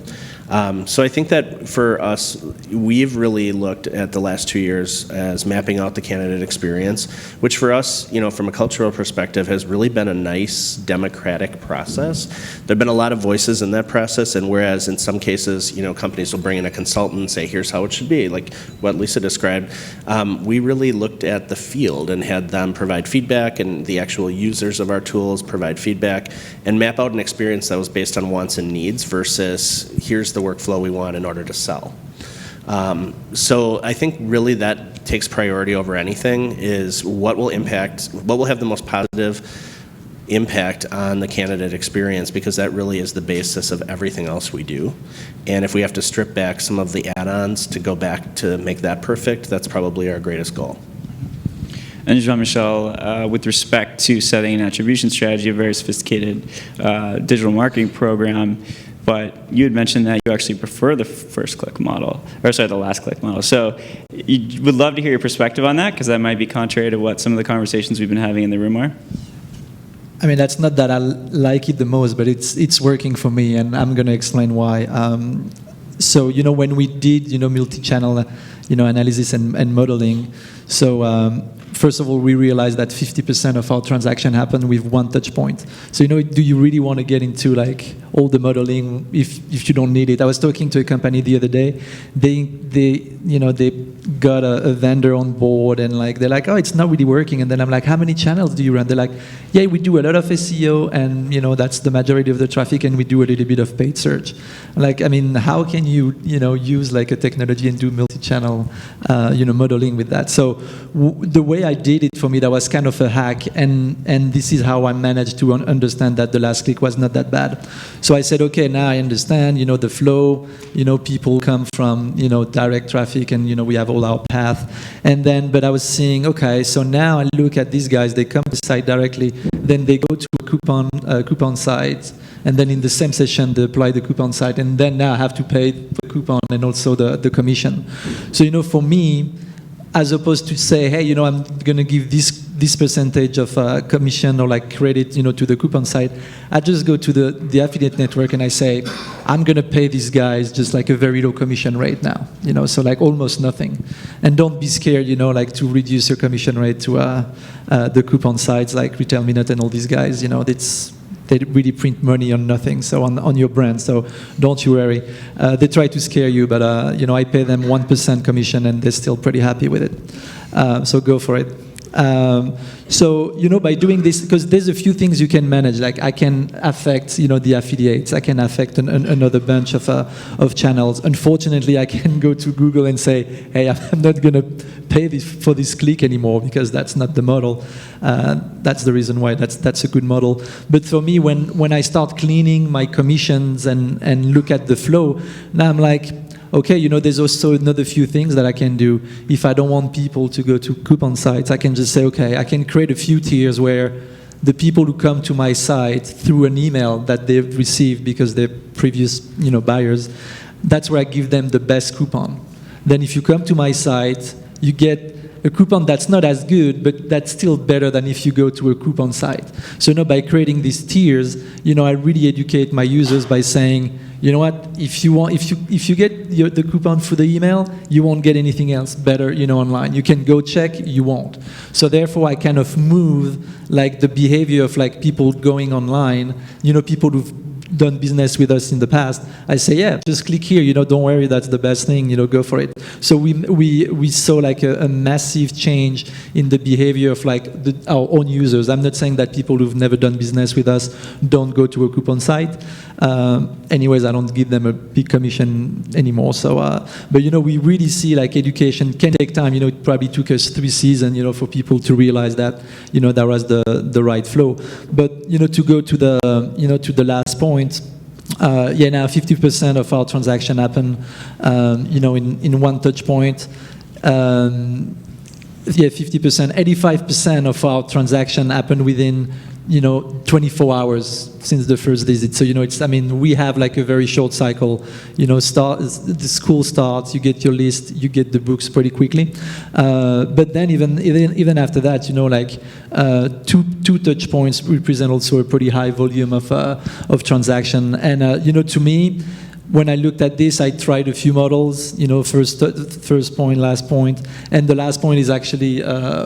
So I think that for us, we've really looked at the last 2 years as mapping out the candidate experience, which for us, from a cultural perspective, has really been a nice democratic process. There have been a lot of voices in that process, and whereas in some cases, companies will bring in a consultant and say, here's how it should be, like what Lisa described, we really looked at the field and had them provide feedback, and the actual users of our tools provide feedback, and map out an experience that was based on wants and needs versus here's the workflow we want in order to sell. So I think really that takes priority over anything, is what will have the most positive impact on the candidate experience, because that really is the basis of everything else we do. And if we have to strip back some of the add-ons to go back to make that perfect, that's probably our greatest goal. And Jean-Michel, with respect to setting an attribution strategy, a very sophisticated digital marketing program, but you had mentioned that you actually prefer the the last click model. So you would love to hear your perspective on that, because that might be contrary to what some of the conversations we've been having in the room are. I mean, that's not that I like it the most, but it's working for me, and I'm going to explain why. So, when we did, multi-channel, analysis and modeling, so first of all, we realized that 50% of our transaction happened with one touch point. So, do you really want to get into like all the modeling if you don't need it? I was talking to a company the other day. They got a vendor on board, and like they're like, oh, it's not really working. And then I'm like, how many channels do you run? They're like, yeah, we do a lot of SEO, and that's the majority of the traffic, and we do a little bit of paid search. Like, I mean, how can you use like a technology and do multi-channel modeling with that? So the way I did it, for me, that was kind of a hack, and this is how I managed to understand that the last click was not that bad. So I said, okay, now I understand, the flow, people come from, direct traffic, and, we have all our path. And then, but I was seeing, okay, so now I look at these guys, they come to the site directly, then they go to a coupon site, and then in the same session, they apply the coupon site, and then now I have to pay the coupon and also the commission. So, for me, as opposed to say, hey, I'm going to give this percentage of commission or like credit, to the coupon site, I just go to the affiliate network and I say, I'm going to pay these guys just like a very low commission rate now, so like almost nothing. And don't be scared, like to reduce your commission rate to the coupon sites like Retail Minute and all these guys, they really print money on nothing, so on your brand. So don't you worry. They try to scare you, but I pay them 1% commission, and they're still pretty happy with it. So go for it. So by doing this, because there's a few things you can manage, like I can affect the affiliates, I can affect another bunch of channels. Unfortunately, I can go to Google and say, hey, I'm not going to pay for this click anymore, because that's not the model. That's the reason why that's a good model. But for me, when I start cleaning my commissions and look at the flow, now I'm like, okay, there's also another few things that I can do. If I don't want people to go to coupon sites, I can just say, okay, I can create a few tiers where the people who come to my site through an email that they've received because they're previous buyers, that's where I give them the best coupon. Then if you come to my site, you get a coupon that's not as good, but that's still better than if you go to a coupon site. So by creating these tiers, I really educate my users by saying, you know what, if you get the coupon through the email, you won't get anything else better online. You can go check, you won't. So therefore I kind of move like the behavior of like people going online, people who've done business with us in the past. I say, yeah, just click here, don't worry, that's the best thing, go for it. So we saw like a massive change in the behavior of like our own users. I'm not saying that people who've never done business with us don't go to a coupon site. Anyways, I don't give them a big commission anymore. So, but we really see like education can take time. It probably took us 3 seasons, for people to realize that, that was the right flow. But to go to the last point. Now 50% of our transaction happen, in one touch point. 50%, 85% of our transaction happen within 24 hours since the first visit. So, we have like a very short cycle. The school starts, you get your list, you get the books pretty quickly. But then even after that, two touch points represent also a pretty high volume of transaction. And, to me, when I looked at this, I tried a few models, first point, last point, and the last point is actually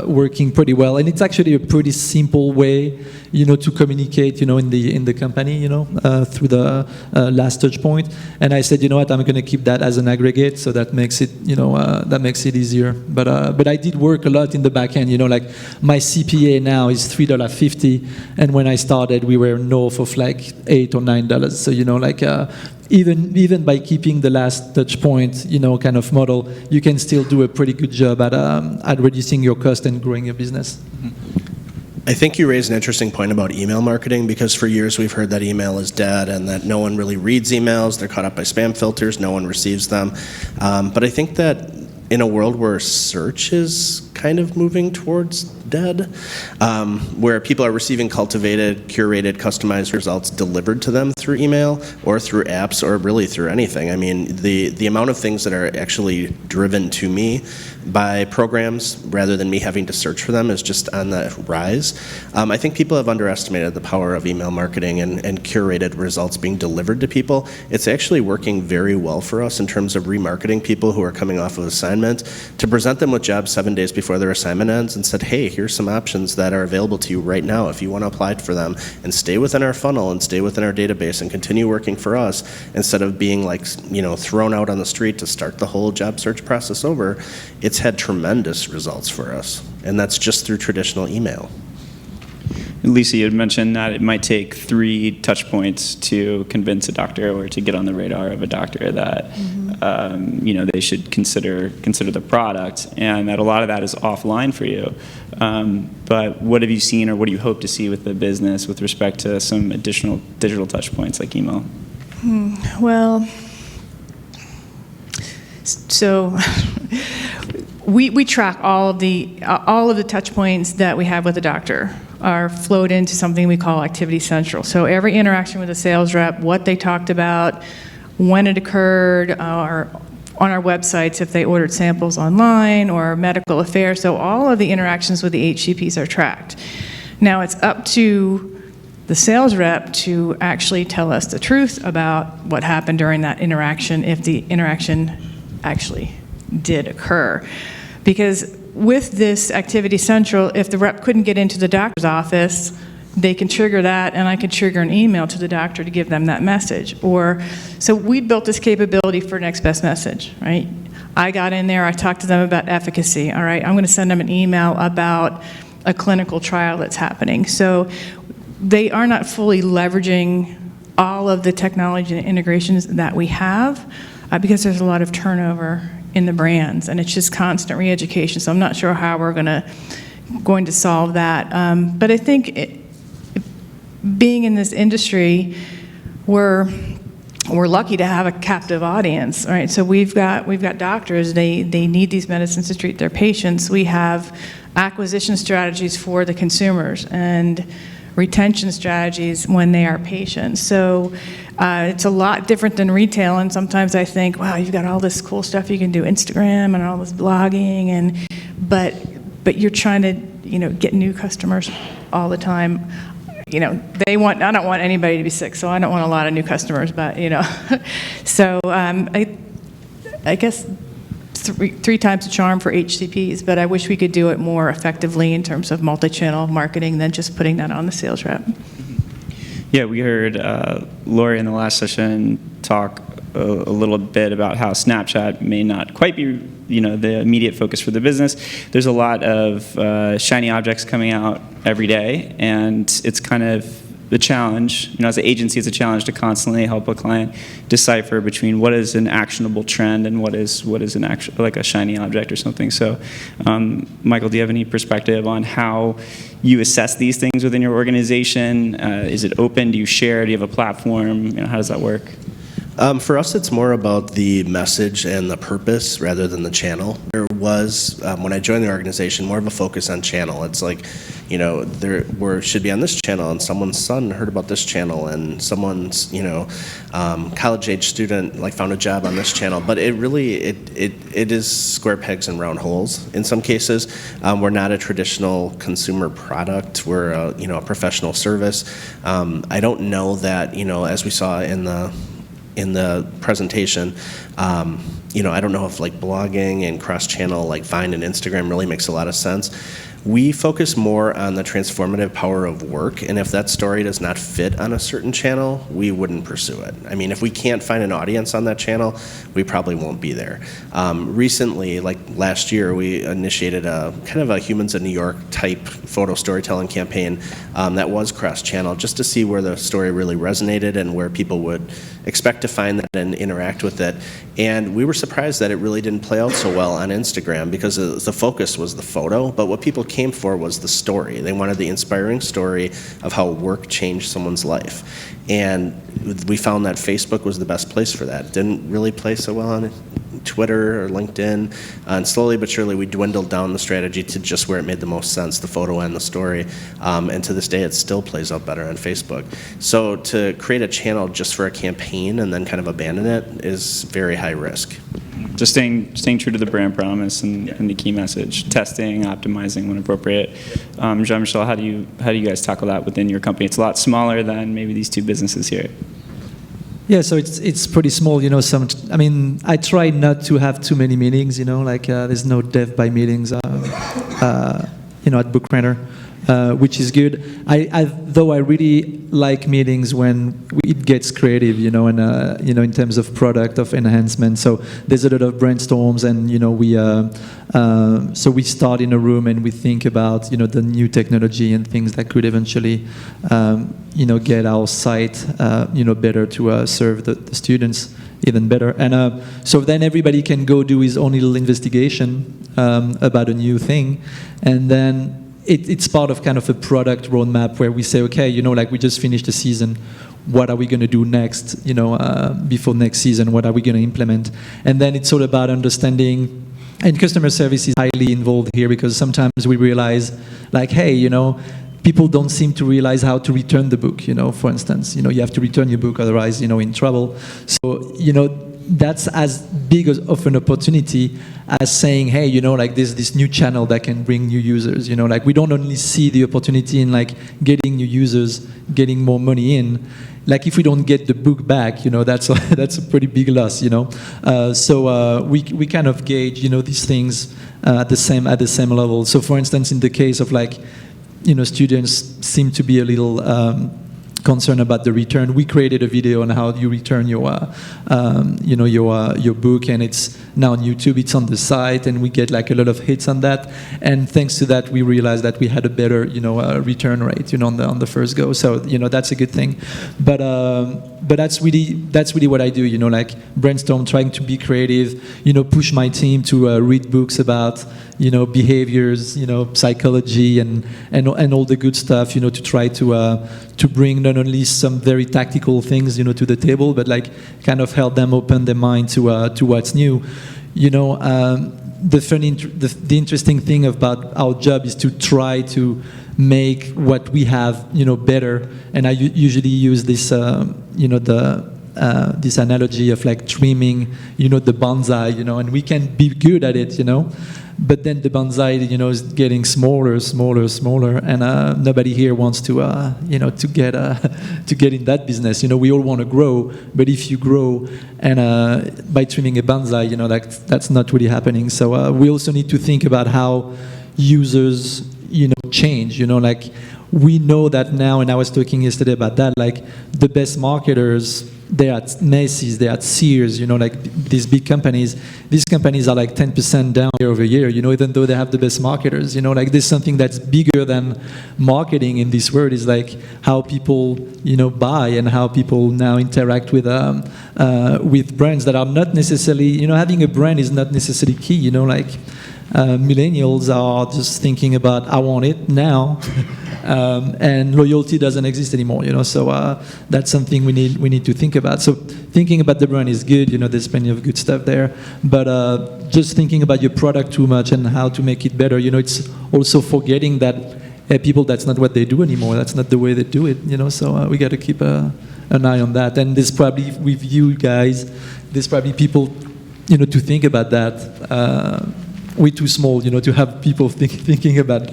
working pretty well. And it's actually a pretty simple way, to communicate, in the company, through the last touch point. And I said, you know what, I'm going to keep that as an aggregate, so that makes it, that makes it easier. But I did work a lot in the back end, like my CPA now is $3.50, and when I started, we were north of like $8 or $9. So, even by keeping the last touch point, kind of model, you can still do a pretty good job at reducing your cost and growing your business. I think you raised an interesting point about email marketing, because for years we've heard that email is dead and that no one really reads emails. They're caught up by spam filters. No one receives them. But I think that in a world where search is kind of moving towards dead, where people are receiving cultivated, curated, customized results delivered to them through email or through apps or really through anything. I mean, the amount of things that are actually driven to me by programs rather than me having to search for them is just on the rise. I think people have underestimated the power of email marketing and curated results being delivered to people. It's actually working very well for us in terms of remarketing people who are coming off of assignment, to present them with jobs 7 days before their assignment ends and said, hey, here's some options that are available to you right now if you want to apply for them, and stay within our funnel and stay within our database and continue working for us, instead of being like, thrown out on the street to start the whole job search process over. It's had tremendous results for us, and that's just through traditional email. Lisa, you had mentioned that it might take 3 touch points to convince a doctor or to get on the radar of a doctor that they should consider the product, and that a lot of that is offline for you. But what have you seen, or what do you hope to see with the business with respect to some additional digital touch points like email? Well, so we track all of the touch points that we have with the doctor are flowed into something we call Activity Central. So every interaction with a sales rep, what they talked about, when it occurred, or on our websites if they ordered samples online, or medical affairs. So all of the interactions with the HCPs are tracked. Now it's up to the sales rep to actually tell us the truth about what happened during that interaction, if the interaction actually did occur. Because with this Activity Central, if the rep couldn't get into the doctor's office, they can trigger that, and I can trigger an email to the doctor to give them that message. Or, so we built this capability for next best message, right? I got in there, I talked to them about efficacy, all right? I'm going to send them an email about a clinical trial that's happening. So they are not fully leveraging all of the technology and integrations that we have because there's a lot of turnover in the brands, and it's just constant re-education. So I'm not sure how we're going to solve that. But I think being in this industry, we're lucky to have a captive audience, right? So we've got doctors, they need these medicines to treat their patients. We have acquisition strategies for the consumers and retention strategies when they are patients. So it's a lot different than retail, and sometimes I think, wow, you've got all this cool stuff you can do, Instagram and all this blogging, but you're trying to, get new customers all the time. I don't want anybody to be sick, so I don't want a lot of new customers, but, So I guess three times the charm for HCPs, but I wish we could do it more effectively in terms of multi-channel marketing than just putting that on the sales rep. Yeah, we heard Lori in the last session talk a little bit about how Snapchat may not quite be, the immediate focus for the business. There's a lot of shiny objects coming out every day, and it's kind of the challenge. As an agency, it's a challenge to constantly help a client decipher between what is an actionable trend and what is an like a shiny object or something. So, Michael, do you have any perspective on how you assess these things within your organization? Is it open? Do you share? Do you have a platform? How does that work? For us, it's more about the message and the purpose rather than the channel. There was, when I joined the organization, more of a focus on channel. It's like, there should be on this channel, and someone's son heard about this channel, and someone's, college-age student found a job on this channel. But it really, it is square pegs and round holes. In some cases, we're not a traditional consumer product. We're a professional service. I don't know that, as we saw in the presentation, I don't know if blogging and cross-channel Vine and Instagram really makes a lot of sense. We focus more on the transformative power of work, and if that story does not fit on a certain channel, we wouldn't pursue it. I mean, if we can't find an audience on that channel, we probably won't be there. Recently, last year, we initiated a kind of a Humans of New York type photo storytelling campaign that was cross-channel, just to see where the story really resonated and where people would expect to find that and interact with it. And we were surprised that it really didn't play out so well on Instagram because the focus was the photo, but what people came for was the story. They wanted the inspiring story of how work changed someone's life. And we found that Facebook was the best place for that. It didn't really play so well on Twitter or LinkedIn. And slowly but surely we dwindled down the strategy to just where it made the most sense, the photo and the story. And to this day it still plays out better on Facebook. So to create a channel just for a campaign and then kind of abandon it is very high risk. Just staying true to the brand promise and the key message, testing, optimizing when appropriate. Jean-Michel, how do you guys tackle that within your company? It's a lot smaller than maybe these two businesses here. Yeah, so it's pretty small, I try not to have too many meetings, there's no dev by meetings, at Book Renter, which is good. Though I really like meetings when it gets creative, and in terms of product, of enhancement. So there's a lot of brainstorms, and we start in a room and we think about the new technology and things that could eventually get our site better to serve the students even better. And so then everybody can go do his own little investigation about a new thing, and then it's part of kind of a product roadmap where we say, okay, we just finished the season. What are we going to do next? Before next season, what are we going to implement? And then it's all about understanding. And customer service is highly involved here because sometimes we realize, hey, people don't seem to realize how to return the book. For instance, you have to return your book, otherwise, in trouble. So, that's as big of an opportunity as saying, hey, there's this new channel that can bring new users. We don't only see the opportunity in getting new users, getting more money in. If we don't get the book back, that's a pretty big loss. So we kind of gauge these things at the same level. So for instance, in the case of students seem to be a little concerned about the return. We created a video on how you return your book, and it's now on YouTube. It's on the site, and we get like a lot of hits on that. And thanks to that, we realized that we had a better return rate on the first go. So that's a good thing. But that's really what I do. Like brainstorm, trying to be creative. Push my team to read books about behaviors, psychology, and all the good stuff. To try to bring not only some very tactical things, to the table, but like kind of help them open their mind to what's new. The interesting thing about our job is to try to make what we have, better. And I usually use this, this analogy of like trimming, the bonsai, and we can be good at it, but then the bonsai, is getting smaller, and nobody here wants to get in that business. We all want to grow, but if you grow and by trimming a bonsai, that's not really happening. So we also need to think about how users, change. Like we know that now, and I was talking yesterday about that. Like the best marketers, they're at Macy's, they're at Sears, like these big companies. These companies are like 10% down year over year, even though they have the best marketers. Like there's something that's bigger than marketing in this world, is like how people, buy and how people now interact with brands that are not necessarily, having a brand is not necessarily key. Like millennials are just thinking about, I want it now. And loyalty doesn't exist anymore, so that's something we need to think about. So thinking about the brand is good, there's plenty of good stuff there, but just thinking about your product too much and how to make it better, it's also forgetting that people, that's not what they do anymore, that's not the way they do it, so we got to keep an eye on that. And there's probably, with you guys, there's probably people, to think about that. We're too small, to have people thinking about,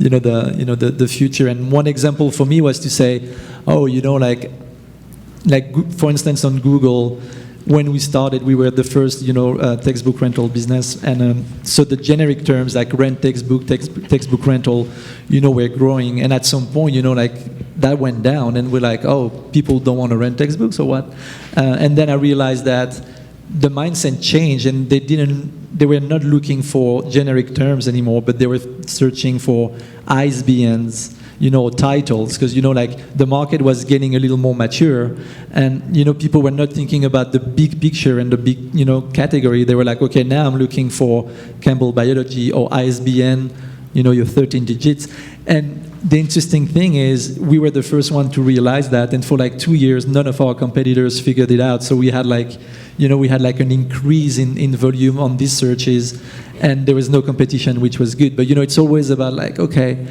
the future. And one example for me was to say, like for instance on Google, when we started, we were the first, textbook rental business, and so the generic terms like rent textbook, textbook rental, were growing, and at some point, like that went down, and we're like, oh, people don't want to rent textbooks or what? And then I realized that the mindset changed, and they were not looking for generic terms anymore, but they were searching for ISBNs, titles, because, like the market was getting a little more mature, and, people were not thinking about the big picture and the big, category. They were like, okay, now I'm looking for Campbell Biology or ISBN, your 13 digits. And the interesting thing is we were the first one to realize that, and for like 2 years, none of our competitors figured it out. So we had like, an increase in volume on these searches, and there was no competition, which was good. But, it's always about like, okay,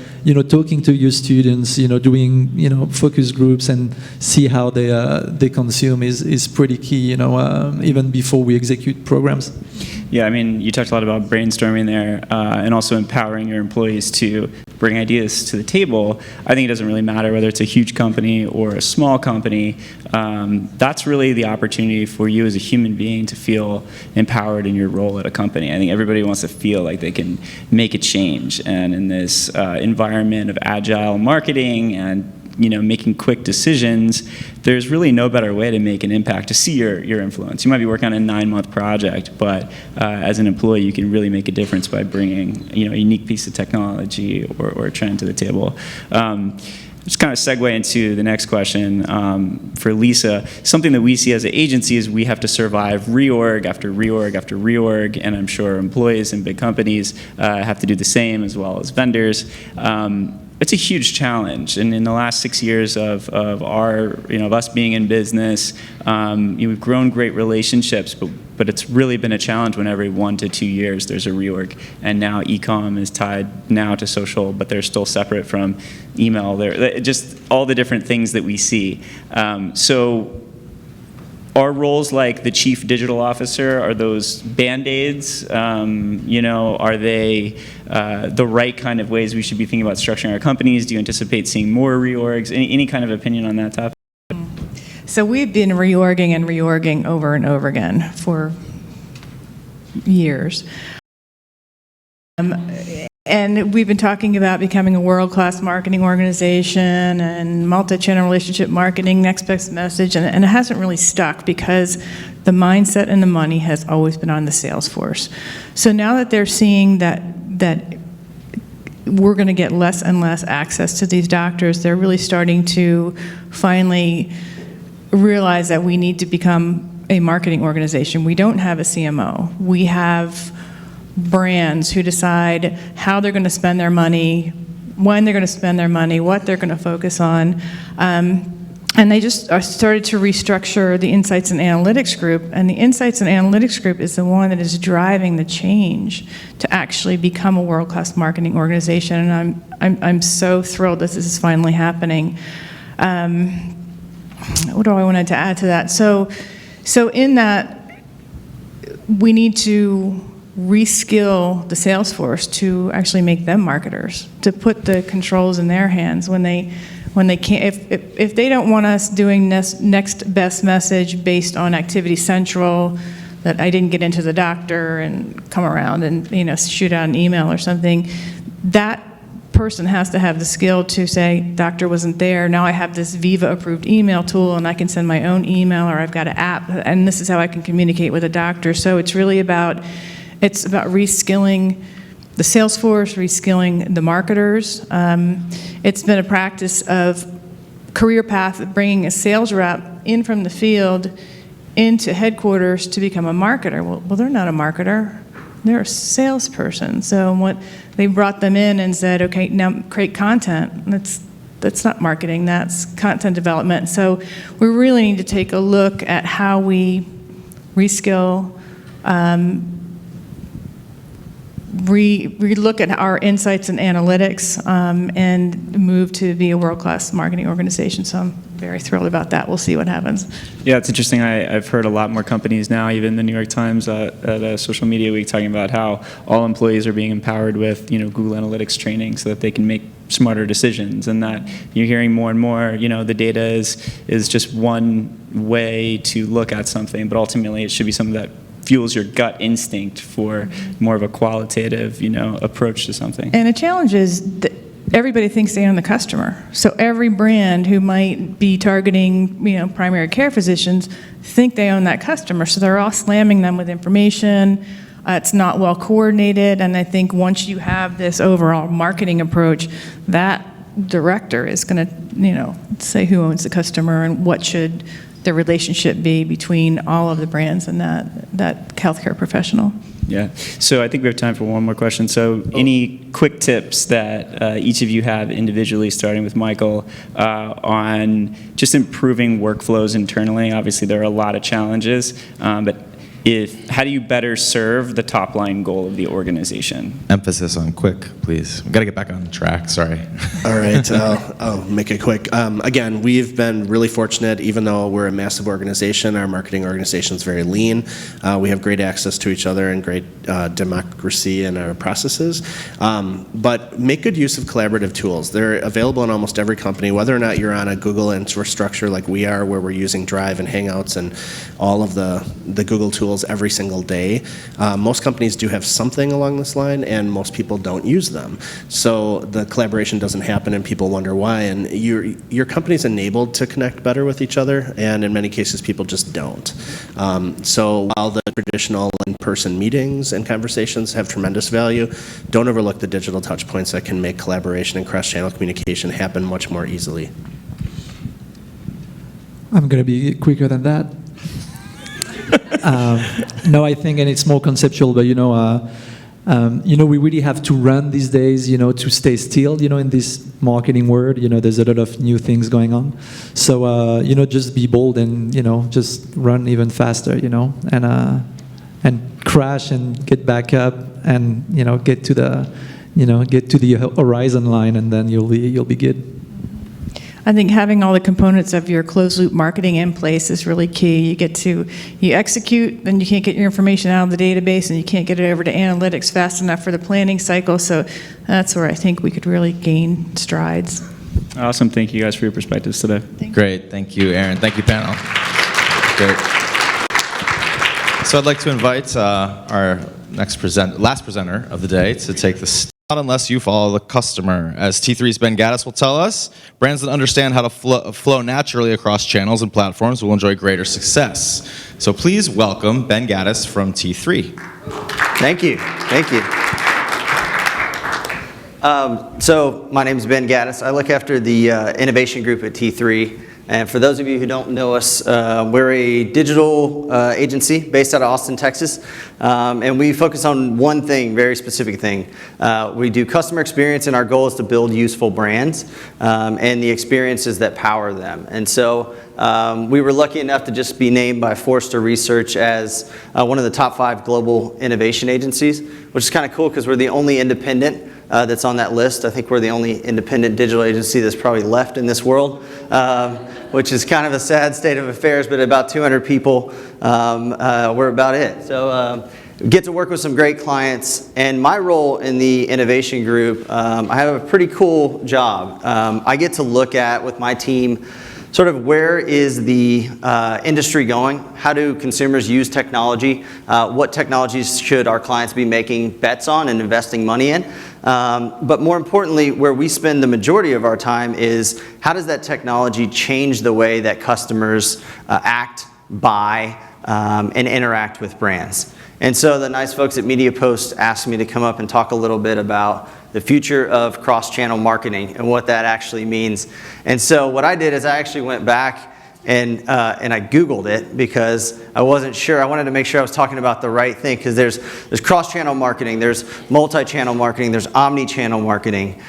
talking to your students, doing, focus groups and see how they consume is pretty key, even before we execute programs. Yeah, I mean, you talked a lot about brainstorming there, and also empowering your employees to bring ideas to the table. I think it doesn't really matter whether it's a huge company or a small company. That's really the opportunity for you as a human being to feel empowered in your role at a company. I think everybody wants to feel like they can make a change. And in this environment of agile marketing and making quick decisions, there's really no better way to make an impact, to see your influence. You might be working on a 9-month project, but as an employee, you can really make a difference by bringing a unique piece of technology or a trend to the table. Just kind of segue into the next question for Lisa. Something that we see as an agency is we have to survive reorg after reorg after reorg, and I'm sure employees in big companies have to do the same, as well as vendors. It's a huge challenge, and in the last 6 years of us being in business, we've grown great relationships, but it's really been a challenge when every 1 to 2 years there's a reorg, and now e-com is tied now to social, but they're still separate from email. They're just all the different things that we see. So are roles like the chief digital officer, are those Band-Aids? Are they the right kind of ways we should be thinking about structuring our companies? Do you anticipate seeing more reorgs? Any kind of opinion on that topic? So we've been reorging over and over again for years. And we've been talking about becoming a world-class marketing organization and multi-channel relationship marketing, next best message, and it hasn't really stuck because the mindset and the money has always been on the sales force. So now that they're seeing that we're going to get less and less access to these doctors, they're really starting to finally realize that we need to become a marketing organization. We don't have a CMO. We have brands who decide how they're going to spend their money, when they're going to spend their money, what they're going to focus on. And they just started to restructure the Insights and Analytics Group, and the Insights and Analytics Group is the one that is driving the change to actually become a world-class marketing organization, and I'm so thrilled that this is finally happening. What do I want to add to that? So in that, we need to reskill the sales force to actually make them marketers, to put the controls in their hands when they can't, if they don't want us doing next best message based on Activity Central, that I didn't get into the doctor and come around and shoot out an email or something, that person has to have the skill to say, doctor wasn't there, now I have this Viva approved email tool and I can send my own email, or I've got an app and this is how I can communicate with a doctor. So it's really about reskilling the sales force, reskilling the marketers. It's been a practice of career path, bringing a sales rep in from the field into headquarters to become a marketer. Well, they're not a marketer. They're a salesperson. So what they brought them in and said, okay, now create content. That's not marketing, that's content development. So we really need to take a look at how we reskill, relook at our insights and analytics, and move to be a world-class marketing organization. So I'm very thrilled about that. We'll see what happens. Yeah, it's interesting. I've heard a lot more companies now, even the New York Times at Social Media Week, talking about how all employees are being empowered with Google Analytics training so that they can make smarter decisions, and that you're hearing more and more, the data is just one way to look at something, but ultimately it should be something that fuels your gut instinct for more of a qualitative, approach to something. And the challenge is that everybody thinks they own the customer. So every brand who might be targeting, primary care physicians think they own that customer. So they're all slamming them with information. It's not well coordinated. And I think once you have this overall marketing approach, that director is going to, say who owns the customer and what should the relationship be between all of the brands and that healthcare professional. Yeah. So I think we have time for one more question. So any quick tips that each of you have individually, starting with Michael, on just improving workflows internally? Obviously, there are a lot of challenges, but how do you better serve the top line goal of the organization? Emphasis on quick, please. We've got to get back on track, sorry. All right, I'll make it quick. Again, we've been really fortunate, even though we're a massive organization, our marketing organization is very lean. We have great access to each other and great democracy in our processes. But make good use of collaborative tools. They're available in almost every company, whether or not you're on a Google infrastructure like we are, where we're using Drive and Hangouts and all of the Google tools every single day. Most companies do have something along this line, and most people don't use them. So the collaboration doesn't happen, and people wonder why. And your company's enabled to connect better with each other, and in many cases, people just don't. So while the traditional in-person meetings and conversations have tremendous value, don't overlook the digital touch points that can make collaboration and cross-channel communication happen much more easily. I'm going to be quicker than that. No, I think, and it's more conceptual, but we really have to run these days, to stay still, in this marketing world. There's a lot of new things going on. So, just be bold and, just run even faster, and crash and get back up and, get to the horizon line, and then you'll be good. I think having all the components of your closed loop marketing in place is really key. You execute, then you can't get your information out of the database, and you can't get it over to analytics fast enough for the planning cycle. So that's where I think we could really gain strides. Awesome. Thank you guys for your perspectives today. Great. Thank you, Aaron. Thank you, panel. Great. So I'd like to invite our last presenter of the day to take the Not unless you follow the customer. As T3's Ben Gaddis will tell us, brands that understand how to flow naturally across channels and platforms will enjoy greater success. So please welcome Ben Gaddis from T3. Thank you. Thank you. So my name is Ben Gaddis. I look after the innovation group at T3. And for those of you who don't know us, we're a digital agency based out of Austin, Texas. And we focus on one thing, very specific thing. We do customer experience, and our goal is to build useful brands and the experiences that power them. And so we were lucky enough to just be named by Forrester Research as one of the top 5 global innovation agencies, which is kind of cool because we're the only independent that's on that list. I think we're the only independent digital agency that's probably left in this world, which is kind of a sad state of affairs, but about 200 people, we're about it. So get to work with some great clients, and my role in the innovation group, I have a pretty cool job. I get to look at, with my team, sort of where is the industry going? How do consumers use technology? What technologies should our clients be making bets on and investing money in? But more importantly, where we spend the majority of our time is how does that technology change the way that customers act, buy, and interact with brands? And so the nice folks at MediaPost asked me to come up and talk a little bit about the future of cross-channel marketing and what that actually means. And so what I did is I actually went back and I Googled it because I wasn't sure. I wanted to make sure I was talking about the right thing, because there's cross-channel marketing, there's multi-channel marketing, there's omni-channel marketing.